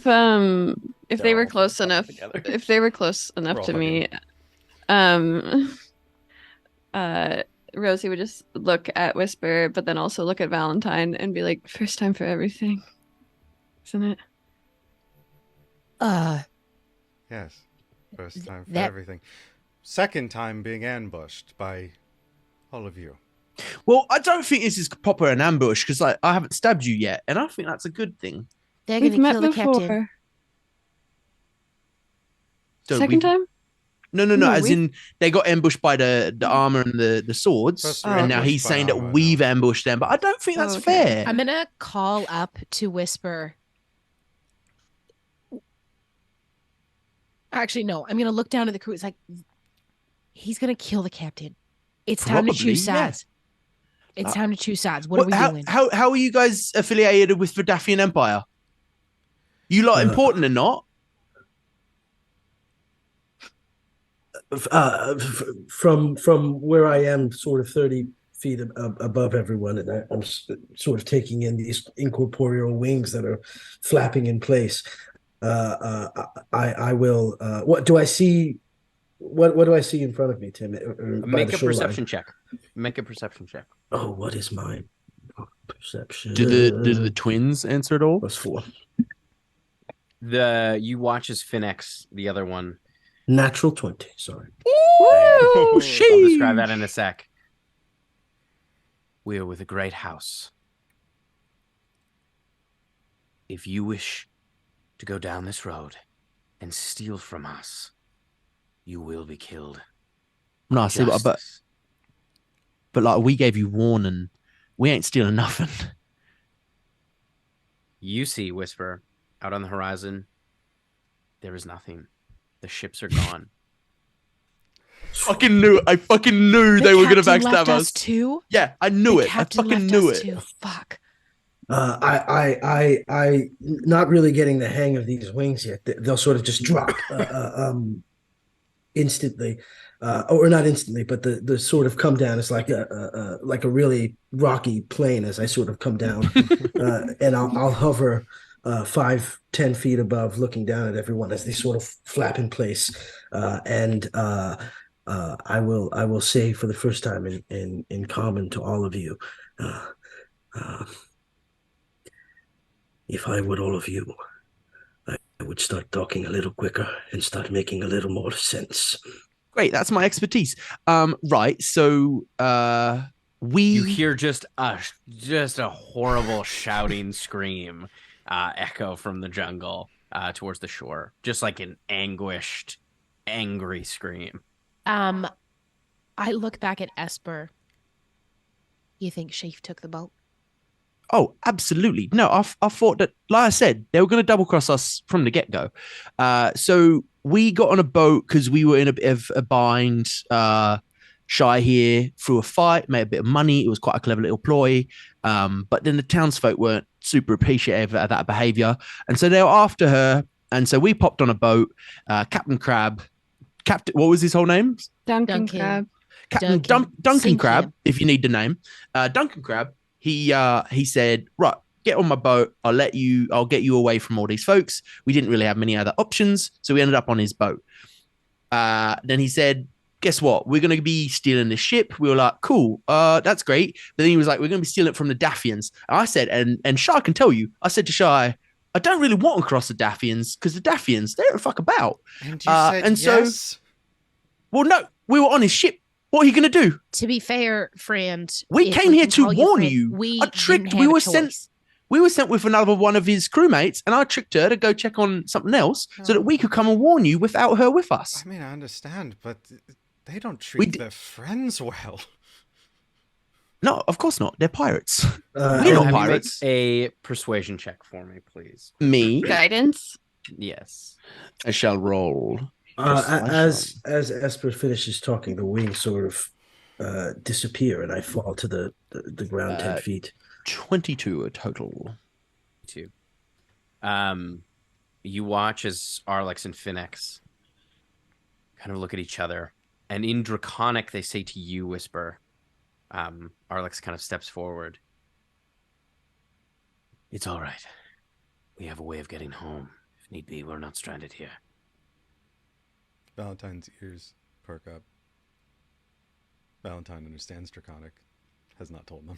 they were all close fucked enough, together. if they were close enough We're all to me, Rosie would just look at Wysper, but then also look at Valentine and be like, "First time for everything, isn't it?" Yes. First time for that- everything. Second time being ambushed by all of you. Well, I don't think this is proper an ambush because I haven't stabbed you yet, and I think that's a good thing. They're We've gonna met kill the before. captain. So Second time? No, No, as we've- in they got ambushed by the armor and the swords, First we and now ambushed he's by saying that armor, we've no. ambushed them. But I don't think that's Okay. fair. I'm gonna call up to Wysper. Actually, no. I'm gonna look down at the crew. It's like he's gonna kill the captain. It's time to Probably, choose yeah. sides. It's time to choose sides. What are we doing? How are you guys affiliated with the Dathian Empire? You lot important or not? From where I am, sort of 30 feet above everyone, and I'm sort of taking in these incorporeal wings that are flapping in place. I will. What do I see? What do I see in front of me, Tim? By Make the a shoreline? perception check. Make a perception check. Oh, what is my perception? Do the twins answer at all? +4? You watch as Finex, the other one. Natural 20. Sorry. Woo! I'll describe that in a sec. We are with a great house. If you wish to go down this road and steal from us, you will be killed. No, I see, but Justice. like we gave you warning. We ain't stealing nothing. You see, Wysper, out on the horizon, there is nothing. The ships are gone. fucking knew. I fucking knew they were gonna captain backstab left us. too. Yeah, I knew The it. I captain fucking left knew us it. Too. Fuck. I not really getting the hang of these wings yet. They'll sort of just drop instantly, or not instantly, but the sort of come down is like a really rocky plane as I sort of come down, and I'll hover 5-10 feet above, looking down at everyone as they sort of flap in place, and I will say for the first time in common to all of you. If I were all of you, I would start talking a little quicker and start making a little more sense. Great, that's my expertise. Right, so You hear just a horrible shouting scream echo from the jungle towards the shore, just like an anguished, angry scream. I look back at Esper. You think Sheaf took the boat? Oh, absolutely. No, I thought that, like I said, they were going to double cross us from the get-go. So we got on a boat because we were in a bit of a bind. Shy here threw a fight, made a bit of money. It was quite a clever little ploy. But then the townsfolk weren't super appreciative of that behavior. And so they were after her. And so we popped on a boat. Captain, what was his whole name? Duncan Crab. Captain Duncan Crab, if you need the name. Duncan Crab. He said, right, get on my boat. I'll get you away from all these folks. We didn't really have many other options, so we ended up on his boat. Then he said, guess what? We're going to be stealing this ship. We were like, cool, that's great. But then he was like, we're going to be stealing it from the Dathians. And I said, and Shy can tell you, I said to Shy, I don't really want to cross the Dathians because the Dathians, they don't fuck about. And you said yes? So, well, no, we were on his ship. What are you going to do? To be fair, friend, We came here to warn you. We were sent with another one of his crewmates, and I tricked her to go check on something else so that we could come and warn you without her with us. I mean, I understand, but they don't treat their friends well. No, of course not. They're pirates. We're not pirates. A persuasion check for me, please. Me? Guidance. Yes. I shall roll. As Esper finishes talking, the wings sort of disappear, and I fall to the ground 10 feet. 22 a total. 2. You watch as Arlex and Finnex kind of look at each other, and in Draconic they say to you, Wysper. Arlex kind of steps forward. It's all right. We have a way of getting home. If need be, we're not stranded here. Valentine's ears perk up. Valentine understands Draconic. Has not told them.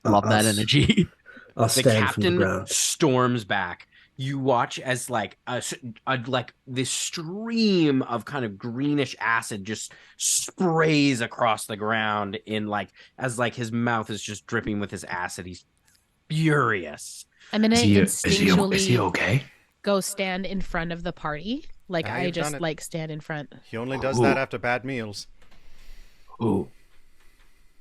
Love that energy. I'll The stand from the captain ground. storms back. You watch as like this stream of kind of greenish acid just sprays across the ground as his mouth is just dripping with his acid. He's furious. I'm gonna instinctually is he okay? go stand in front of the party. Like Now I you've just done it. like stand in front. He only does that after bad meals. Ooh.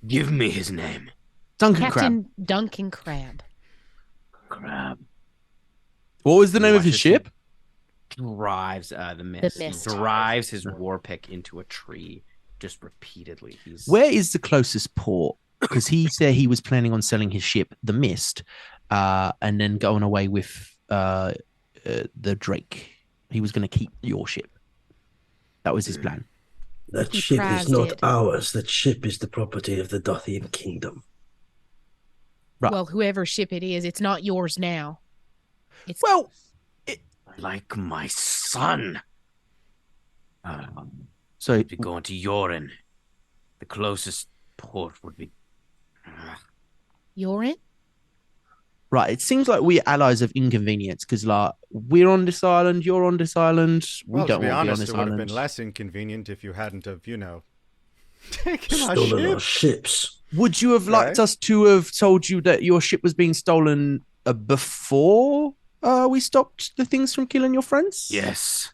Give me his name. Duncan Crab. Captain Duncan Crab. Crab. What was the name of his Watches ship? Drives the mist. mist. He drives his war pick into a tree just repeatedly. Where is the closest port? Because he said he was planning on selling his ship, the Mist, and then going away with the Drake. He was going to keep your ship. That was his plan. That He ship is prized not it. ours. That ship is the property of the Dathian kingdom. Right. Well, whoever ship it is, it's not yours now. It's Well, like my son. so Be going to Oloren. The closest port would be. Oloren. right, it seems like we're allies of inconvenience because like we're on this island, you're on this island. We Well, to don't be want to be on honest, this it would have island. been less inconvenient if you hadn't have, taken our Stolen our ship. ships. Would you have liked Right. us to have told you that your ship was being stolen before we stopped the things from killing your friends? Yes.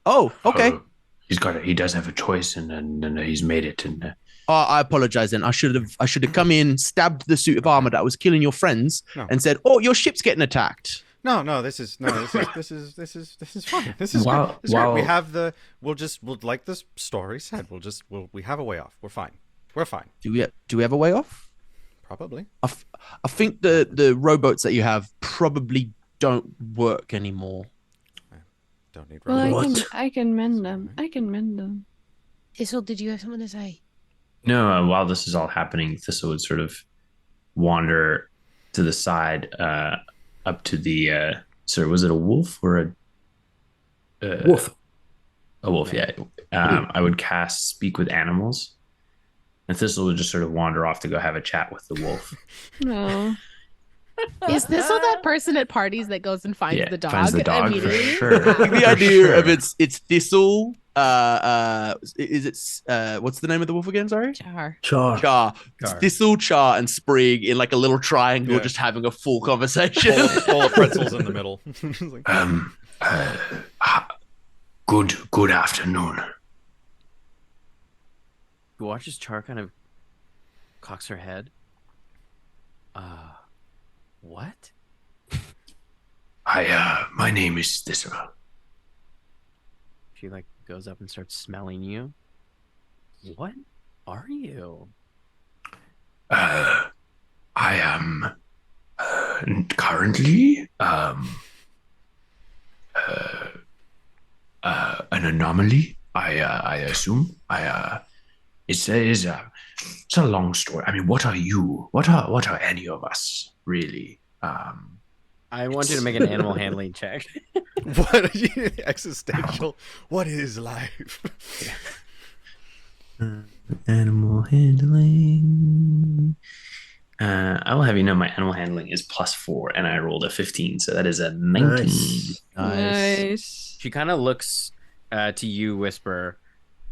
Oh, okay. He does have a choice, and he's made it. And I apologize then. I should have come in, stabbed the suit of armor that was killing your friends, No. and said, "Oh, your ship's getting attacked." No, this is fine. This is While- great. This is great. We while- have we'll like the story said. We have a way off. We're fine. We're fine. Do we have a way off? Probably. I think the rowboats that you have probably don't work anymore. Don't need Well, robots. I can mend them. I can mend them. Thistle, did you have something to say? No, while this is all happening, Thistle would sort of wander to the side, up to the. Sorry, was it a wolf or a Wolf. A wolf? Yeah. I would cast Speak with Animals, and Thistle would just sort of wander off to go have a chat with the wolf. No. Is Thistle that person at parties that goes and finds the dog? finds the dog for immediately? sure. I think the idea of it's Thistle. Is it what's the name of the wolf again? Sorry, Char. Char. Char. It's Char. Thistle, Char, and Sprig in like a little triangle, Yeah. just having a full conversation. Bowl of pretzels in the middle. It's like, Good afternoon. You watch as Char kind of cocks her head. What? My name is Thistle. She like goes up and starts smelling you. What are you? I am currently an anomaly. I assume. It's a long story. I mean, what are you? What are any of us really? I want you to make an animal handling check. what existential? What is life? Animal handling. I will have you know my animal handling is +4, and I rolled a 15, so that is a 19. Nice. Nice. She kind of looks to you, Wysper,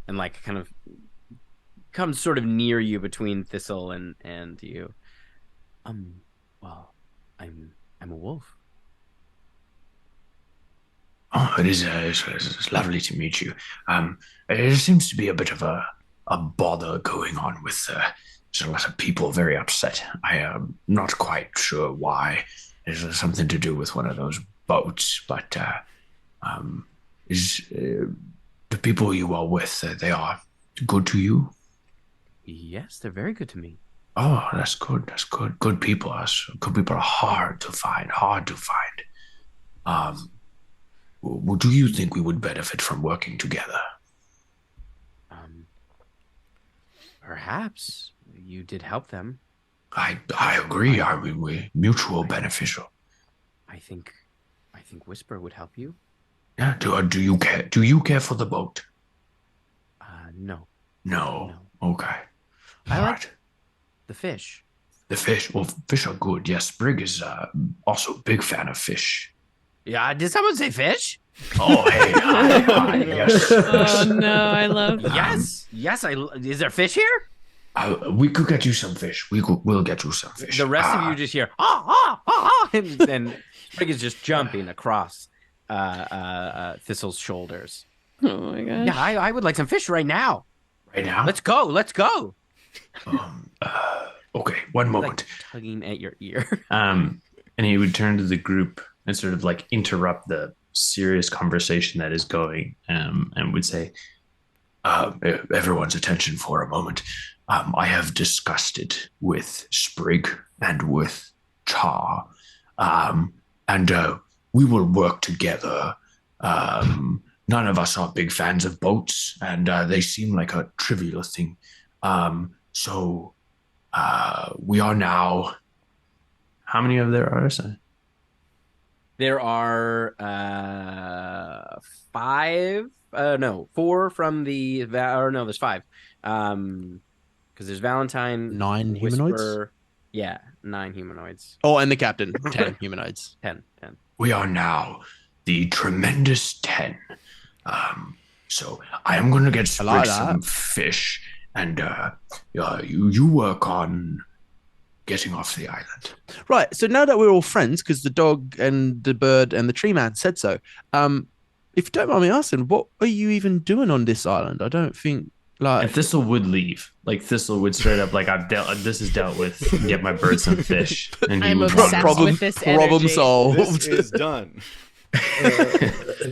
and like kind of comes sort of near you between Thistle and you. Well, I'm a wolf. Oh, it's lovely to meet you. There seems to be a bit of a bother going on with there's a lot of people very upset. I am not quite sure why. There's something to do with one of those boats, but is the people you are with, they are good to you? Yes, they're very good to me. Oh, that's good. That's good. Good people are hard to find. Do you think we would benefit from working together? Perhaps you did help them. I agree. I mean, we're mutual beneficial. I think Wysper would help you. Yeah. Do you care? Do you care for the boat? No. No. Okay. I All like right. the fish. The fish. Well, fish are good. Yes, Sprig is also a big fan of fish. Yeah, did someone say fish? Oh, hey, hi, yes. Oh no, I love that. Yes. Is there fish here? We could get you some fish. We'll get you some fish. The rest of you just hear and Sprig is just jumping across Thistle's shoulders. Oh my gosh. Yeah, I would like some fish right now. right now. Let's go. Okay, one moment. Like tugging at your ear. And he would turn to the group and sort of like interrupt the serious conversation that is going, and would say, everyone's attention for a moment. I have discussed it with Sprig and with Char, and we will work together. None of us are big fans of boats, and they seem like a trivial thing. So we are now. How many of there are? There are 4 from the there's 5. Because there's Valentine, 9 humanoids. Wysper, yeah, 9 humanoids. Oh, and the captain, 10 humanoids. 10. We are now the tremendous 10. So I am going to get Sprig like some that. fish, and you work on getting off the island. Right. So now that we're all friends, because the dog and the bird and the tree man said so, if you don't mind me asking, what are you even doing on this island? I don't think And Thistle would leave. Like Thistle would straight up like I've dealt. This is dealt with. Get my bird some fish, and he I'm would obsessed wander off. with this problem energy. solved. This is done.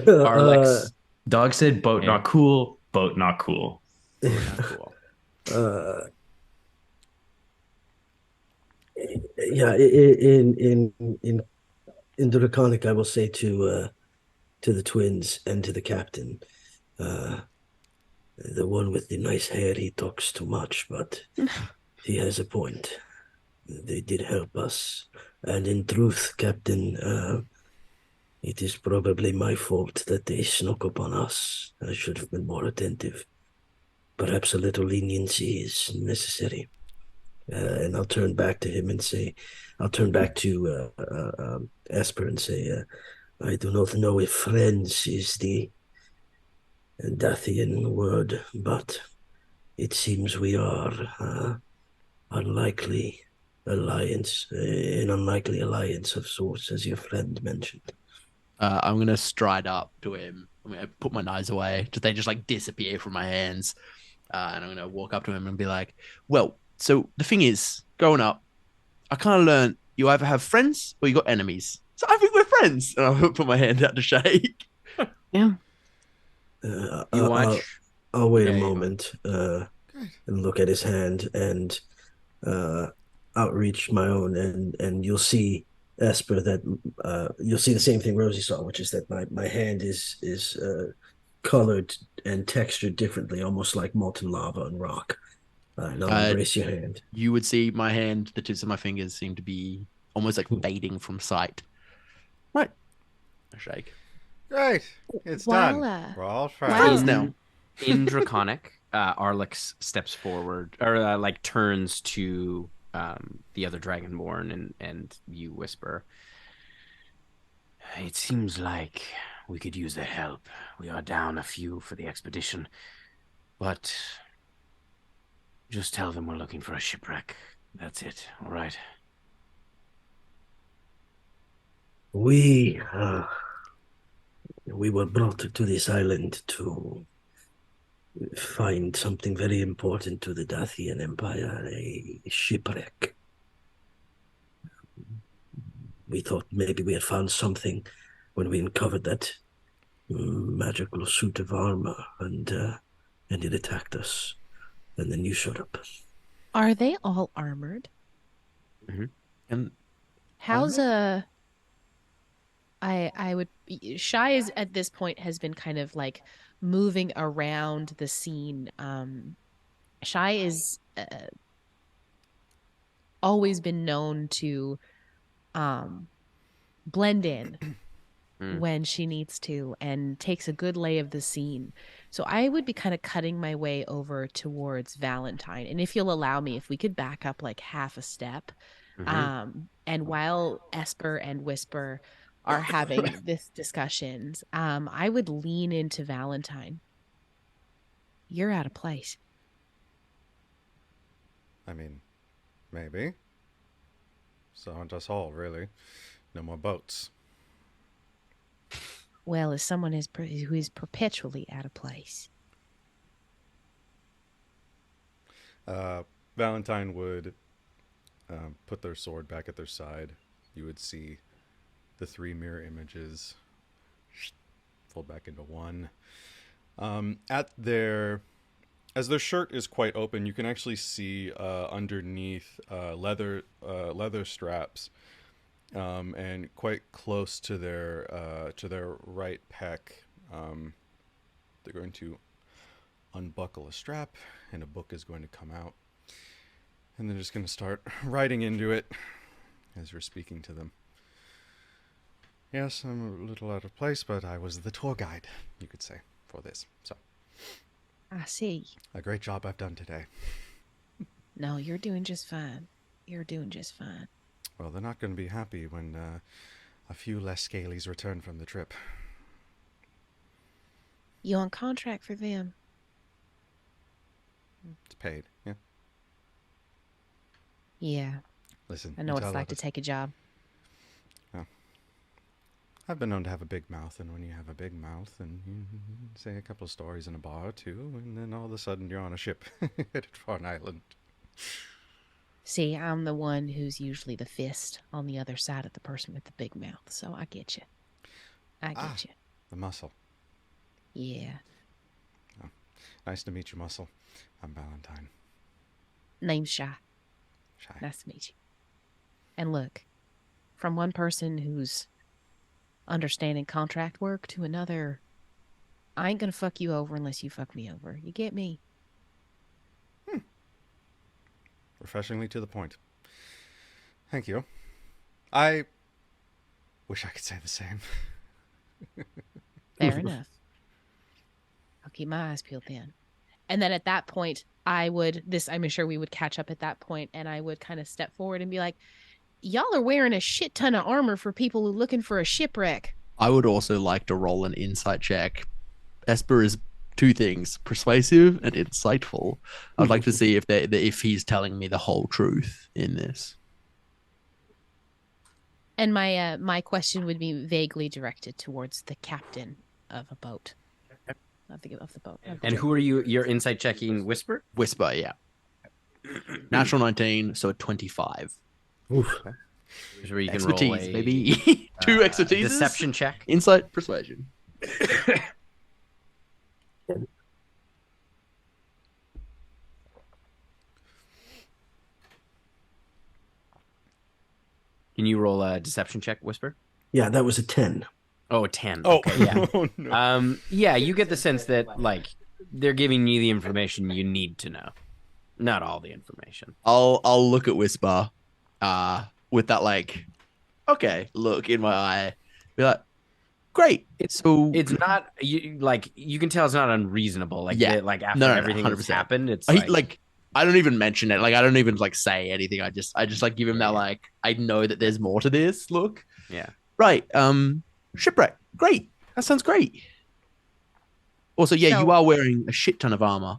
Arlex. Dog said, "Boat Yeah. not cool. Boat not cool." Cool. Yeah, in the Draconic, I will say to the twins and to the captain, the one with the nice hair, he talks too much, but he has a point. They did help us, and in truth, Captain, it is probably my fault that they snuck up on us. I should have been more attentive. Perhaps a little leniency is necessary. And I'll turn back to him and say, I'll turn back to Esper and say, I do not know if friends is the Dathian word, but it seems we are unlikely alliance, an unlikely alliance of sorts, as your friend mentioned. I'm gonna stride up to him. I'm gonna put my knives away. They just like disappear from my hands, and I'm gonna walk up to him and be like, "Well, so the thing is, growing up, I kind of learned you either have friends or you got enemies. So I think we're friends." And I'll put my hand out to shake. Yeah. You watch. I'll wait Yeah, a you moment and look at his hand and outreach my own, and you'll see, Esper, that you'll see the same thing Rosie saw, which is that my hand is colored and textured differently, almost like molten lava and rock. And I'll embrace your hand. You would see my hand, the tips of my fingers seem to be almost like fading from sight. Right. I shake. Great. It's While, done. We're all friends. while- Now. In Draconic, Arlex steps forward, or like turns to the other Dragonborn, and you whisper, "It seems like we could use their help. We are down a few for the expedition, but just tell them we're looking for a shipwreck. That's it, all right?" We were brought to this island to find something very important to the Dathian Empire, a shipwreck. We thought maybe we had found something when we uncovered that magical suit of armor, and it attacked us. And then you showed up. Are they all armored? And How's I would Shy is at this point has been kind of like moving around the scene. Shy is always been known to blend in when she needs to and takes a good lay of the scene. So I would be kind of cutting my way over towards Valentine. And if you'll allow me, if we could back up like half a step. And while Esper and Wysper are having this discussions, I would lean into Valentine. You're out of place. I mean, maybe. So aren't us all, really. No more boats. Well, as someone who is perpetually out of place. Valentine would put their sword back at their side. You would see the three mirror images fold back into one. As their shirt is quite open, you can actually see underneath leather straps, and quite close to their right pec, they're going to unbuckle a strap, and a book is going to come out, and they're just going to start writing into it as you're speaking to them. Yes, I'm a little out of place, but I was the tour guide, you could say, for this. So, I see. a great job I've done today. No, you're doing just fine. You're doing just fine. Well, they're not going to be happy when a few less scalies return from the trip. You on contract for them? It's paid, yeah. Yeah, Listen, I know what tell it's like to others. take a job. I've been known to have a big mouth, and when you have a big mouth, and you say a couple of stories in a bar or two, and then all of a sudden you're on a ship headed for an island. See, I'm the one who's usually the fist on the other side of the person with the big mouth, so I get you. I get you. The muscle. Yeah. Oh, nice to meet you, Muscle. I'm Valentine. Name's Shy. Shy. Nice to meet you. And look, from one person who's understanding contract work to another, I ain't gonna fuck you over unless you fuck me over. You get me? Refreshingly to the point. Thank you. I wish I could say the same. Fair enough. I'll keep my eyes peeled then. And then at that point, I'm sure we would catch up at that point, and I would kind of step forward and be like, y'all are wearing a shit ton of armor for people who are looking for a shipwreck. I would also like to roll an insight check. Esper is two things: persuasive and insightful. I'd like to see if he's telling me the whole truth in this. And my question would be vaguely directed towards the captain of a boat. Of the boat. And who are you? You're insight checking Wysper? Wysper, yeah. Natural 19, so a 25. Oof. Here's where you can Expertise, roll a, maybe. Two expertise. deception check. Insight, persuasion. Can you roll a deception check, Wysper? Yeah, that was a 10. Oh, a 10. Oh, Okay, yeah. oh, no. Yeah, you get the sense that, like, they're giving you the information you need to know. Not all the information. I'll look at Wysper with that, like, okay, look in my eye. Be like, great. It's not, you can tell it's not unreasonable. Like, Yeah. like after No, everything that's 100%. happened, it's I don't even mention it. Like, I don't even, like, say anything. I just like, give him that, like, I know that there's more to this. Look. Yeah. Right. Shipwreck. Great. That sounds great. Also, yeah, So- you are wearing a shit ton of armor.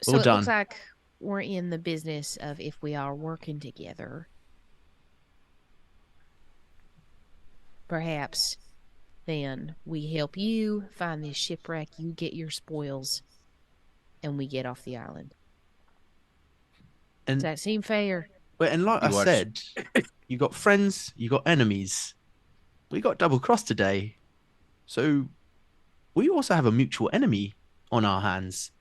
So Well it done. looks like we're in the business of, if we are working together, perhaps then we help you find this shipwreck, you get your spoils, and we get off the island. And Does that seem fair? and like I You are- said, you got friends, you got enemies. We got double crossed today, so we also have a mutual enemy on our hands.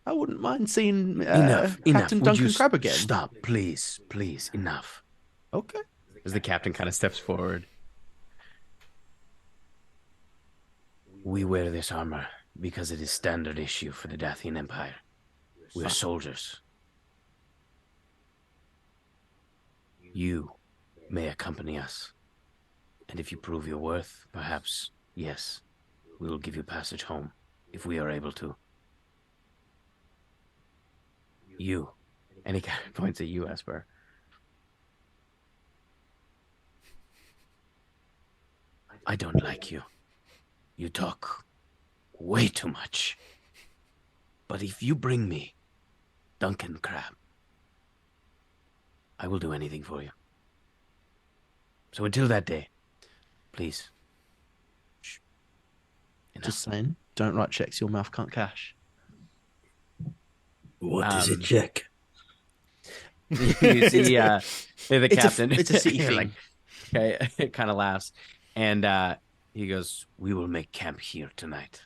I wouldn't mind seeing Captain Would Duncan you Crab again. Stop, please, enough. Okay. As the captain kind of steps forward. We wear this armor because it is standard issue for the Dathian Empire. We're soldiers. You may accompany us. And if you prove your worth, perhaps, yes, we will give you passage home, if we are able to. You. And he kind of points at you, Esper. I don't like you. You talk way too much. But if you bring me Duncan Crab, I will do anything for you. So until that day, please. Shh. Enough. Just saying, don't write checks your mouth can't cash. What is it, Jack? You see the captain. It's a city You're thing. like, okay, it kind of laughs. And he goes, we will make camp here tonight.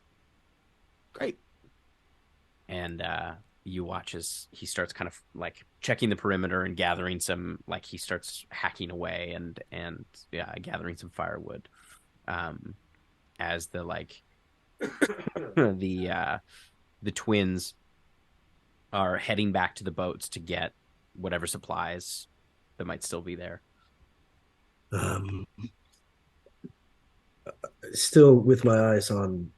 Great. And you watch as he starts kind of like checking the perimeter and gathering some, like he starts hacking away and gathering some firewood. As the like the twins are heading back to the boats to get whatever supplies that might still be there. Still with my eyes on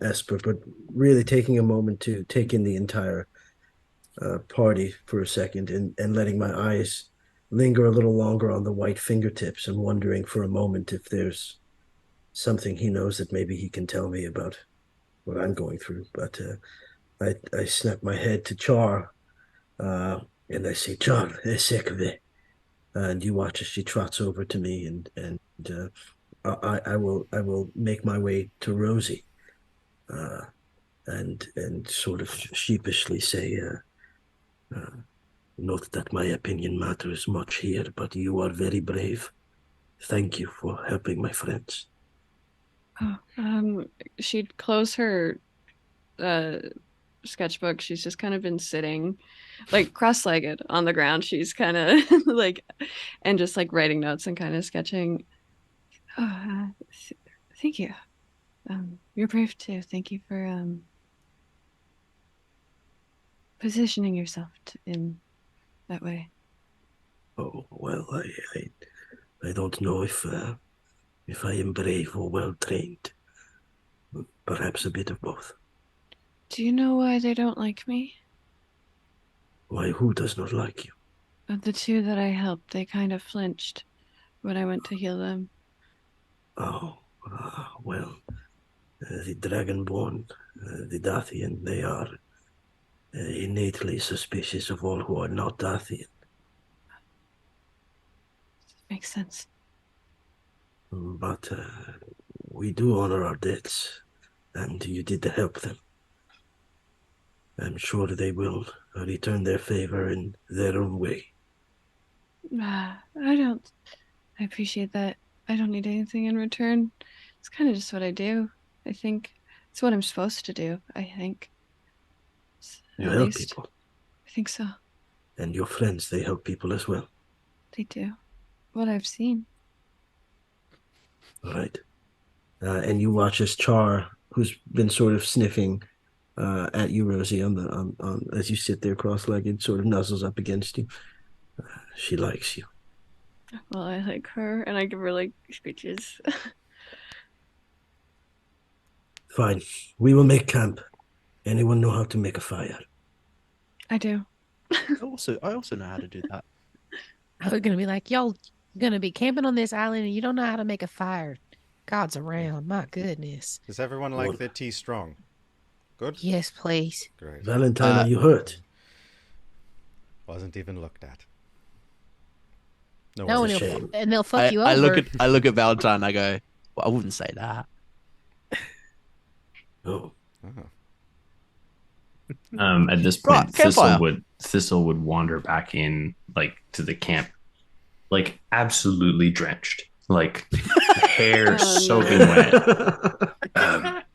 Esper, but really taking a moment to take in the entire party for a second and letting my eyes linger a little longer on the white fingertips and wondering for a moment if there's something he knows that maybe he can tell me about what I'm going through. But I snap my head to Char and I say, Char, a sec of it. And you watch as she trots over to me and I will make my way to Rosie, and sort of sheepishly say, "Note that my opinion matters much here, but you are very brave. Thank you for helping my friends." She'd close her sketchbook. She's just kind of been sitting like cross-legged on the ground. She's kind of like, and just like writing notes and kind of sketching. Thank you. You're brave too. Thank you for positioning yourself in that way. Oh well, I don't know if I am brave or well trained. Perhaps a bit of both. Do you know why they don't like me? Why, who does not like you? Of the two that I helped, they kind of flinched when I went to heal them. Oh, well, the Dragonborn, the Dathian, they are innately suspicious of all who are not Dathian. Makes sense. But we do honor our debts, and you did help them. I'm sure they will return their favor in their own way. I appreciate that. I don't need anything in return. It's kind of just what I do. I think it's what I'm supposed to do, I think. You At help least. people. I think so. And your friends, they help people as well. They do. What I've seen. All right. And you watch as Char, who's been sort of sniffing at you, Rosie, on as you sit there cross-legged, sort of nuzzles up against you. She likes you. Well, I like her, and I give her, like, screeches. Fine. We will make camp. Anyone know how to make a fire? I do. I also know how to do that. I was gonna be like, y'all gonna be camping on this island and you don't know how to make a fire. God's around, my goodness. Does everyone like their tea strong? Good? Yes, please. Great. Valentine, are you hurt? Wasn't even looked at. No, it's a and, shame. and they'll fuck you over. I look at Valentine and I go, well, I wouldn't say that. Oh. At this point, Right, campfire. Thistle would wander back in, like, to the camp, like absolutely drenched, like hair soaking wet.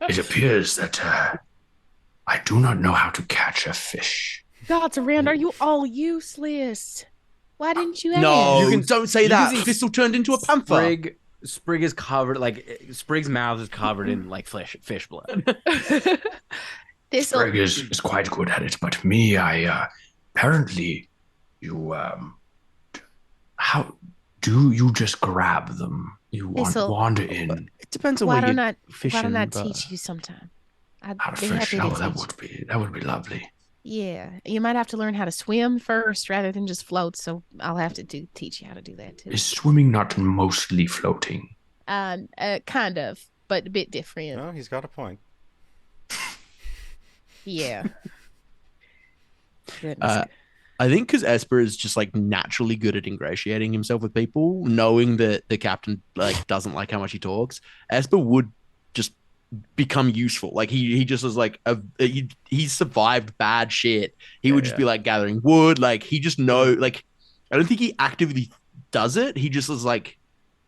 It appears that I do not know how to catch a fish. God's around, are you all useless? Why didn't you ask? No, don't say that. see Thistle turned into a panther. Sprig is covered, like, Sprig's mouth is covered in, like, fish blood. Thistle. Sprig is quite good at it, but me, I apparently you how do you just grab them? You wander in. It depends on Why where don't you're I fishing. teach you sometime? I'd How to be fish? happy to Oh, that teach. would be lovely. Yeah, you might have to learn how to swim first rather than just float. So I'll have to teach you how to do that too. Is swimming not mostly floating? Kind of, but a bit different. No, he's got a point. Yeah. Goodness. I think because Esper is just like naturally good at ingratiating himself with people, knowing that the captain like doesn't like how much he talks, Esper would just become useful. Like he just is like he survived bad shit. He would just be like gathering wood. Like he just like I don't think he actively does it. He just is like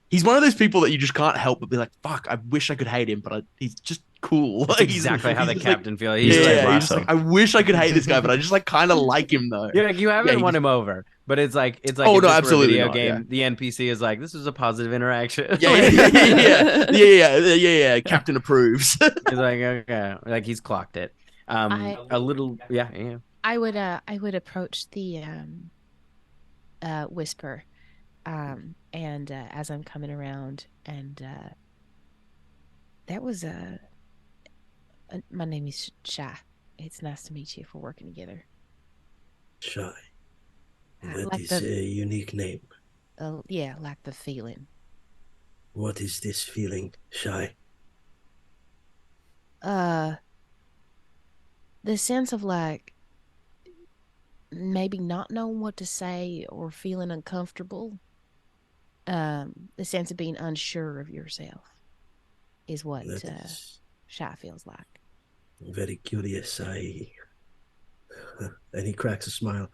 he's one of those people that you just can't help but be like, fuck, I wish I could hate him, but he's just cool. That's Like, exactly how the just captain feels. He's He's just like, I wish I could hate this guy, but I just like kind of like him though. You're like, you haven't he won just- him over, but it's like Oh, if no, this were a absolutely video not, game. The NPC is like, this is a positive interaction. Yeah. Captain approves. He's like, okay, like he's clocked it. A little, yeah. I would approach the Wysper, and as I'm coming around, and that was my name is Shy. It's nice to meet you if we're working together. Shy. That like is the- a unique name. Yeah, like the feeling. What is this feeling, Shy? The sense of like maybe not knowing what to say or feeling uncomfortable. The sense of being unsure of yourself is what That is shy feels like. very curious. And he cracks a smile.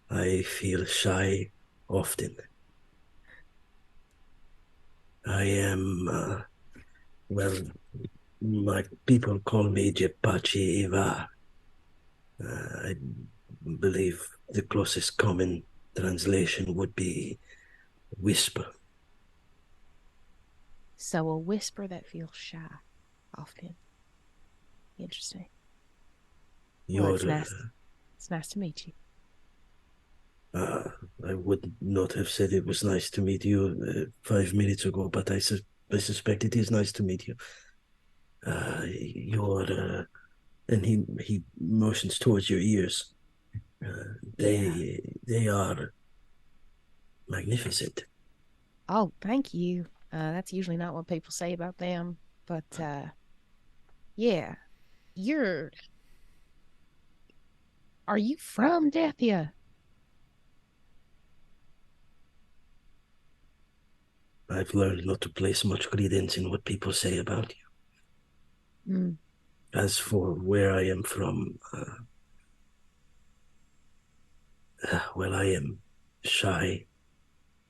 I feel shy often. I am, well, my people call me Jepachi Ivar. I believe the closest common translation would be Wysper. So a whisper that feels shy often. Interesting. Well, it's nice. It's nice to meet you. I would not have said it was nice to meet you 5 minutes ago, but I suspect it is nice to meet you. And he motions towards your ears. They are magnificent. Oh, thank you. That's usually not what people say about them, but yeah, are you from Dathia? I've learned not to place much credence in what people say about you. Mm. As for where I am from, well, I am shy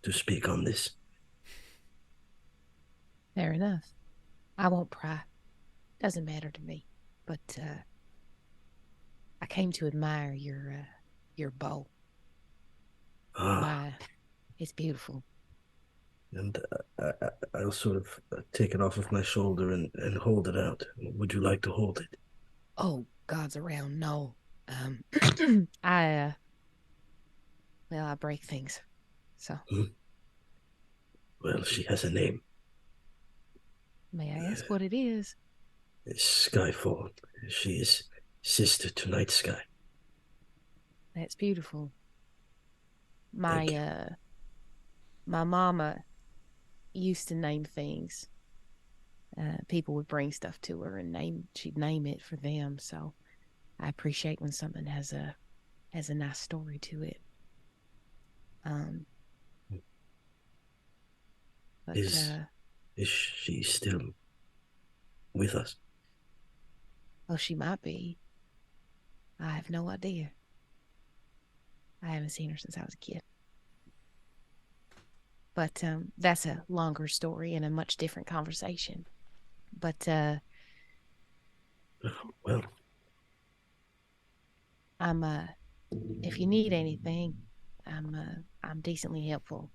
to speak on this. Fair enough. I won't pry. Doesn't matter to me. But I came to admire your bow. It's beautiful. And I'll sort of take it off of my shoulder and hold it out. Would you like to hold it? Oh, God's around. No. I break things. So. Well, she has a name. May I ask what it is? Skyfall. She is sister to Night Sky. That's beautiful. My mama used to name things. People would bring stuff to her and she'd name it for them. So I appreciate when something has a nice story to it. But is she still with us? Well, she might be. I have no idea. I haven't seen her since I was a kid. But that's a longer story and a much different conversation. But well, I'm if you need anything, I'm decently helpful.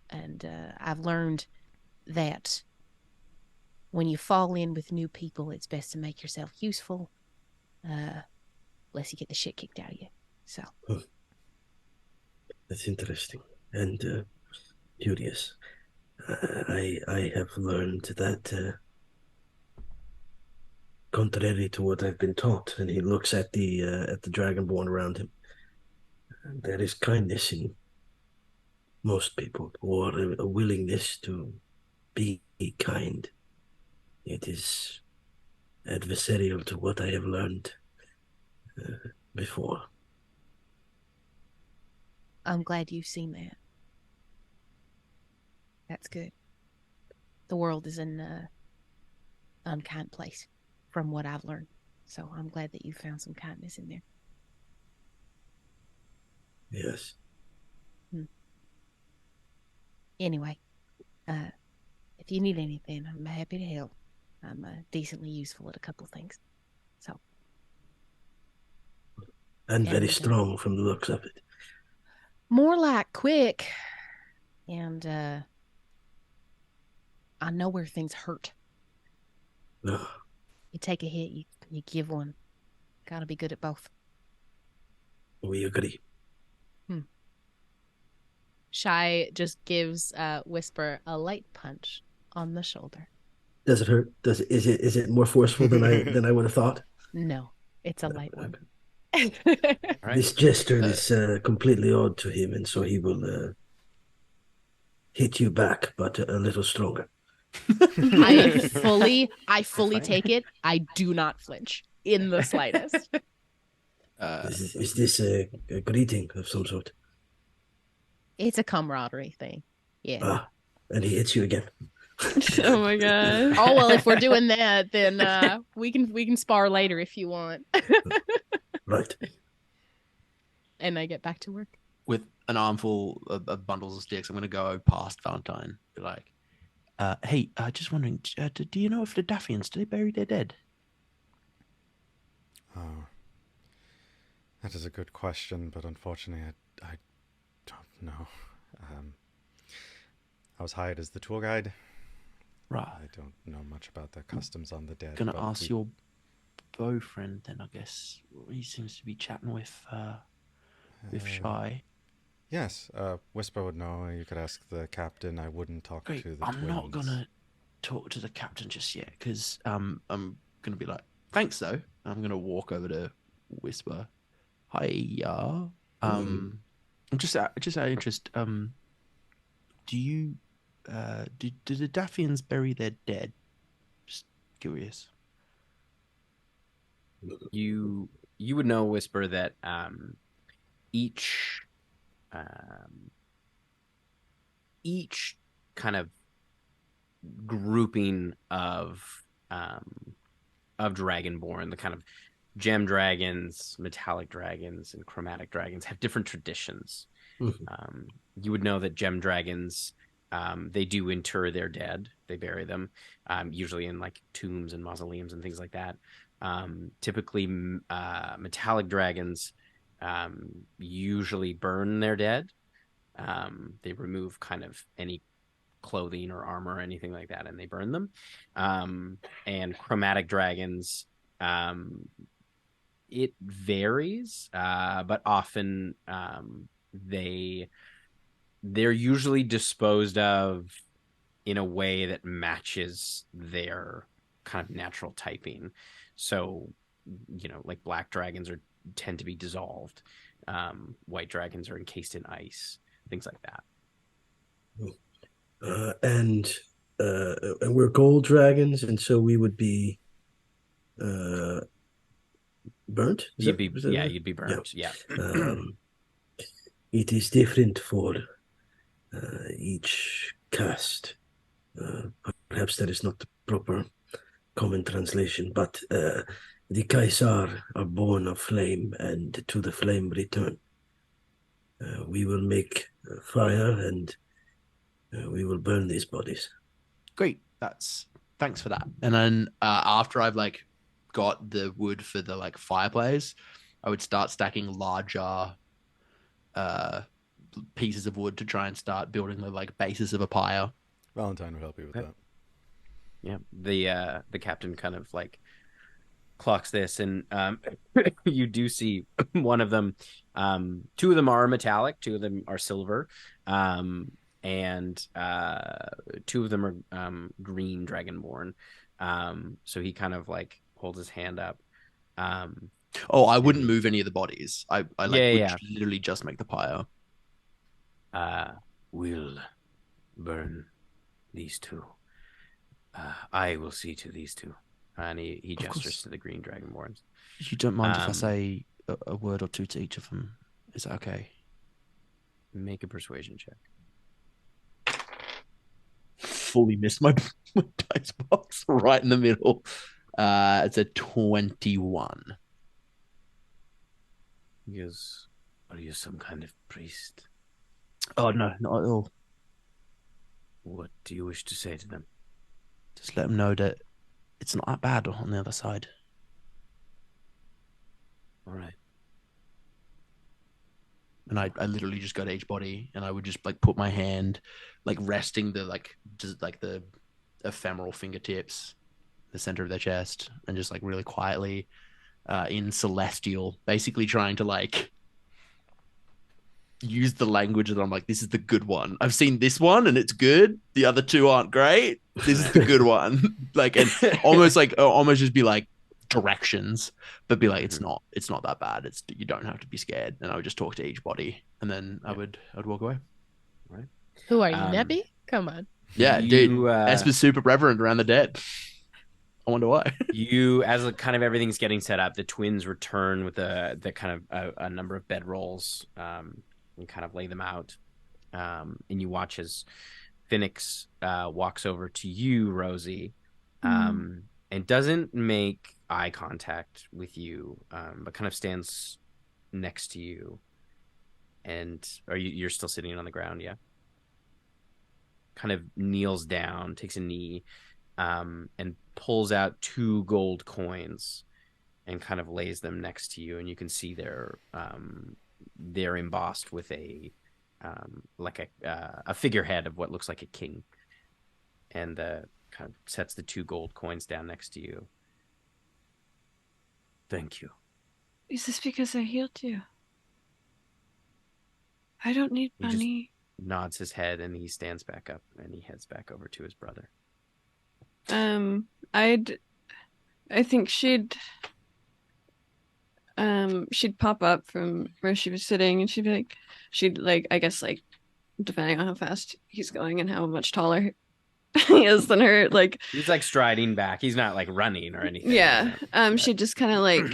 And I've learned that when you fall in with new people, it's best to make yourself useful, lest you get the shit kicked out of you. So that's interesting and curious. I have learned that, contrary to what I've been taught, and he looks at the dragonborn around him, there is kindness in most people, or a willingness to be kind. It is adversarial to what I have learned before. I'm glad you've seen that. That's good. The world is an unkind place, from what I've learned. So I'm glad that you found some kindness in there. Yes. Anyway, if you need anything, I'm happy to help. I'm decently useful at a couple of things. So. And very strong from the looks of it. More like quick. And I know where things hurt. You take a hit, you give one. Gotta be good at both. We agree. Shy just gives Wysper a light punch on the shoulder. Does it hurt? Is it more forceful than I would have thought? No, it's a light one. Right. This gesture is completely odd to him, and so he will hit you back, but a little stronger. I fully take it. I do not flinch in the slightest. Is this a greeting of some sort? It's a camaraderie thing. Yeah. and he hits you again. Oh my god. Oh well, if we're doing that, then we can spar later if you want. Right. And I get back to work. With an armful of bundles of sticks, I'm going to go past Valentine. Be like, hey, just wondering, do you know if the Dathians, do they bury their dead? Oh, that is a good question, but unfortunately, I don't know. I was hired as the tour guide. Right. I don't know much about their customs on the dead. Gonna ask your boyfriend then, I guess. He seems to be chatting with Shy. Yes, Wysper would know. You could ask the captain. I wouldn't talk Great. to the I'm twins. not gonna talk to the captain just yet because I'm gonna be like, thanks though. I'm gonna walk over to Wysper. Hi, I'm just out of interest. Do you do the Dathians bury their dead? Just curious. You would know, Wysper, that each kind of grouping of Dragonborn, the kind of gem dragons, metallic dragons, and chromatic dragons have different traditions. You would know that gem dragons, they do inter their dead. They bury them, usually in like tombs and mausoleums and things like that. Typically, metallic dragons usually burn their dead. They remove kind of any clothing or armor or anything like that, and they burn them. And chromatic dragons, it varies, but often they're usually disposed of in a way that matches their kind of natural typing. So, like black dragons tend to be dissolved. White dragons are encased in ice, things like that. And we're gold dragons, and so we would be burnt. You'd be burnt. Yeah. It is different for each caste. Perhaps that is not the proper common translation, but the Kaissar are born of flame, and to the flame return. We will make fire, and we will burn these bodies. Great. Thanks for that. And then after I've like got the wood for the like fireplace, I would start stacking larger pieces of wood to try and start building the like basis of a pyre. Valentine would help you with that. Yeah. The captain kind of like clocks this, and you do see one of them. Two of them are metallic, two of them are silver, and two of them are green dragonborn. So he kind of like holds his hand up. I wouldn't move any of the bodies. I would literally just make the pyre. We'll burn these two. I will see to these two. And he gestures to the green dragonborns. You don't mind if I say a word or two to each of them? Is that okay? Make a persuasion check. Fully missed my dice box right in the middle. It's a 21. Yes. Are you some kind of priest? Oh, no, not at all. What do you wish to say to them? Just let them know that it's not that bad on the other side. All right. And I literally just go to each body, and I would just like put my hand, like resting the like just like the ephemeral fingertips, the center of their chest, and just like really quietly, in celestial, basically trying to like use the language that I'm like, this is the good one. I've seen this one and it's good. The other two aren't great. This is the good one. Like, and almost just be like directions, but be like, it's not that bad. You don't have to be scared. And I would just talk to each body, and then I'd walk away. Right. Who are you, Nebby? Come on. Yeah, dude. Esper's super reverent around the dead. I wonder why. You, as kind of everything's getting set up, the twins return with the kind of a number of bedrolls, and kind of lay them out. And you watch as Phoenix walks over to you, Rosie, and doesn't make eye contact with you, but kind of stands next to you. And you're still sitting on the ground, yeah? Kind of kneels down, takes a knee, and pulls out 2 gold coins and kind of lays them next to you, and you can see they're embossed with a figurehead of what looks like a king, and kind of sets the 2 gold coins down next to you. Thank you. Is this because I healed you? I don't need He money. just nods his head, and he stands back up, and he heads back over to his brother. I think she'd pop up from where she was sitting, and she'd I guess, like, depending on how fast he's going and how much taller he is than her, like, He's like striding back. He's not like running or anything. yeah. She'd just kind of like,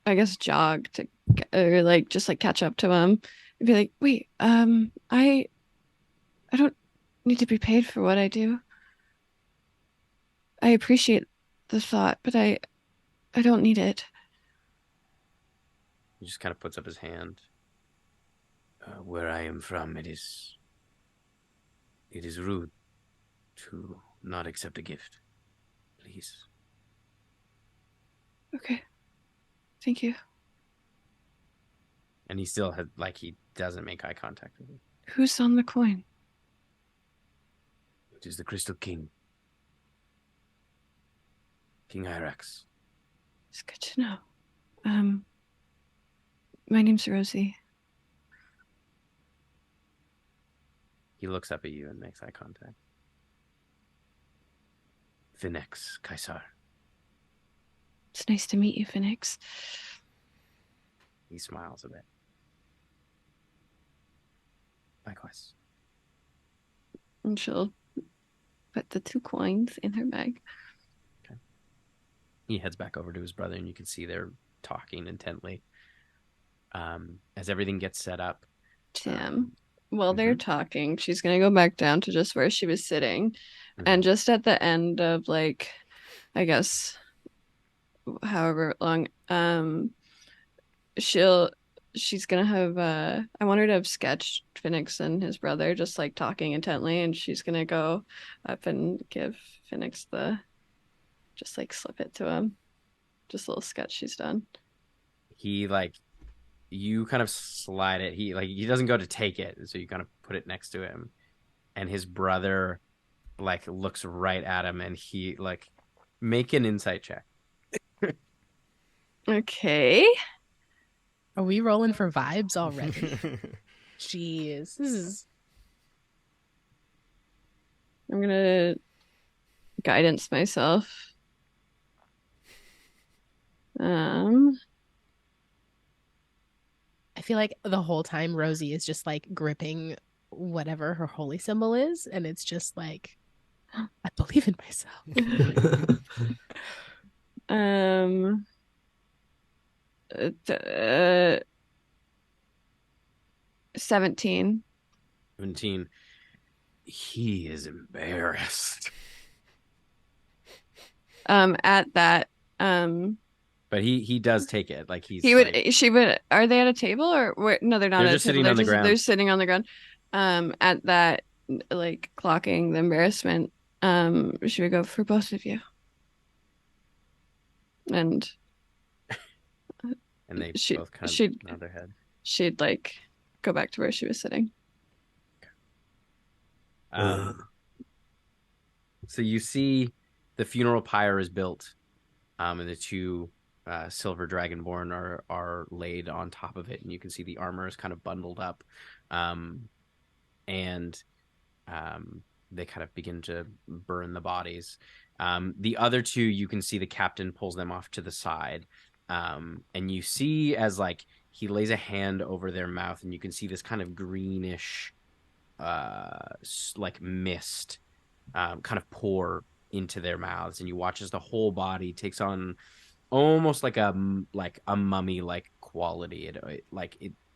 I guess, jog to, or like just like catch up to him and be like, wait, I don't need to be paid for what I do. I appreciate the thought, but I don't need it. He just kind of puts up his hand. Where I am from, it is rude to not accept a gift. Please. Okay. Thank you. And he still had, like, he doesn't make eye contact with you. Who's on the coin? It is the Crystal King. King Hyrax. It's good to know. My name's Rosie. He looks up at you and makes eye contact. Phoenix, Kaissar. It's nice to meet you, Phoenix. He smiles a bit. Likewise. And she'll put the 2 coins in her bag. Okay. He heads back over to his brother, and you can see they're talking intently. As everything gets set up. Tim, while they're talking, she's going to go back down to just where she was sitting. And just at the end of, like, I guess, however long, she's gonna have I want her to have sketched Phoenix and his brother just like talking intently, and she's gonna go up and give Phoenix just like slip it to him, just a little sketch she's done. He, like, you kind of slide it. He doesn't go to take it, so you kind of put it next to him, and his brother, like, looks right at him, and he, like, make an insight check. Okay. Are we rolling for vibes already? Jeez, this is. I'm gonna guidance myself. I feel like the whole time Rosie is just like gripping whatever her holy symbol is, and it's just like, I believe in myself. 17. 17. He is embarrassed. At that, but he does take it. Like, he would, like, she would. Are they at a table or where? No, they're not. They're at just a table. sitting on the ground. They're sitting on the ground. At that, like, clocking the embarrassment, she would go, for both of you. And they both kind of nod their head. She'd like go back to where she was sitting. So you see the funeral pyre is built, and the 2 silver dragonborn are laid on top of it, and you can see the armor is kind of bundled up, and they kind of begin to burn the bodies. The other 2, you can see the captain pulls them off to the side, and you see as, like, he lays a hand over their mouth, and you can see this kind of greenish like mist kind of pour into their mouths, and you watch as the whole body takes on almost like a mummy like quality.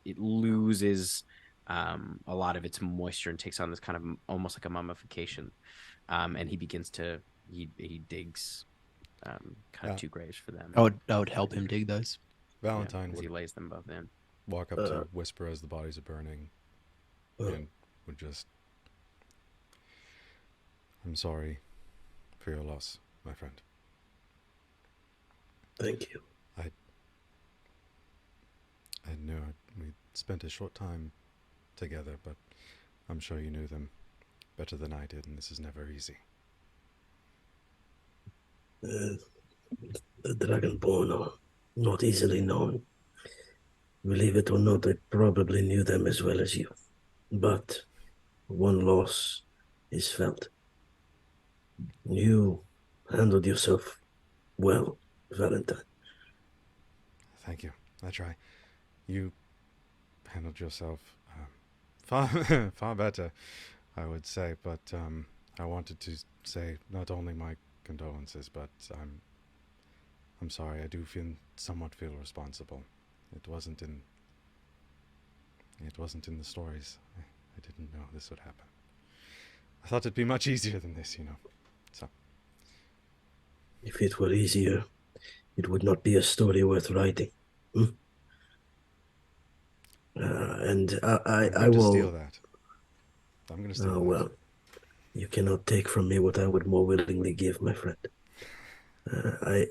It loses a lot of its moisture and takes on this kind of almost like a mummification. And he begins to he digs kind of 2 graves for them. I would help him dig those. Valentine as he would lays them both in. walk up to Wysper as the bodies are burning and would just... I'm sorry for your loss, my friend. Thank you. I knew we spent a short time together, but I'm sure you knew them better than I did, and this is never easy. The Dragonborn are not easily known. Believe it or not, I probably knew them as well as you. But one loss is felt. You handled yourself well, Valentine. Thank you. I try. You handled yourself far better, I would say. But I wanted to say not only my condolences, but I'm sorry. I do somewhat feel responsible. It wasn't in the stories. I didn't know this would happen. I thought it'd be much easier than this, So. If it were easier, it would not be a story worth writing. And I will steal that. I'm going to steal that. Well, you cannot take from me what I would more willingly give, my friend.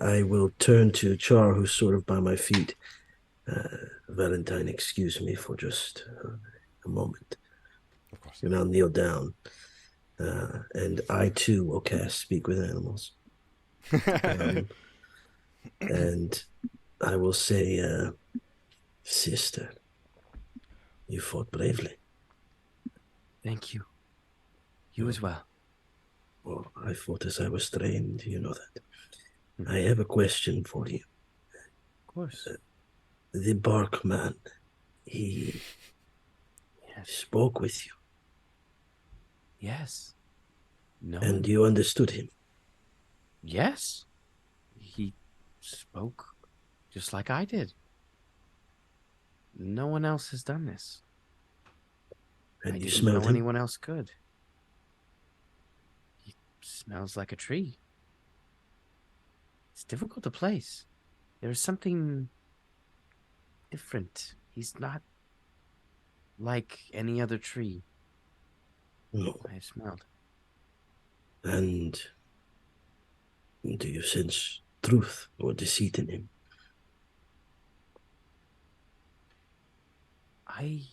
I will turn to Char, who's sort of by my feet. Valentine, excuse me for just a moment. Of course. And I'll kneel down. And I too will cast Speak with Animals. And I will say, sister, you fought bravely. Thank you. You as well. Well, I fought as I was trained, you know that. I have a question for you. Of course. The bark man, he spoke with you. Yes. No. And you understood him. Yes. He spoke just like I did. No one else has done this. And I you didn't smelled know him? anyone else could. He smells like a tree. It's difficult to place. There's something different. He's not like any other tree I've smelled. And do you sense truth or deceit in him? I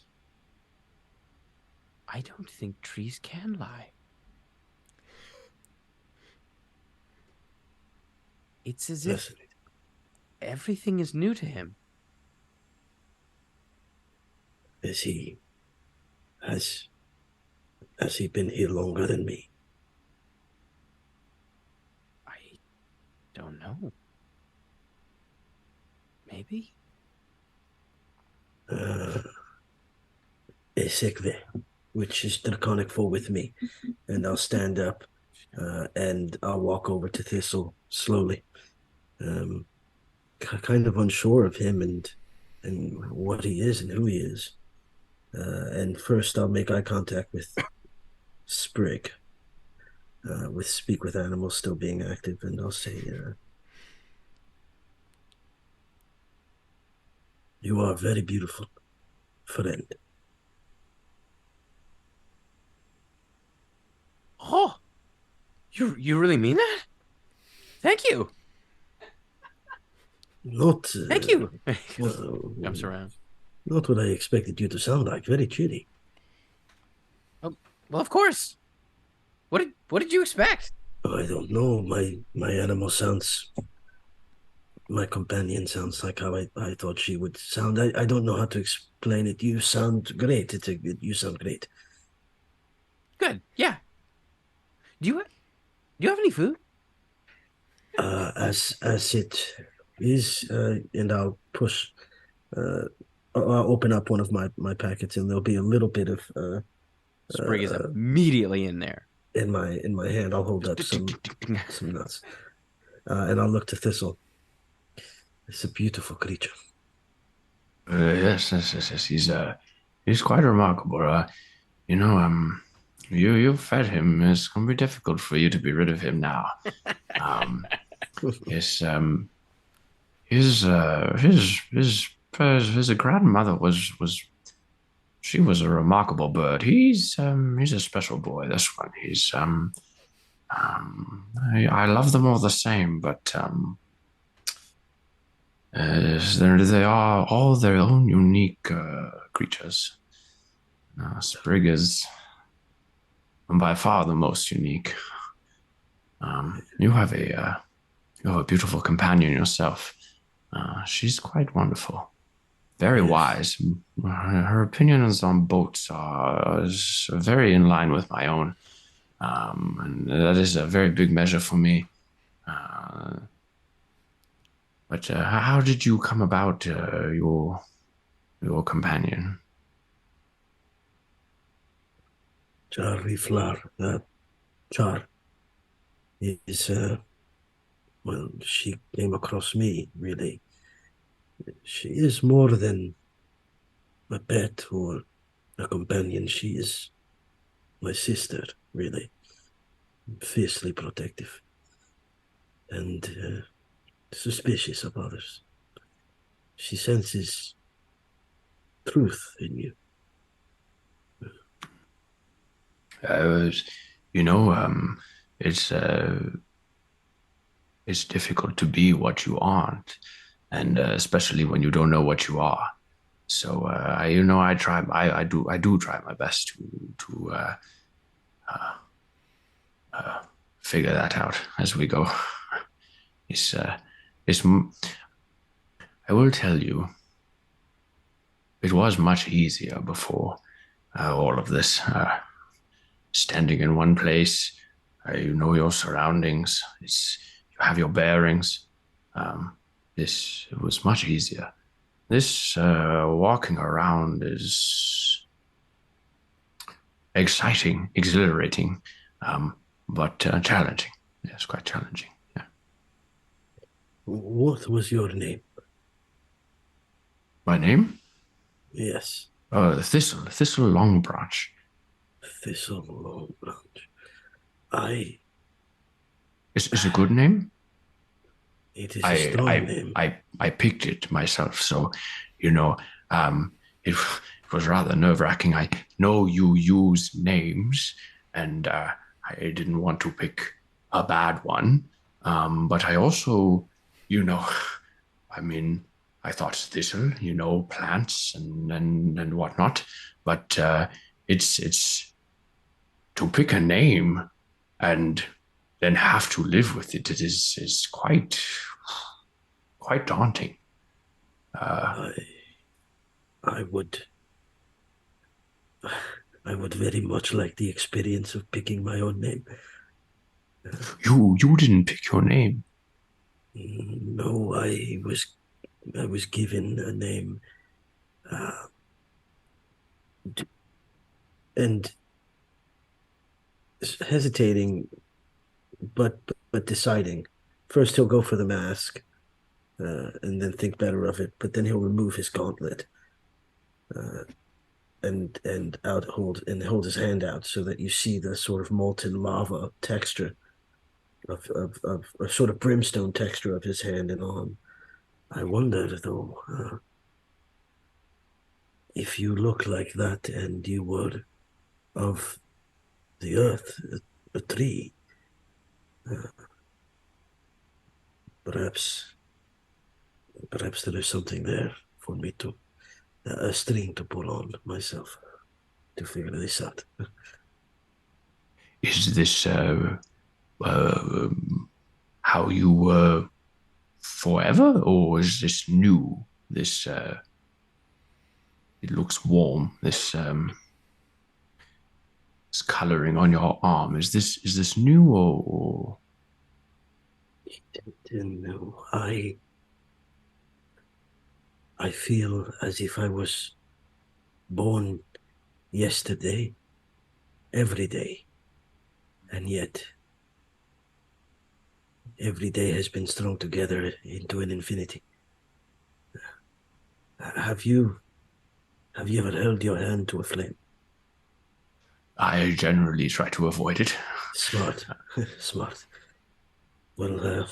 don't think trees can lie. It's as if everything is new to him. Has he been here longer than me? I don't know. Maybe? Esekve, which is Draconic for with me. And I'll stand up and I'll walk over to Thistle slowly. Kind of unsure of him and what he is and who he is. And first I'll make eye contact with Sprig, with Speak with Animals still being active, and I'll say, you are very beautiful, friend. Oh, you really mean that? Thank you. Not. Thank you. Jumps around. Not what I expected you to sound like. Very cheery. Oh, well, of course. What did you expect? I don't know. My animal sounds. My companion sounds like how I thought she would sound. I don't know how to explain it. You sound great. You sound great. Good. Yeah. Do you have any food? As it is, and I'll push. I'll open up one of my packets, and there'll be a little bit of. Sprig is immediately in there. In my hand, I'll hold up some nuts, and I'll look to Thistle. It's a beautiful creature. Yes. he's quite remarkable. You fed him. It's gonna be difficult for you to be rid of him now. Um, his his grandmother was she was a remarkable bird. He's a special boy. This one. I love them all the same, but they are all their own unique creatures. Sprig is by far the most unique. You have a beautiful companion yourself. She's quite wonderful, very wise. Her opinions on boats is very in line with my own, and that is a very big measure for me. But how did you come about your companion? Charlie Flar, Char, is, well, she came across me, really. She is more than a pet or a companion. She is my sister, really. Fiercely protective. And suspicious of others. She senses truth in you. It's difficult to be what you aren't, and especially when you don't know what you are. So I do try my best to figure that out as we go. I will tell you, it was much easier before all of this. Standing in one place, you know your surroundings. You have your bearings. It was much easier. This walking around is exciting, exhilarating, but challenging. Yes, quite challenging. Yeah. What was your name? My name? Yes. Thistle Longbranch. Thistle Longbranch. Is a good name? It is a strong name. I picked it myself, so it was rather nerve-wracking. I know you use names, and I didn't want to pick a bad one. But I also, I thought Thistle, plants and whatnot. But it's to pick a name and then have to live with it. It is quite daunting. I would very much like the experience of picking my own name. You didn't pick your name. No, I was given a name, and hesitating, but deciding. First, he'll go for the mask, and then think better of it. But then he'll remove his gauntlet, and hold his hand out so that you see the sort of molten lava texture of a sort of brimstone texture of his hand and arm. I wonder, though, if you look like that and you were of the earth, a tree, perhaps there is something there for me to, a string to pull on myself to figure this out. Is this how you were forever, or is this new? This it looks warm. This coloring on your arm, is this new or? No, I feel as if I was born yesterday, every day, and yet every day has been strung together into an infinity. Have you Have you ever held your hand to a flame? I generally try to avoid it. Smart. Smart. Well,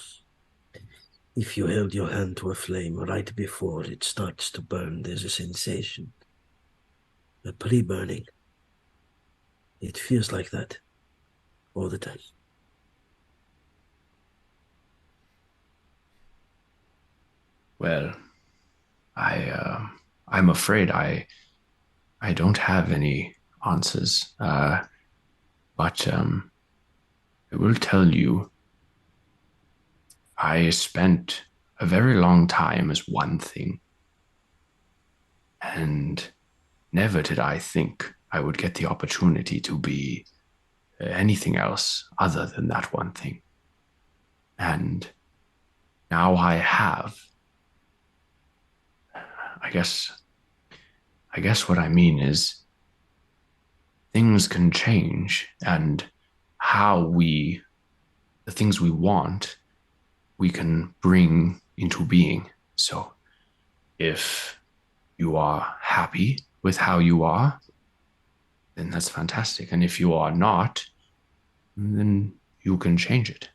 if you held your hand to a flame right before it starts to burn, there's a sensation. A pre-burning. It feels like that all the time. Well, I'm afraid I don't have any answers. But I will tell you, I spent a very long time as one thing, and never did I think I would get the opportunity to be anything else other than that one thing. And now I have. I guess what I mean is things can change, and the things we want, we can bring into being. So if you are happy with how you are, then that's fantastic. And if you are not, then you can change it.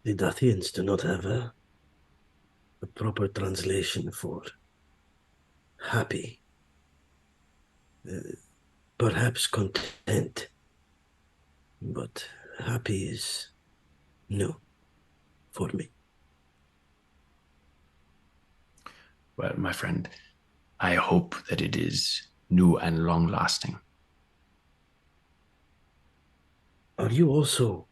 The Dathians do not have a proper translation for happy. Perhaps content. But happy is new for me. Well, my friend, I hope that it is new and long-lasting. Were you also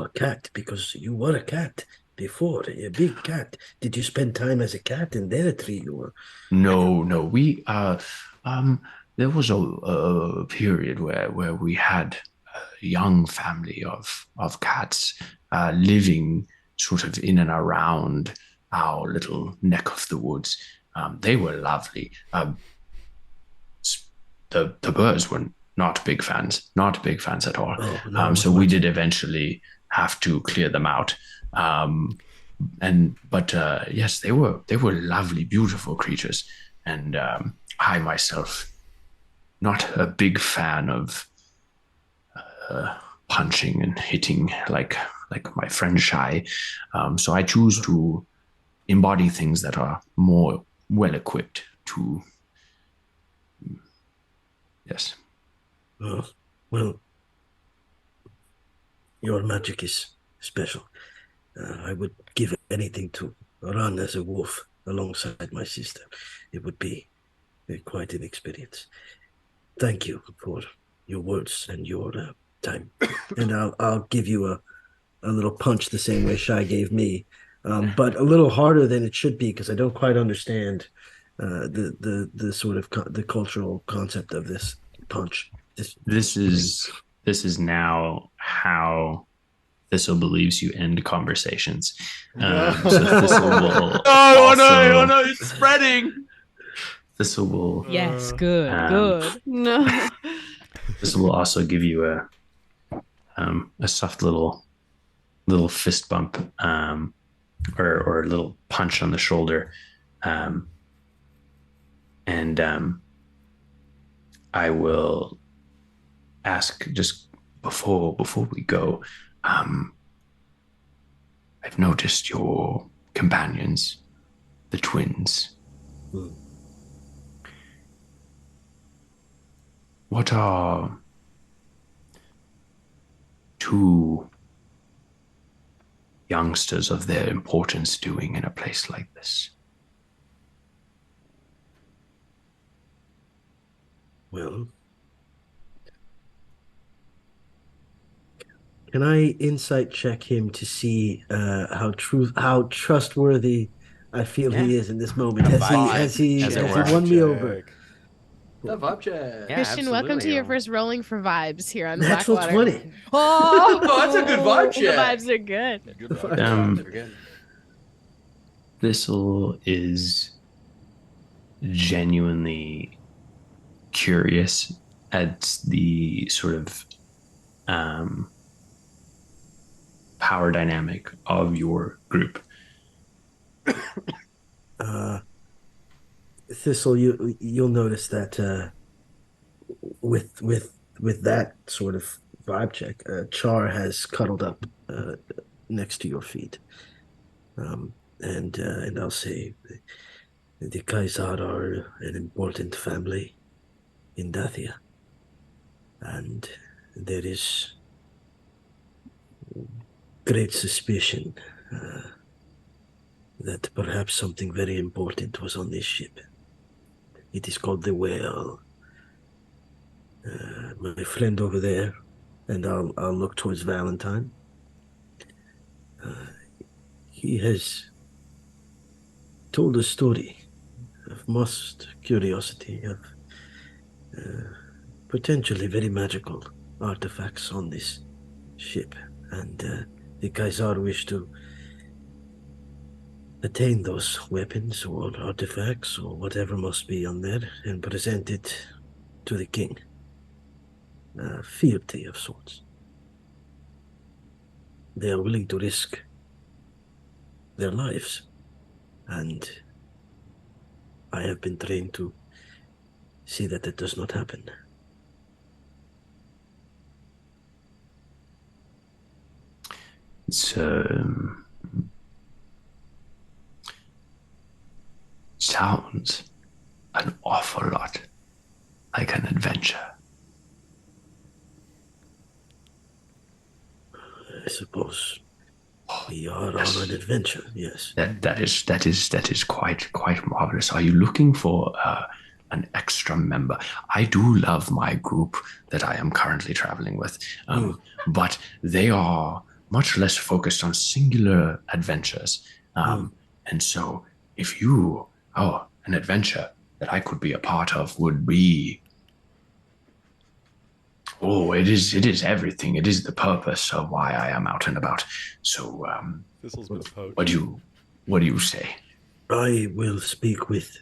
a cat? Because you were a cat before, a big cat. Did you spend time as a cat and then a tree? Or No. We there was a period where we had a young family of cats living sort of in and around our little neck of the woods. They were lovely. The birds were not big fans at all. Oh, no, so we did eventually have to clear them out. But yes, they were lovely, beautiful creatures. And I myself, not a big fan of punching and hitting like my friend Shy. So I choose to embody things that are more well equipped to. Yes. Oh, well, your magic is special. I would give anything to run as a wolf alongside my sister. It would be quite an experience. Thank you for your words and your time. And I'll give you a little punch the same way Shy gave me, but a little harder than it should be because I don't quite understand the sort of the cultural concept of this punch. This is now how Thistle believes you end conversations. So Thistle will oh no, it's spreading. Thistle will Yes, good. No. Thistle will also give you a soft little fist bump, or a little punch on the shoulder, and I will ask just before we go. I've noticed your companions, the twins. What are two youngsters of their importance doing in a place like this? Well, can I insight check him to see how trustworthy I feel he is in this moment? Has he won me over? The vibe check. Yeah, Christian, welcome to absolutely. your first rolling for vibes here on Natural Blackwater. 20. Oh, that's a good vibe The check. vibes are good. Good vibe. Again. Thistle is genuinely curious at the sort of power dynamic of your group. Thistle, you'll notice that with that sort of vibe check, Char has cuddled up next to your feet, and I'll say the Kaissar are an important family in Dathia, and there is great suspicion that perhaps something very important was on this ship. It is called the Whale. My friend over there, and I'll look towards Valentine. He has told a story of most curiosity of potentially very magical artifacts on this ship, and the Kaissar wish to attain those weapons or artifacts or whatever must be on there and present it to the king. Fealty of sorts. They are willing to risk their lives, and I have been trained to see that it does not happen. It's sounds an awful lot like an adventure. I suppose we are on an adventure. Yes. That is quite marvelous. Are you looking for an extra member? I do love my group that I am currently traveling with, but they are much less focused on singular adventures. And so, if you an adventure that I could be a part of would be. Oh, it is everything. It is the purpose of why I am out and about. So, Thistle's been poached. what do you say? I will speak with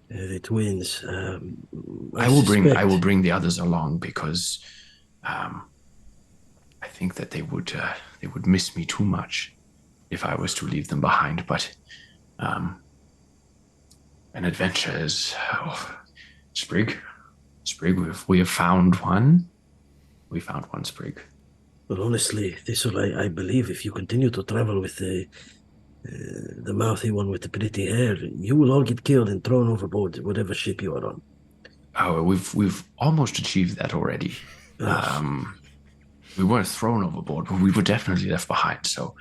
the twins. I will bring the others along because I think that they would miss me too much if I was to leave them behind. But an adventure is Sprig. We have found one. We found one, Sprig. But honestly, Thistle, I believe if you continue to travel with the mouthy one with the pretty hair, you will all get killed and thrown overboard, whatever ship you are on. Oh, we've almost achieved that already. We weren't thrown overboard, but we were definitely left behind. So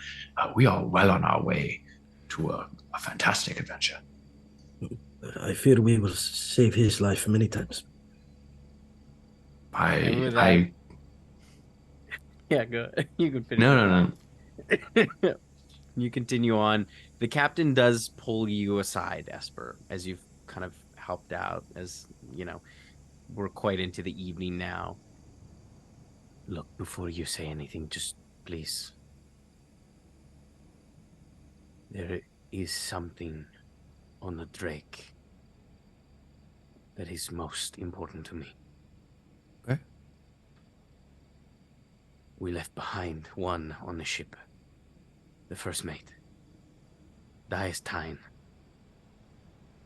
we are well on our way to a fantastic adventure. I fear we will save his life many times. Yeah, go. You can finish. No. You continue on. The captain does pull you aside, Esper, as you've kind of helped out. As you know, we're quite into the evening now. Look, before you say anything, just please. There is something on the Drake that is most important to me. Okay. We left behind one on the ship. The first mate. Valentine.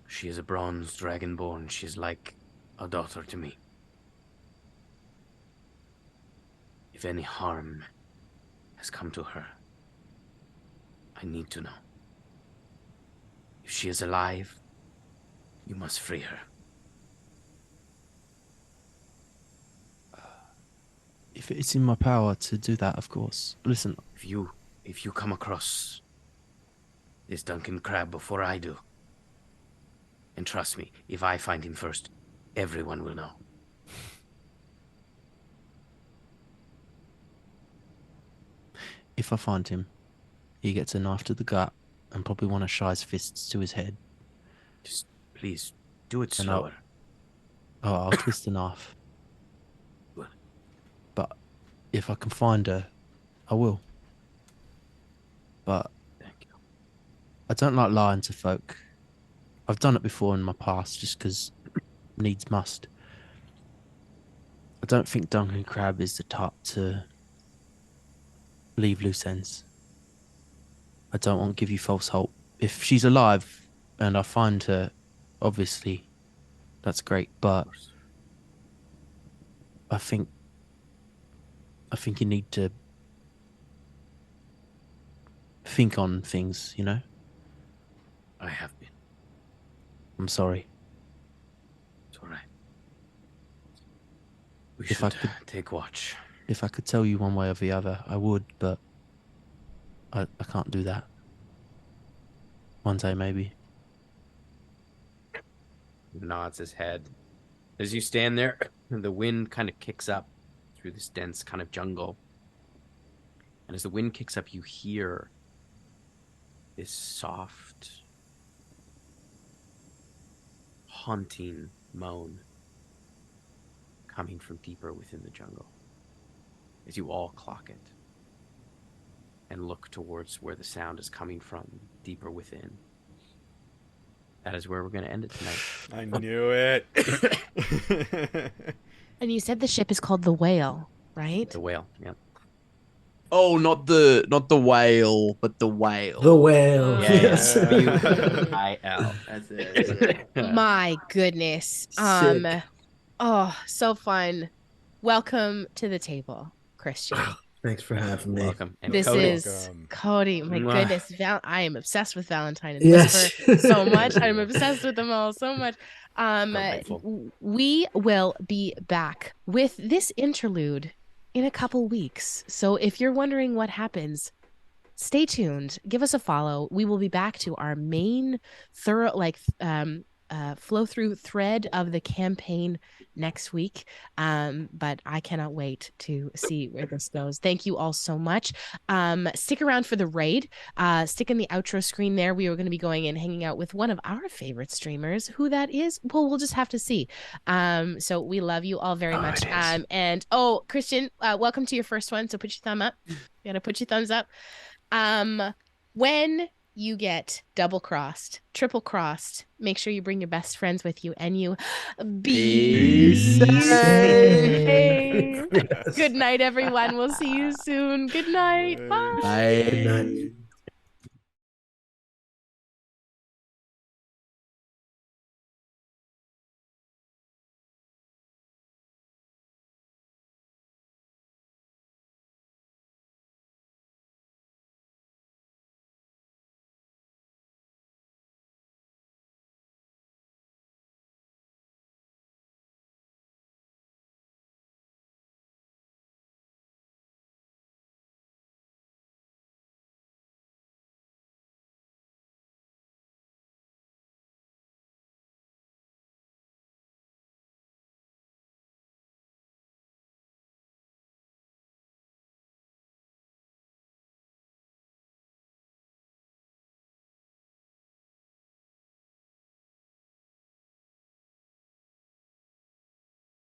She is a bronze dragonborn. She is like a daughter to me. If any harm has come to her, I need to know. If she is alive, you must free her. If it's in my power to do that, of course. Listen. If you come across this Duncan Crab before I do, and trust me, if I find him first, everyone will know. If I find him, he gets a knife to the gut and probably one of Shy's fists to his head. Just please do it And slower. I'll twist the knife. But if I can find her, I will. But Thank you. I don't like lying to folk. I've done it before in my past just because needs must. I don't think Duncan Crab is the type to leave loose ends. I don't want to give you false hope if she's alive and I find her, obviously, that's great. But I think you need to think on things, you know? I have been. I'm sorry. It's all right. We If I should could- take watch. If I could tell you one way or the other, I would, but I can't do that. One day, maybe. He nods his head. As you stand there, the wind kind of kicks up through this dense kind of jungle. And as the wind kicks up, you hear this soft, haunting moan coming from deeper within the jungle. As you all clock it and look towards where the sound is coming from, deeper within. That is where we're going to end it tonight. I knew it. And you said the ship is called the Whale, right? The whale, yeah. Oh, not the whale, but the whale. The whale. Yeah, Yes. W-I-L. That's it. My goodness. Sick. Oh, so fun. Welcome to the table, Christian. Thanks for having me. Welcome. And This Cody. is Welcome. Cody. My Mwah. goodness, I am obsessed with Valentine and Yes. Wysper so much. I'm obsessed with them all so much. Delightful. We will be back with this interlude in a couple weeks. So if you're wondering what happens, stay tuned. Give us a follow. We will be back to our main thorough, flow through thread of the campaign next week. But I cannot wait to see where this goes. Thank you all so much. Stick around for the raid. Stick in the outro screen there. We are going to be going and hanging out with one of our favorite streamers. Who that is, well, we'll just have to see. So we love you all very much. And Christian, welcome to your first one. So put your thumb up. You gotta put your thumbs up. When you get double crossed, triple crossed, make sure you bring your best friends with you and you be safe. Yes. Good night, everyone. We'll see you soon. Good night. Bye. Bye. Good night.